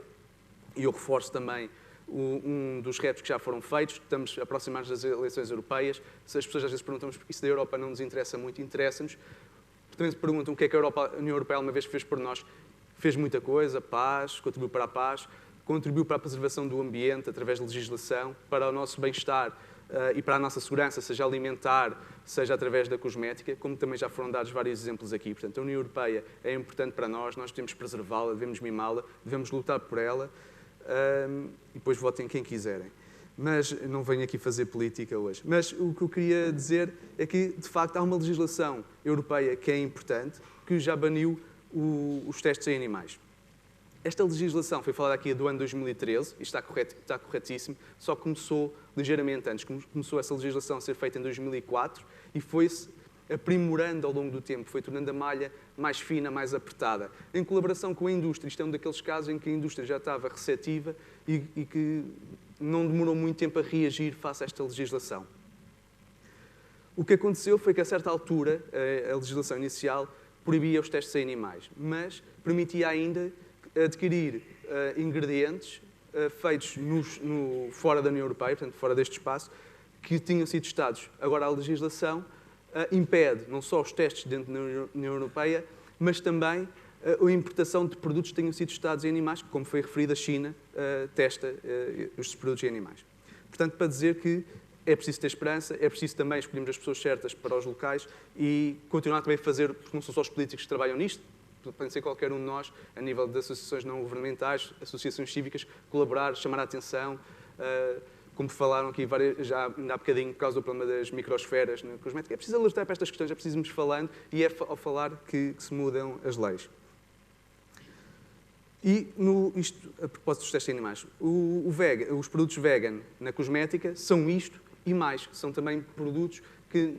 E eu reforço também um dos retos que já foram feitos. Estamos aproximados das eleições europeias. Se as pessoas às vezes perguntam, mas isso da Europa não nos interessa muito, interessa-nos. Também se perguntam o que é que a União Europeia uma vez fez por nós. Fez muita coisa, paz, contribuiu para a paz, contribuiu para a preservação do ambiente através de legislação, para o nosso bem-estar e para a nossa segurança, seja alimentar, seja através da cosmética, como também já foram dados vários exemplos aqui. Portanto, a União Europeia é importante para nós devemos preservá-la, devemos mimá-la, devemos lutar por ela e depois votem quem quiserem. Mas não venho aqui fazer política hoje. Mas o que eu queria dizer é que, de facto, há uma legislação europeia que é importante, que já baniu os testes em animais. Esta legislação foi falada aqui do ano 2013, e está corretíssimo, só começou ligeiramente antes. Começou essa legislação a ser feita em 2004 e foi-se aprimorando ao longo do tempo, foi tornando a malha mais fina, mais apertada. Em colaboração com a indústria, isto é um daqueles casos em que a indústria já estava receptiva e que não demorou muito tempo a reagir face a esta legislação. O que aconteceu foi que, a certa altura, a legislação inicial proibia os testes em animais, mas permitia ainda adquirir ingredientes feitos fora da União Europeia, portanto, fora deste espaço, que tinham sido testados. Agora, a legislação impede não só os testes dentro da União Europeia, mas também a importação de produtos que tenham sido testados em animais, que, como foi referido, a China testa estes produtos em animais. Portanto, para dizer que é preciso ter esperança, é preciso também escolhermos as pessoas certas para os locais e continuar também a fazer, porque não são só os políticos que trabalham nisto, pode ser qualquer um de nós, a nível de associações não governamentais, associações cívicas, colaborar, chamar a atenção, como falaram aqui já ainda há bocadinho, por causa do problema das microsferas na cosmética. É preciso alertar para estas questões, é preciso irmos falando e é ao falar que se mudam as leis. E, isto a propósito dos testes em animais, os produtos vegan na cosmética são isto e mais. São também produtos que,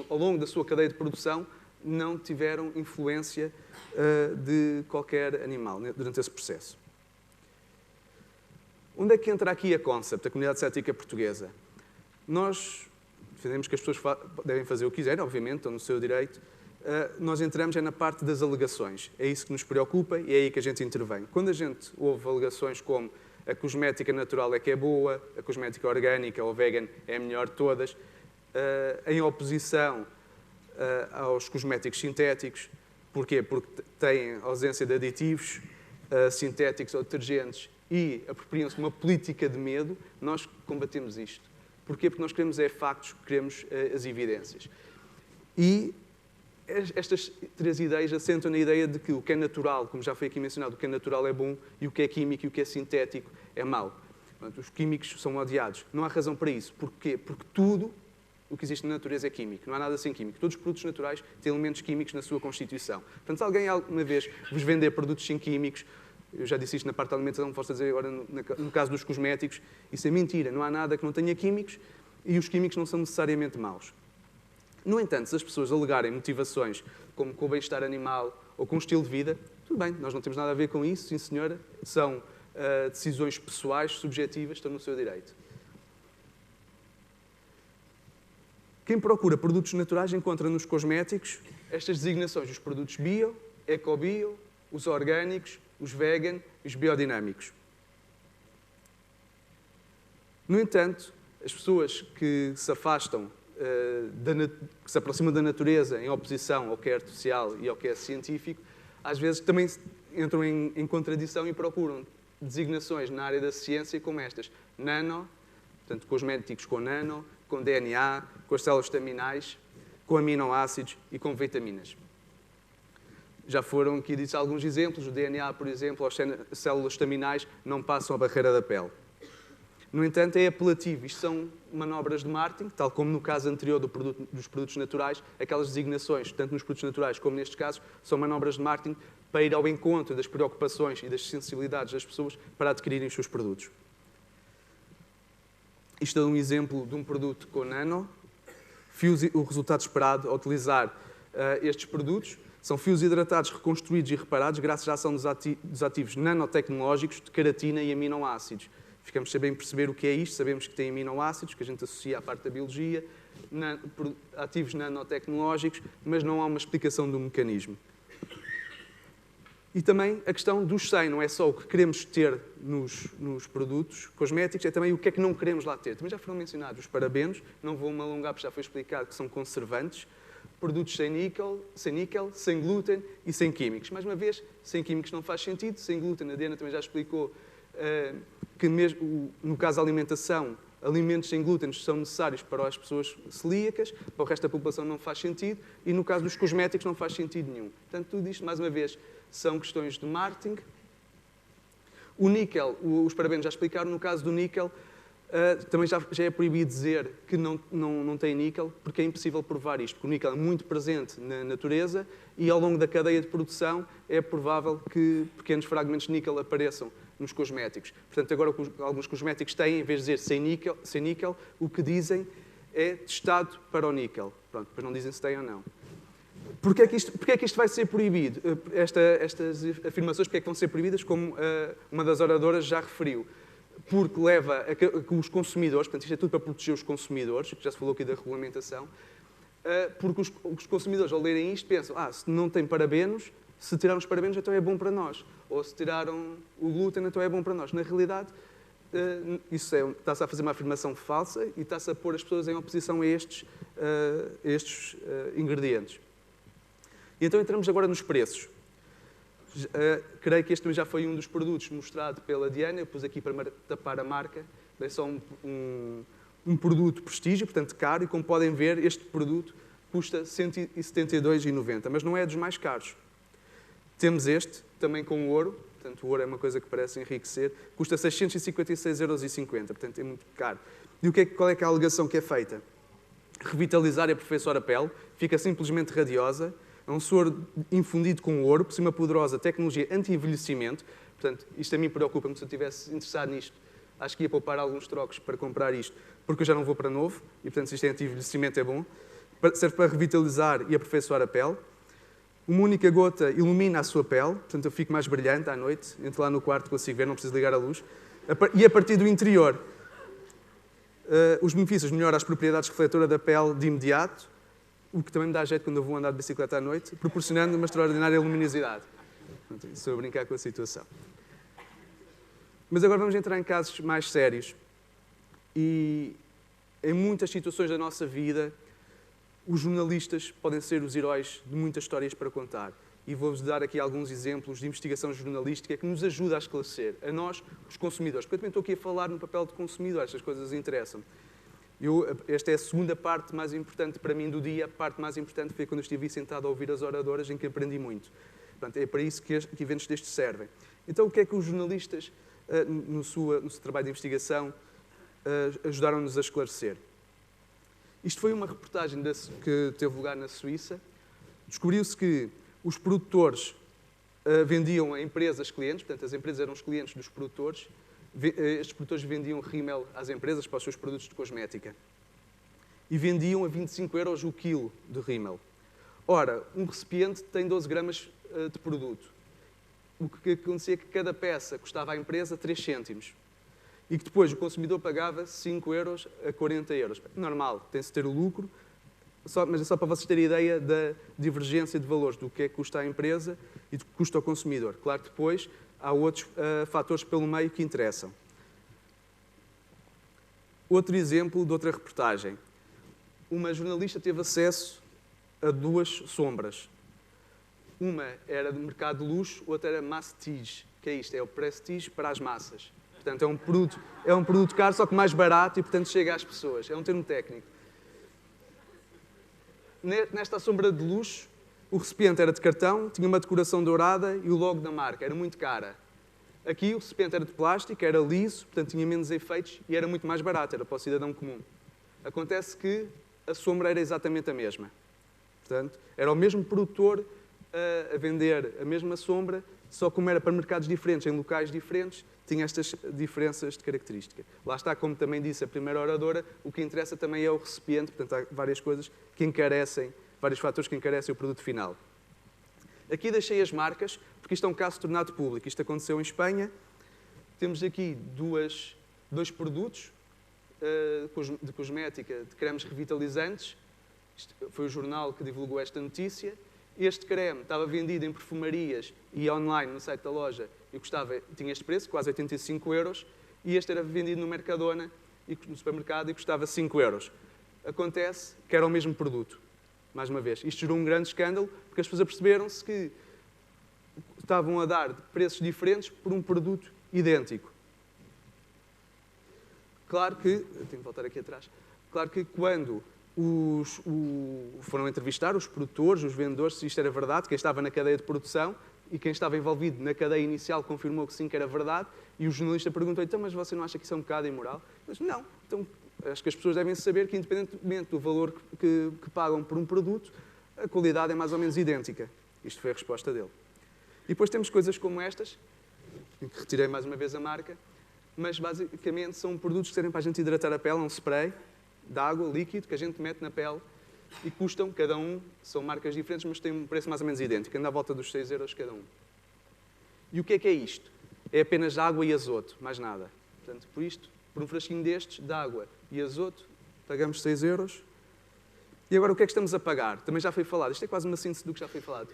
ao longo da sua cadeia de produção, não tiveram influência de qualquer animal durante esse processo. Onde é que entra aqui a Concept, a comunidade cética portuguesa? Nós defendemos que as pessoas devem fazer o que quiserem, obviamente, estão no seu direito. Nós entramos na parte das alegações. É isso que nos preocupa e é aí que a gente intervém. Quando a gente ouve alegações como a cosmética natural é que é boa, a cosmética orgânica ou vegan é a melhor de todas, em oposição aos cosméticos sintéticos. Porquê? Porque têm ausência de aditivos sintéticos ou detergentes e apropriam-se de uma política de medo. Nós combatemos isto. Porquê? Porque nós queremos factos, queremos as evidências. E estas três ideias assentam na ideia de que o que é natural, como já foi aqui mencionado, o que é natural é bom e o que é químico e o que é sintético é mau. Portanto, os químicos são odiados. Não há razão para isso. Porquê? Porque tudo o que existe na natureza é químico. Não há nada sem químico. Todos os produtos naturais têm elementos químicos na sua constituição. Portanto, se alguém alguma vez vos vender produtos sem químicos, eu já disse isto na parte da alimentação, posso dizer agora no caso dos cosméticos, isso é mentira. Não há nada que não tenha químicos e os químicos não são necessariamente maus. No entanto, se as pessoas alegarem motivações como com o bem-estar animal ou com o estilo de vida, tudo bem, nós não temos nada a ver com isso, sim senhora, são decisões pessoais, subjetivas, estão no seu direito. Quem procura produtos naturais encontra nos cosméticos estas designações, os produtos bio, eco-bio, os orgânicos, os vegan e os biodinâmicos. No entanto, as pessoas que se afastam, que se aproximam da natureza em oposição ao que é artificial e ao que é científico, às vezes também entram em contradição e procuram designações na área da ciência como estas. Nano, portanto, cosméticos com nano, com DNA, com as células estaminais, com aminoácidos e com vitaminas. Já foram aqui ditos alguns exemplos. O DNA, por exemplo, as células estaminais não passam a barreira da pele. No entanto, é apelativo. Isto são manobras de marketing, tal como no caso anterior dos produtos naturais, aquelas designações, tanto nos produtos naturais como nestes casos, são manobras de marketing para ir ao encontro das preocupações e das sensibilidades das pessoas para adquirirem os seus produtos. Isto é um exemplo de um produto com nano. O resultado esperado ao utilizar estes produtos são fios hidratados reconstruídos e reparados graças à ação dos ativos nanotecnológicos de queratina e aminoácidos. Ficamos sem bem perceber o que é isto, sabemos que tem aminoácidos, que a gente associa à parte da biologia, ativos nanotecnológicos, mas não há uma explicação do mecanismo. E também a questão dos 100, não é só o que queremos ter nos produtos cosméticos, é também o que é que não queremos lá ter. Também já foram mencionados os parabenos, não vou me alongar porque já foi explicado que são conservantes, produtos sem níquel, sem glúten e sem químicos. Mais uma vez, sem químicos não faz sentido, sem glúten, a Diana também já explicou que mesmo no caso da alimentação, alimentos sem glúten são necessários para as pessoas celíacas, para o resto da população não faz sentido, e no caso dos cosméticos não faz sentido nenhum. Portanto, tudo isto, mais uma vez, são questões de marketing. O níquel, os parabenos já explicaram, no caso do níquel, também já é proibido dizer que não tem níquel, porque é impossível provar isto, porque o níquel é muito presente na natureza e ao longo da cadeia de produção é provável que pequenos fragmentos de níquel apareçam nos cosméticos. Portanto, agora alguns cosméticos têm, em vez de dizer sem níquel, o que dizem é testado para o níquel. Pronto, depois não dizem se tem ou não. Porquê é que isto vai ser proibido? Estas afirmações, porquê é que vão ser proibidas, como uma das oradoras já referiu? Porque leva a que os consumidores, portanto, isto é tudo para proteger os consumidores, já se falou aqui da regulamentação, porque os consumidores, ao lerem isto, pensam, se não tem parabenos, se tiraram os parabenos, então é bom para nós. Ou se tiraram o glúten, então é bom para nós. Na realidade, está-se a fazer uma afirmação falsa e está-se a pôr as pessoas em oposição a estes ingredientes. E então entramos agora nos preços. Creio que este também já foi um dos produtos mostrado pela Diana, eu pus aqui para tapar a marca, é só um produto prestígio, portanto caro, e como podem ver, este produto custa 172,90, mas não é dos mais caros. Temos este, também com ouro, portanto o ouro é uma coisa que parece enriquecer, custa 656,50 €, portanto é muito caro. E qual é que é a alegação que é feita? Revitalizar e aperfeiçoar a pele, fica simplesmente radiosa, é um soro infundido com ouro, por cima poderosa tecnologia anti-envelhecimento. Portanto, isto a mim preocupa-me, se eu estivesse interessado nisto, acho que ia poupar alguns trocos para comprar isto, porque eu já não vou para novo, e portanto, se isto é anti-envelhecimento é bom. Serve para revitalizar e aperfeiçoar a pele. Uma única gota ilumina a sua pele, portanto, eu fico mais brilhante à noite, entro lá no quarto, consigo ver, não preciso ligar a luz. E a partir do interior, os benefícios melhoram as propriedades refletoras da pele de imediato, o que também me dá jeito quando eu vou andar de bicicleta à noite, proporcionando uma extraordinária luminosidade. Estou a brincar com a situação. Mas agora vamos entrar em casos mais sérios. E em muitas situações da nossa vida, os jornalistas podem ser os heróis de muitas histórias para contar. E vou-vos dar aqui alguns exemplos de investigação jornalística que nos ajuda a esclarecer, a nós, os consumidores. Porque eu também estou aqui a falar no papel de consumidor, estas coisas interessam-me. Esta é a segunda parte mais importante para mim do dia. A parte mais importante foi quando eu estive sentado a ouvir as oradoras, em que aprendi muito. Portanto, é para isso que eventos destes servem. Então, o que é que os jornalistas, no seu trabalho de investigação, ajudaram-nos a esclarecer? Isto foi uma reportagem que teve lugar na Suíça. Descobriu-se que os produtores vendiam a empresas clientes, portanto, as empresas eram os clientes dos produtores. Estes produtores vendiam rímel às empresas para os seus produtos de cosmética. E vendiam a 25 € o quilo de rímel. Ora, um recipiente tem 12 gramas de produto. O que acontecia é que cada peça custava à empresa 3 cêntimos. E que depois o consumidor pagava 5 € a 40 €. Normal, tem-se ter o lucro, mas é só para vocês terem ideia da divergência de valores, do que é que custa à empresa e do que custa ao consumidor. Claro que depois há outros fatores pelo meio que interessam. Outro exemplo de outra reportagem. Uma jornalista teve acesso a 2 sombras. Uma era de mercado de luxo, outra era mastige, que é isto, é o prestige para as massas. Portanto, é um produto caro, só que mais barato e, portanto, chega às pessoas. É um termo técnico. Nesta sombra de luxo, o recipiente era de cartão, tinha uma decoração dourada e o logo da marca. Era muito cara. Aqui, o recipiente era de plástico, era liso, portanto, tinha menos efeitos e era muito mais barato. Era para o cidadão comum. Acontece que a sombra era exatamente a mesma. Portanto, era o mesmo produtor a vender a mesma sombra, só como era para mercados diferentes, em locais diferentes, tinha estas diferenças de característica. Lá está, como também disse a primeira oradora, o que interessa também é o recipiente, portanto, há várias coisas que encarecem, vários fatores que encarecem o produto final. Aqui deixei as marcas, porque isto é um caso tornado público. Isto aconteceu em Espanha. Temos aqui dois produtos de cosmética, de cremes revitalizantes. Isto foi o jornal que divulgou esta notícia. Este creme estava vendido em perfumarias e online no site da loja e tinha este preço, quase 85 €, e este era vendido no Mercadona, no supermercado, e custava 5 €. Acontece que era o mesmo produto. Mais uma vez, isto gerou um grande escândalo, porque as pessoas aperceberam-se que estavam a dar preços diferentes por um produto idêntico. Claro que, eu tenho que voltar aqui atrás, claro que quando foram entrevistar os produtores, os vendedores, se isto era verdade, quem estava na cadeia de produção e quem estava envolvido na cadeia inicial confirmou que sim, que era verdade, e o jornalista perguntou, então, mas você não acha que isso é um bocado imoral? Eles, não, então, acho que as pessoas devem saber que, independentemente do valor que pagam por um produto, a qualidade é mais ou menos idêntica. Isto foi a resposta dele. E depois temos coisas como estas, em que retirei mais uma vez a marca, mas basicamente são produtos que servem para a gente hidratar a pele, é um spray de água, líquido, que a gente mete na pele e custam, cada um, são marcas diferentes, mas têm um preço mais ou menos idêntico, anda à volta dos 6 € cada um. E o que é isto? É apenas água e azoto, mais nada. Portanto, por um frasquinho destes, de água e azoto, pagamos 6 €. E agora o que é que estamos a pagar? Também já foi falado, isto é quase uma síntese do que já foi falado.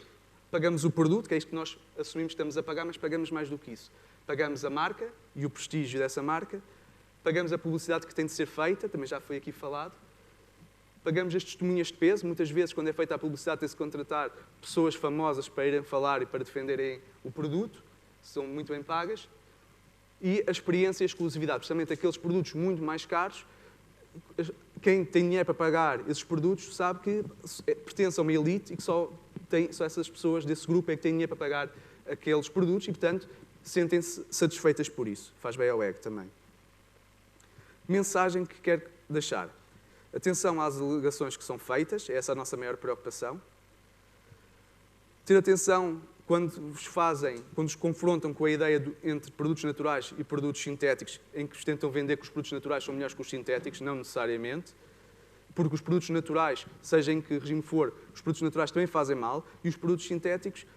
Pagamos o produto, que é isto que nós assumimos que estamos a pagar, mas pagamos mais do que isso. Pagamos a marca e o prestígio dessa marca, pagamos a publicidade que tem de ser feita, também já foi aqui falado, pagamos as testemunhas de peso, muitas vezes quando é feita a publicidade tem-se contratar pessoas famosas para irem falar e para defenderem o produto, são muito bem pagas, e a experiência e a exclusividade, precisamente aqueles produtos muito mais caros, quem tem dinheiro para pagar esses produtos sabe que pertence a uma elite e que só essas pessoas desse grupo é que têm dinheiro para pagar aqueles produtos e, portanto, sentem-se satisfeitas por isso. Faz bem ao ego também. Mensagem que quero deixar. Atenção às alegações que são feitas, essa é a nossa maior preocupação. Ter atenção quando vos confrontam com a ideia entre produtos naturais e produtos sintéticos, em que vos tentam vender que os produtos naturais são melhores que os sintéticos, não necessariamente, porque os produtos naturais, seja em que regime for, os produtos naturais também fazem mal, e os produtos sintéticos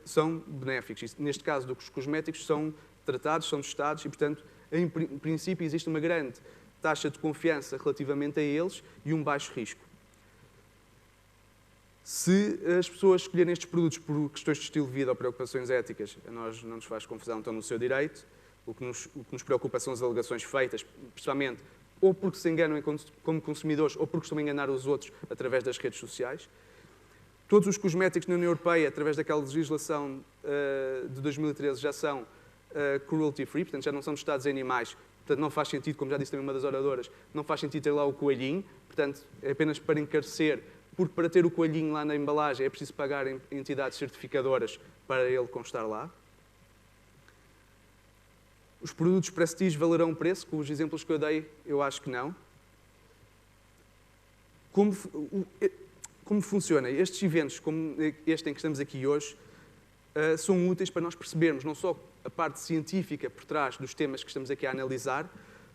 são benéficos. Neste caso, os cosméticos são tratados, são testados e, portanto, em princípio, existe uma grande taxa de confiança relativamente a eles e um baixo risco. Se as pessoas escolherem estes produtos por questões de estilo de vida ou preocupações éticas, a nós não nos faz confusão, estão no seu direito. O que nos preocupa são as alegações feitas, principalmente ou porque se enganam como consumidores ou porque estão a enganar os outros através das redes sociais. Todos os cosméticos na União Europeia, através daquela legislação de 2013, já são cruelty-free, portanto já não são testados em animais, portanto não faz sentido, como já disse também uma das oradoras, não faz sentido ter lá o coelhinho, portanto é apenas para encarecer, porque para ter o coelhinho lá na embalagem é preciso pagar em entidades certificadoras para ele constar lá. Os produtos prestige valerão preço? Com os exemplos que eu dei, eu acho que não. Como funciona? Estes eventos, como este em que estamos aqui hoje, são úteis para nós percebermos não só a parte científica por trás dos temas que estamos aqui a analisar,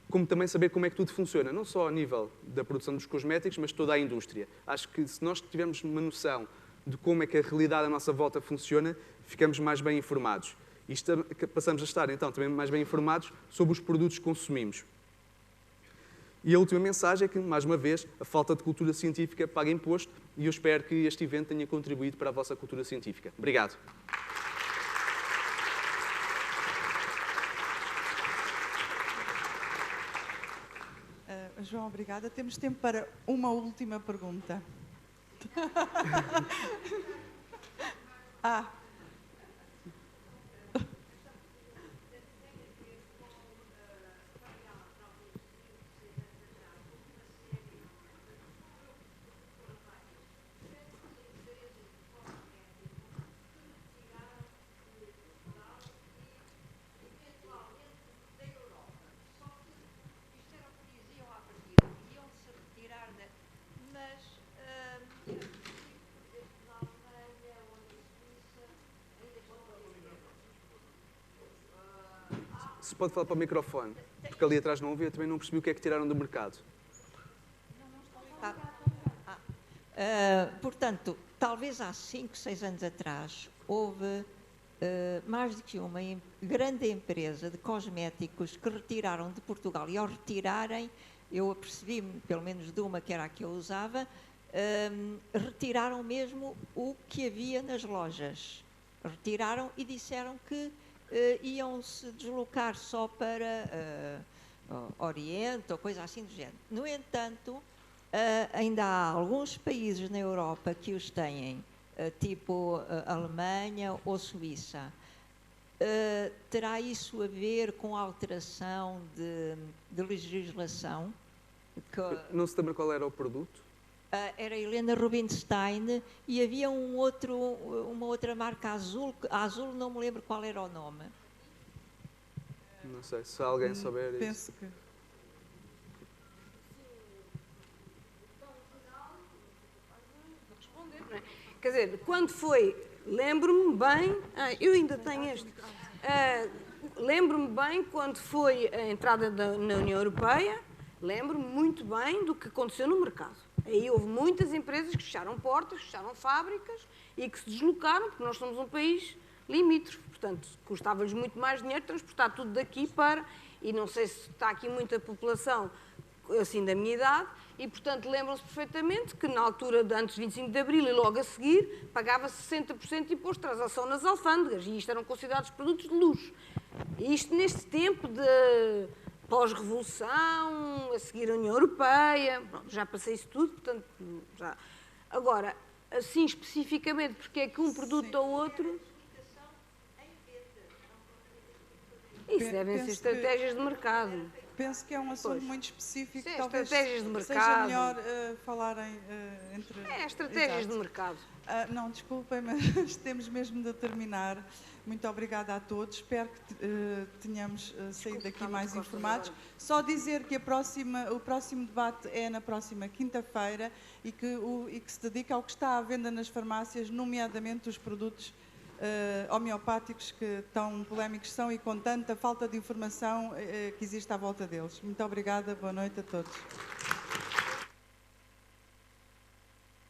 como também saber como é que tudo funciona, não só a nível da produção dos cosméticos, mas toda a indústria. Acho que se nós tivermos uma noção de como é que a realidade à nossa volta funciona, ficamos mais bem informados. E passamos a estar, então, também mais bem informados sobre os produtos que consumimos. E a última mensagem é que, mais uma vez, a falta de cultura científica paga imposto e eu espero que este evento tenha contribuído para a vossa cultura científica. Obrigado. João, obrigada. Temos tempo para uma última pergunta. se pode falar para o microfone, porque ali atrás não ouvi, eu também não percebi o que é que tiraram do mercado. Portanto, talvez há 5, 6 anos atrás, houve mais do que uma grande empresa de cosméticos que retiraram de Portugal, e ao retirarem, eu apercebi-me, pelo menos de uma que era a que eu usava, retiraram mesmo o que havia nas lojas. Retiraram e disseram que iam se deslocar só para Oriente ou coisa assim do género. No entanto, ainda há alguns países na Europa que os têm, tipo Alemanha ou Suíça. Terá isso a ver com a alteração de legislação? Não se lembra qual era o produto? Era Helena Rubinstein e havia uma outra marca azul, a azul não me lembro qual era o nome. Não sei, se alguém souber Penso isso. que... Quer dizer, quando foi, lembro-me bem, eu ainda tenho este, lembro-me bem quando foi a entrada na União Europeia, lembro-me muito bem do que aconteceu no mercado. Aí houve muitas empresas que fecharam portas, fecharam fábricas e que se deslocaram, porque nós somos um país limítrofe, portanto, custava-lhes muito mais dinheiro transportar tudo daqui para, e não sei se está aqui muita população assim da minha idade, e portanto lembram-se perfeitamente que na altura de antes de 25 de Abril e logo a seguir pagava 60% de imposto de transação nas alfândegas, e isto eram considerados produtos de luxo. E isto neste tempo de pós-revolução, a seguir a União Europeia, pronto, já passei isso tudo, portanto, já. Agora, assim especificamente, porque é que um produto ou outro... Isso devem ser estratégias de mercado. Penso que é um assunto muito específico, Sim, talvez estratégias de mercado. seja melhor falarem entre... estratégias de mercado. Não, desculpem, mas temos mesmo de terminar. Muito obrigada a todos. Espero que tenhamos saído daqui mais informados. Só dizer que o próximo debate é na próxima quinta-feira e que se dedica ao que está à venda nas farmácias, nomeadamente os produtos homeopáticos que tão polémicos são e com tanta falta de informação que existe à volta deles. Muito obrigada, boa noite a todos.